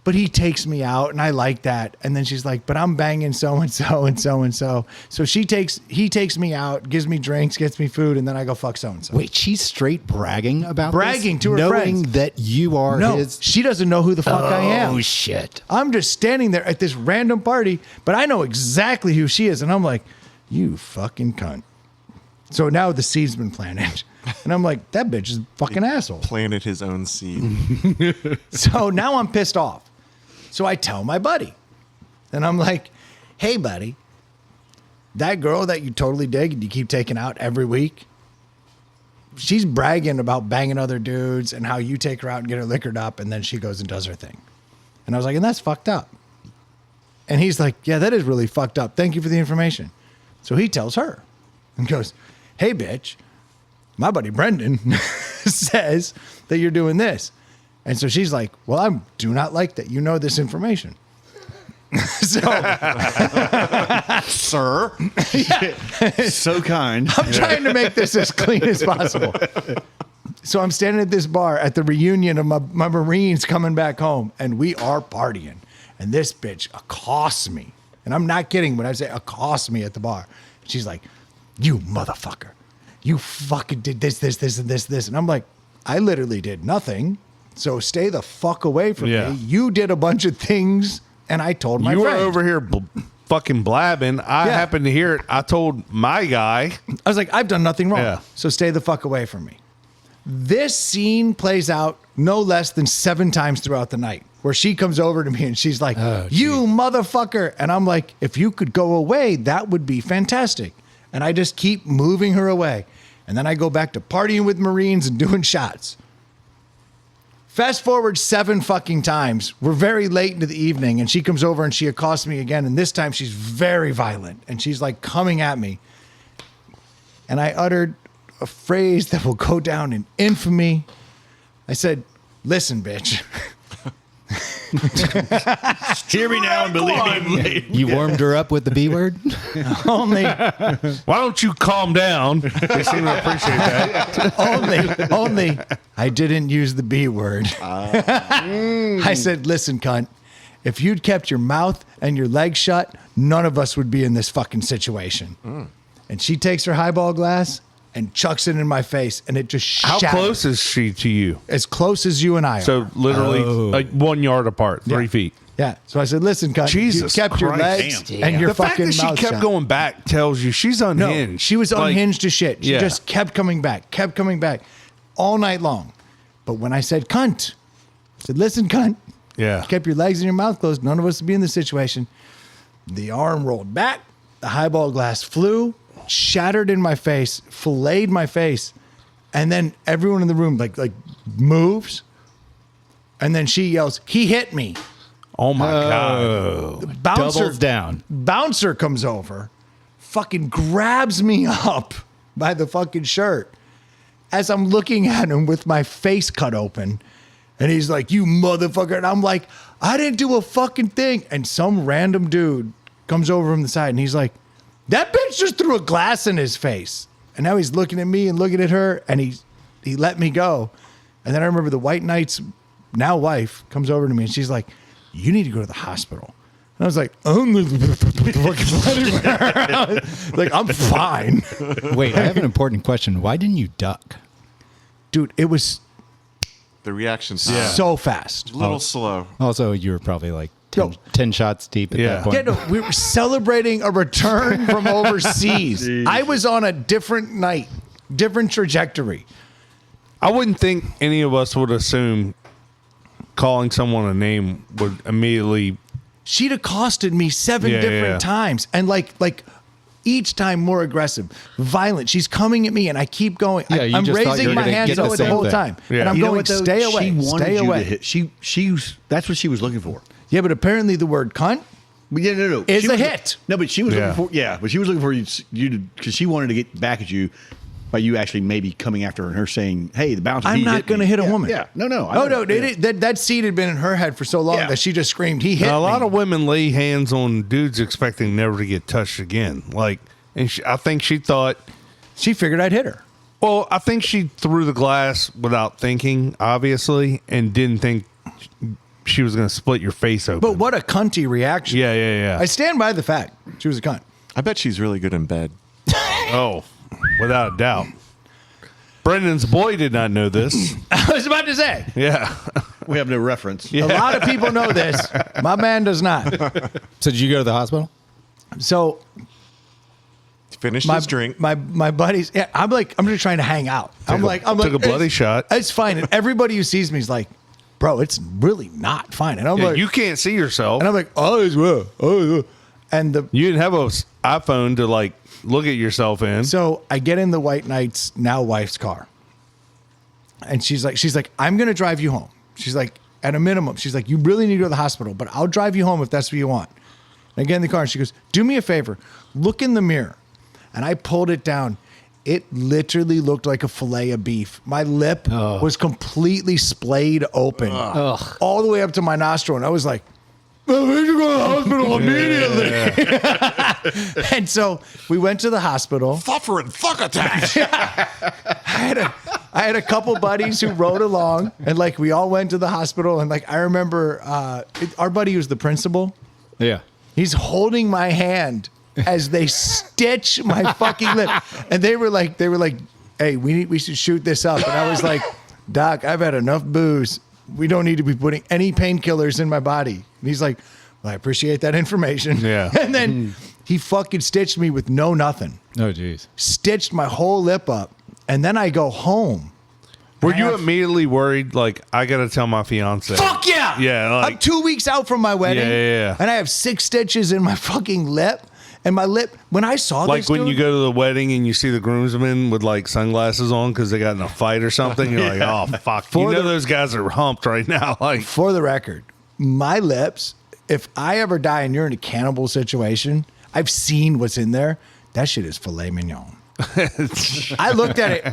but he takes me out and I like that. And then she's like, but I'm banging so-and-so and so-and-so. So he takes me out, gives me drinks, gets me food, and then I go fuck so-and-so. Wait, she's straight bragging about Bragging this, to her knowing friends. that you are No, his. she doesn't know who the fuck I am. Oh, shit. I'm just standing there at this random party, but I know exactly who she is. And I'm like, you fucking cunt. So now the seed's been planted. And I'm like, that bitch is a fucking asshole. Planted his own seed. So now I'm pissed off. So I tell my buddy. And I'm like, hey, buddy, that girl that you totally dig and you keep taking out every week, she's bragging about banging other dudes and how you take her out and get her liquored up, and then she goes and does her thing. And I was like, and that's fucked up. And he's like, yeah, that is really fucked up. Thank you for the information. So he tells her and goes, hey, bitch, my buddy Brendan says that you're doing this. And so she's like, well, I do not like that you know this information. So, Sir. So kind. I'm trying to make this as clean as possible. So I'm standing at this bar at the reunion of my Marines coming back home, and we are partying. And this bitch accosts me. And I'm not kidding when I say accosts me at the bar. She's like, you motherfucker. You fucking did this, and this. And I'm like, I literally did nothing. So stay the fuck away from Yeah. me. You did a bunch of things, and I told my You were friend. over here fucking blabbing. I Yeah. happened to hear it. I told my guy. I was like, I've done nothing wrong. Yeah. So stay the fuck away from me. This scene plays out no less than 7 times throughout the night, where she comes over to me and she's like, you motherfucker. And I'm like, if you could go away, that would be fantastic. And I just keep moving her away. And then I go back to partying with Marines and doing shots. Fast forward 7 fucking times. We're very late into the evening, and she comes over and she accosts me again. And this time she's very violent, and she's like coming at me. And I uttered a phrase that will go down in infamy. I said, listen, bitch. Hear me now and believe me later. You warmed her up with the B word? only, Why don't you calm down? They seem to appreciate that. only, I didn't use the B word. I said, listen, cunt, if you'd kept your mouth and your legs shut, none of us would be in this fucking situation. And she takes her highball glass and chucks it in my face, and it just How shattered. close is she to you? As close as you and I are. So literally like 1 yard apart, 3 Yeah. feet. Yeah. So I said, listen, cunt, Jesus you kept your Christ. legs and your The fact fucking that she mouth kept shut. going back tells you she's No, unhinged. she was Like, unhinged as shit. She yeah. just kept coming back all night long. But when I said cunt, I said, listen, cunt, Yeah. you kept your legs and your mouth closed. None of us would be in this situation. The arm rolled back. The highball glass flew, shattered in my face, filleted my face. And then everyone in the room like moves. And then she yells, he hit me. Oh my God. Doubles down. Bouncer comes over, fucking grabs me up by the fucking shirt as I'm looking at him with my face cut open. And he's like, you motherfucker. And I'm like, I didn't do a fucking thing. And some random dude comes over from the side and he's like, that bitch just threw a glass in his face. And now he's looking at me and looking at her, and he let me go. And then I remember the White Knight's now wife comes over to me and she's like, you need to go to the hospital. And I was like, like, I'm fine. Wait, I have an important question. Why didn't you duck? Dude, it was The reaction's so fast. a little slow. Also, you were probably like Yo. 10 shots deep at Yeah. that point. Yeah, no, we were celebrating a return from overseas. I was on a different night, different trajectory. I wouldn't think any of us would assume calling someone a name would immediately. She'd accosted me 7 Yeah, different yeah. times, and like each time more aggressive, violent. She's coming at me, and I keep going. Yeah, you I'm just thought you raising were my gonna hands get the up the same whole thing. time, Yeah. and I'm You know going, what, though? stay away, She wanted stay you to away. hit. She was. That's what she was looking for. Yeah, but apparently the word cunt. But yeah, no. Is She a was- hit. No, but she was Yeah. looking for. Yeah, but she was looking for you to because she wanted to get back at you by you actually maybe coming after her and her saying, "Hey, the bouncer." I'm he not hit going to me." hit a Yeah, woman. Yeah, no. Oh no, that seed had been in her head for so long Yeah. that she just screamed, "He hit A lot me." of women lay hands on dudes expecting never to get touched again. Like, and I think she thought. She figured I'd hit her. Well, I think she threw the glass without thinking, obviously, and didn't think she was going to split your face open. But what a cunty reaction. Yeah. I stand by the fact she was a cunt. I bet she's really good in bed. Oh, without a doubt. Brendan's boy did not know this. I was about to say, Yeah. We have no reference. a lot of people know this. My man does not. So did you go to the hospital? So Finished my his drink. my buddies, yeah, I'm just trying to hang out. I'm like, took a bloody it's- shot. It's fine. And everybody who sees me is like, bro, it's really not fine. And I'm Yeah, like, you can't see yourself. and I'm like, oh, it's well, and the You didn't have a iPhone to like look at yourself in. so I get in the White Knight's now wife's car, And she's like, I'm going to drive you home. She's like, at a minimum, she's like, you really need to go to the hospital, but I'll drive you home if that's what you want. And I get in the car and she goes, do me a favor, look in the mirror. And I pulled it down. It literally looked like a fillet of beef. My lip was completely splayed open all the way up to my nostril. And I was like, well, we should go to the hospital immediately. And so we went to the hospital. Suffering fuck attack. I had a couple buddies who rode along, and like we all went to the hospital. And like I remember, our buddy who's the principal. Yeah. He's holding my hand as they stitch my fucking lip, and they were like, "Hey, we should shoot this up." And I was like, "Doc, I've had enough booze. We don't need to be putting any painkillers in my body." And he's like, "Well, I appreciate that information." Yeah. And then he fucking stitched me with nothing. Oh, geez. Stitched my whole lip up, and then I go home. Were you immediately worried? Like, I got to tell my fiance. Fuck yeah! Yeah, like- I'm 2 weeks out from my wedding. Yeah. And I have 6 stitches in my fucking lip. And my lip, when I saw Like this, when dude, you go to the wedding and you see the groomsmen with like sunglasses on because they got in a fight or something, you're like, oh fuck! You know those guys are humped right now. Like, for the record, my lips, if I ever die and you're in a cannibal situation, I've seen what's in there. That shit is filet mignon. I looked at it.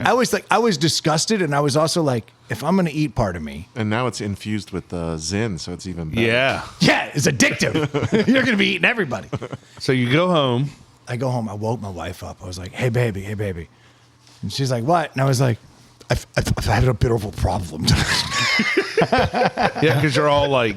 I was disgusted, and I was also like, if I'm going to eat part of me. And now it's infused with Zyn, so it's even better. yeah. Yeah, it's addictive. You're going to be eating everybody. So you go home. I go home. I woke my wife up. I was like, hey, baby. And she's like, what? And I was like, I've had a bit of a problem. Yeah, because you're all like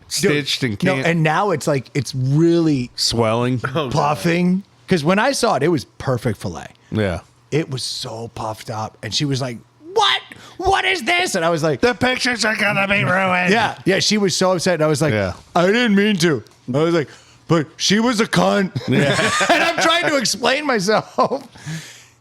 stitched and No, can't and now it's like, it's really swelling. puffing. Because when I saw it, it was perfect filet. Yeah. It was so puffed up. And she was like, what? What is this? And I was like, The pictures are gonna be ruined. yeah. She was so upset. And I was like, Yeah. I didn't mean to. I was like, but she was a cunt. Yeah. And I'm trying to explain myself.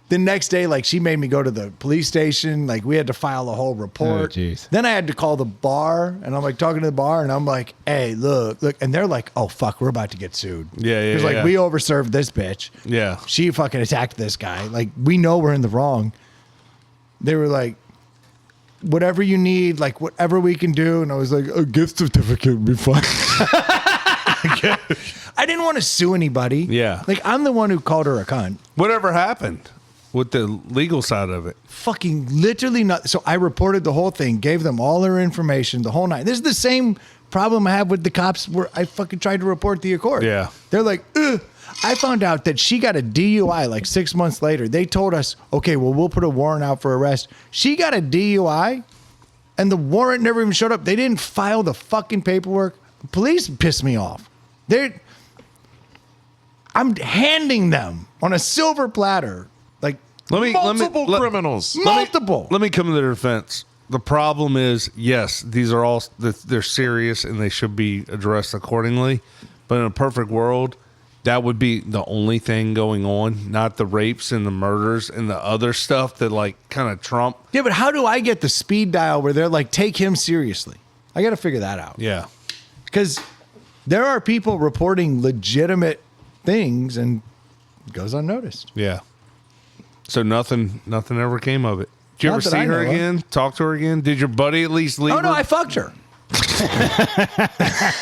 The next day, like, she made me go to the police station. Like, we had to file a whole report. Oh, jeez. Then I had to call the bar, and I'm like talking to the bar, and I'm like, hey, look. And they're like, oh, fuck, we're about to get sued. Yeah. Because, like, we overserved this bitch. Yeah. She fucking attacked this guy. Like, we know we're in the wrong. They were like, whatever you need, like, whatever we can do. And I was like, a gift certificate would be fine. I didn't want to sue anybody. Yeah. Like, I'm the one who called her a cunt. Whatever happened with the legal side of it? Fucking literally not. So I reported the whole thing, gave them all their information, the whole night. This is the same problem I have with the cops where I fucking tried to report the Accord. Yeah. They're like, ugh. I found out that she got a DUI like 6 months later. They told us, okay, well, we'll put a warrant out for arrest. She got a DUI and the warrant never even showed up. They didn't file the fucking paperwork. Police pissed me off. I'm handing them on a silver platter, like Multiple criminals. multiple. Let me come to their defense. The problem is, yes, these are all they're serious and they should be addressed accordingly. But in a perfect world, that would be the only thing going on, not the rapes and the murders and the other stuff that like kind of trump. Yeah, but how do I get the speed dial where they're like, take him seriously? I got to figure that out. Yeah. Because there are people reporting legitimate things and it goes unnoticed. Yeah. So nothing ever came of it. Did you Not ever that see I her know of. again? Talk to her again? Did your buddy at least leave Oh, no, her? I fucked her.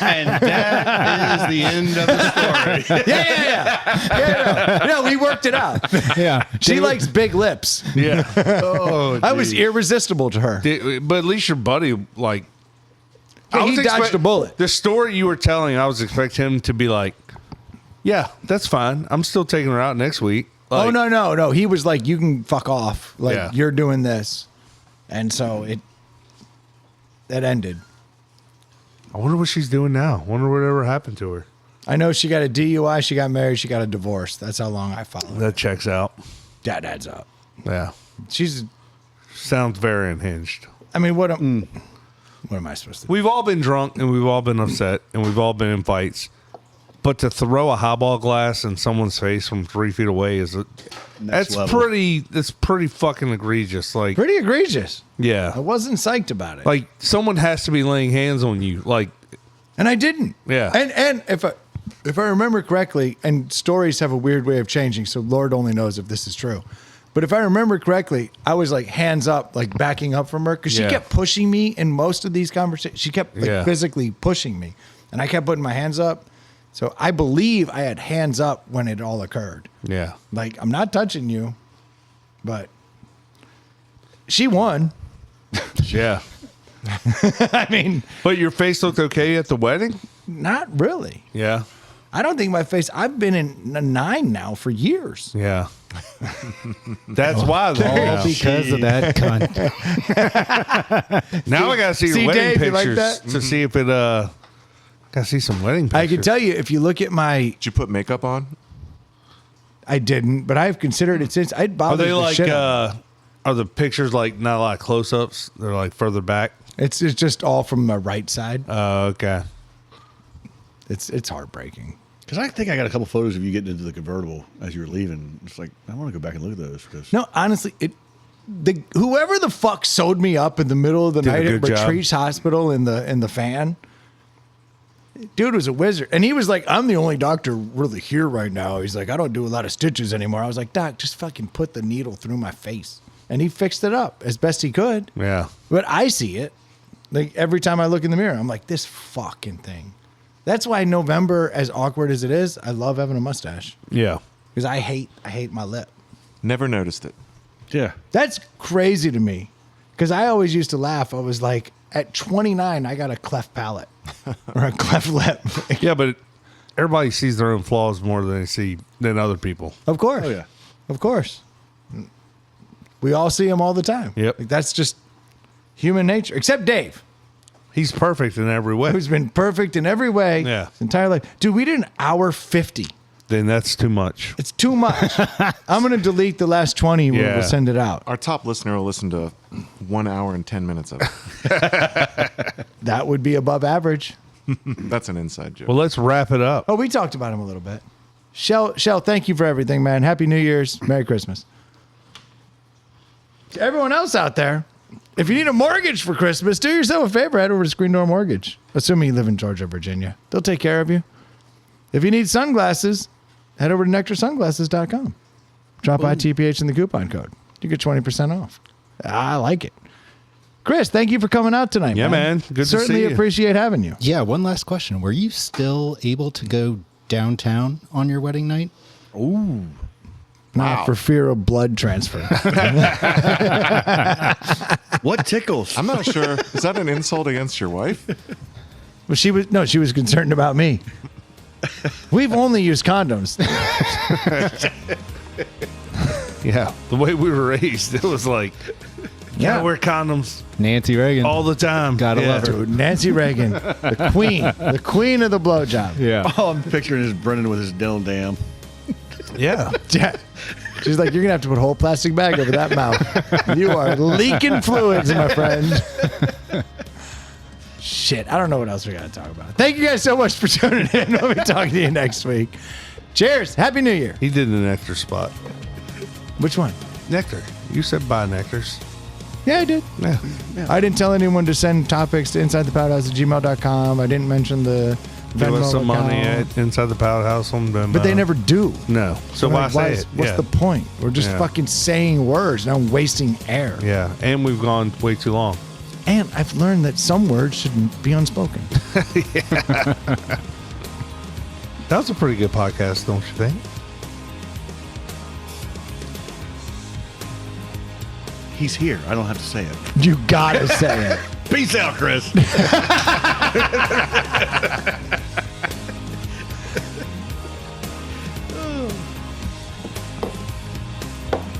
And that is the end of the story. Yeah. No, we worked it out. Yeah. She likes big lips. Yeah. Oh, I was irresistible to her. but at least your buddy, like, Yeah, I he was dodged a bullet. The story you were telling, I was expecting him to be like, yeah, that's fine. I'm still taking her out next week. Like, Oh, no. He was like, you can fuck off. Like, Yeah. you're doing this. And so it ended. I wonder what she's doing now. I wonder whatever happened to her. I know she got a DUI, she got married, she got a divorce. That's how long I followed her. That checks out. That adds up. Yeah. She's, Sounds very unhinged. I mean, what am I supposed to do? We've all been drunk and we've all been upset and we've all been in fights. But to throw a highball glass in someone's face from 3 feet away that's level. pretty fucking egregious. Like, Pretty egregious. I yeah. wasn't psyched about it. Like, someone has to be laying hands on you. Like, And I didn't. Yeah. And if I remember correctly, and stories have a weird way of changing, so Lord only knows if this is true. But if I remember correctly, I was like hands up, like backing up from her because she Yeah. kept pushing me in most of these conversations. She kept like Yeah. physically pushing me, and I kept putting my hands up. So I believe I had hands up when it all occurred. Yeah. Like, I'm not touching you, but she won. Yeah. I mean, But your face looked okay at the wedding? not really. Yeah. I don't think my face. I've been in a 9 now for years. Yeah. That's why. though. All Yeah. because of that cunt. Now I gotta see your See, wedding Dave, you like pictures that? to see if it. Gotta see some wedding pictures. I can tell you if you look at my. Did you put makeup on? I didn't, but I've considered it since. I'd Are bothered they the like? shit out of it. Are the pictures like not a lot of close-ups? They're like further back. It's just all from the right side. Okay. It's heartbreaking. Because I think I got a couple photos of you getting into the convertible as you were leaving. It's like, I want to go back and look at those. Because No, honestly, whoever the fuck sewed me up in the middle of the Did a night at good job. Retreats Hospital in the fan, dude was a wizard. And he was like, I'm the only doctor really here right now. He's like, I don't do a lot of stitches anymore. I was like, Doc, just fucking put the needle through my face. And he fixed it up as best he could. Yeah. But I see it. Like every time I look in the mirror, I'm like, this fucking thing. That's why November, as awkward as it is, I love having a mustache. Yeah. Because I hate my lip. Never noticed it. yeah, That's crazy to me. Because I always used to laugh. I was like, at 29, I got a cleft palate or a cleft lip. Yeah, but everybody sees their own flaws more than other people. Of course. Oh, yeah. Of course. We all see them all the time. Yep. Like, that's just human nature. Except Dave, He's perfect in every way. who's been perfect in every way Yeah. his entire life. Dude, we did an hour 50. Then that's too much. It's too much. I'm going to delete the last 20. Yeah. We'll send it out. Our top listener will listen to 1 hour and 10 minutes of it. That would be above average. That's an inside joke. Well, let's wrap it up. Oh, we talked about him a little bit. Shell, thank you for everything, man. Happy New Year's. Merry Christmas. To everyone else out there, if you need a mortgage for Christmas, do yourself a favor. Head over to Screen Door Mortgage. Assuming you live in Georgia, Virginia. They'll take care of you. If you need sunglasses, head over to nectarsunglasses.com. Drop ITPH in the coupon code. You get 20% off. I like it. Chris, thank you for coming out tonight, Yeah, man. Good to Certainly see you. appreciate having you. Yeah, one last question. Were you still able to go downtown on your wedding night? Not for fear of blood transfer. what tickles? I'm not sure. Is that an insult against your wife? Well, she was concerned about me. We've only used condoms. Yeah. The way we were raised, it was like, Yeah. gotta wear condoms Nancy Reagan. all the time. Gotta love her. Dude, Nancy Reagan, the queen of the blowjob. Yeah. Oh, I'm picturing his Brendan with his Dylan Dam. Yeah. Yeah. She's like, you're gonna have to put a whole plastic bag over that mouth. You are leaking fluids, my friend. Shit, I don't know what else we gotta talk about. Thank you guys so much for tuning in. We'll be talking to you next week. Cheers. Happy New Year. He did the nectar spot. Which one? Nectar. You said buy nectars. Yeah, I did. Yeah. I didn't tell anyone to send topics to insidethepowderhouse@gmail.com. I didn't mention the Give Venmo us some money account. inside the Powder House on Venmo. But they never do. No. So why Like, say is- it? What's Yeah. the point? We're just Yeah. fucking saying words. Now I'm wasting air. Yeah. And we've gone way too long. And I've learned that some words shouldn't be unspoken. That was a pretty good podcast, don't you think? He's here. I don't have to say it. You gotta say it. Peace out, Chris.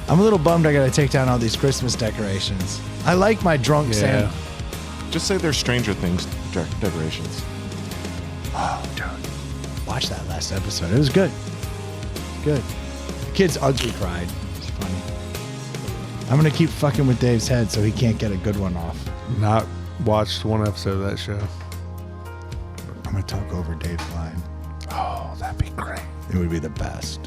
I'm a little bummed I gotta take down all these Christmas decorations. I like my drunk Santa. Just say they're Stranger Things decorations. Oh, dude. Watch that last episode. It was good. Good. The kid's ugly cried. It's funny. I'm gonna keep fucking with Dave's head so he can't get a good one off. Not watched one episode of that show. I'm gonna talk over Dave's line. Oh, that'd be great. It would be the best.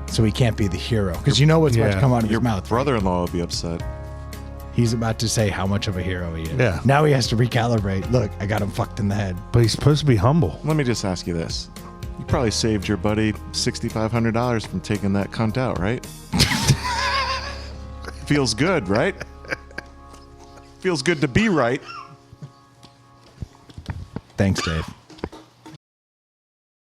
So he can't be the hero. Because you know what's about to Yeah. come out of Your his mouth. brother-in-law would be upset. He's about to say how much of a hero he is. Yeah. Now he has to recalibrate. Look, I got him fucked in the head. But he's supposed to be humble. Let me just ask you this. You probably saved your buddy $6,500 from taking that cunt out, right? Feels good, right? Feels good to be right. Thanks, Dave.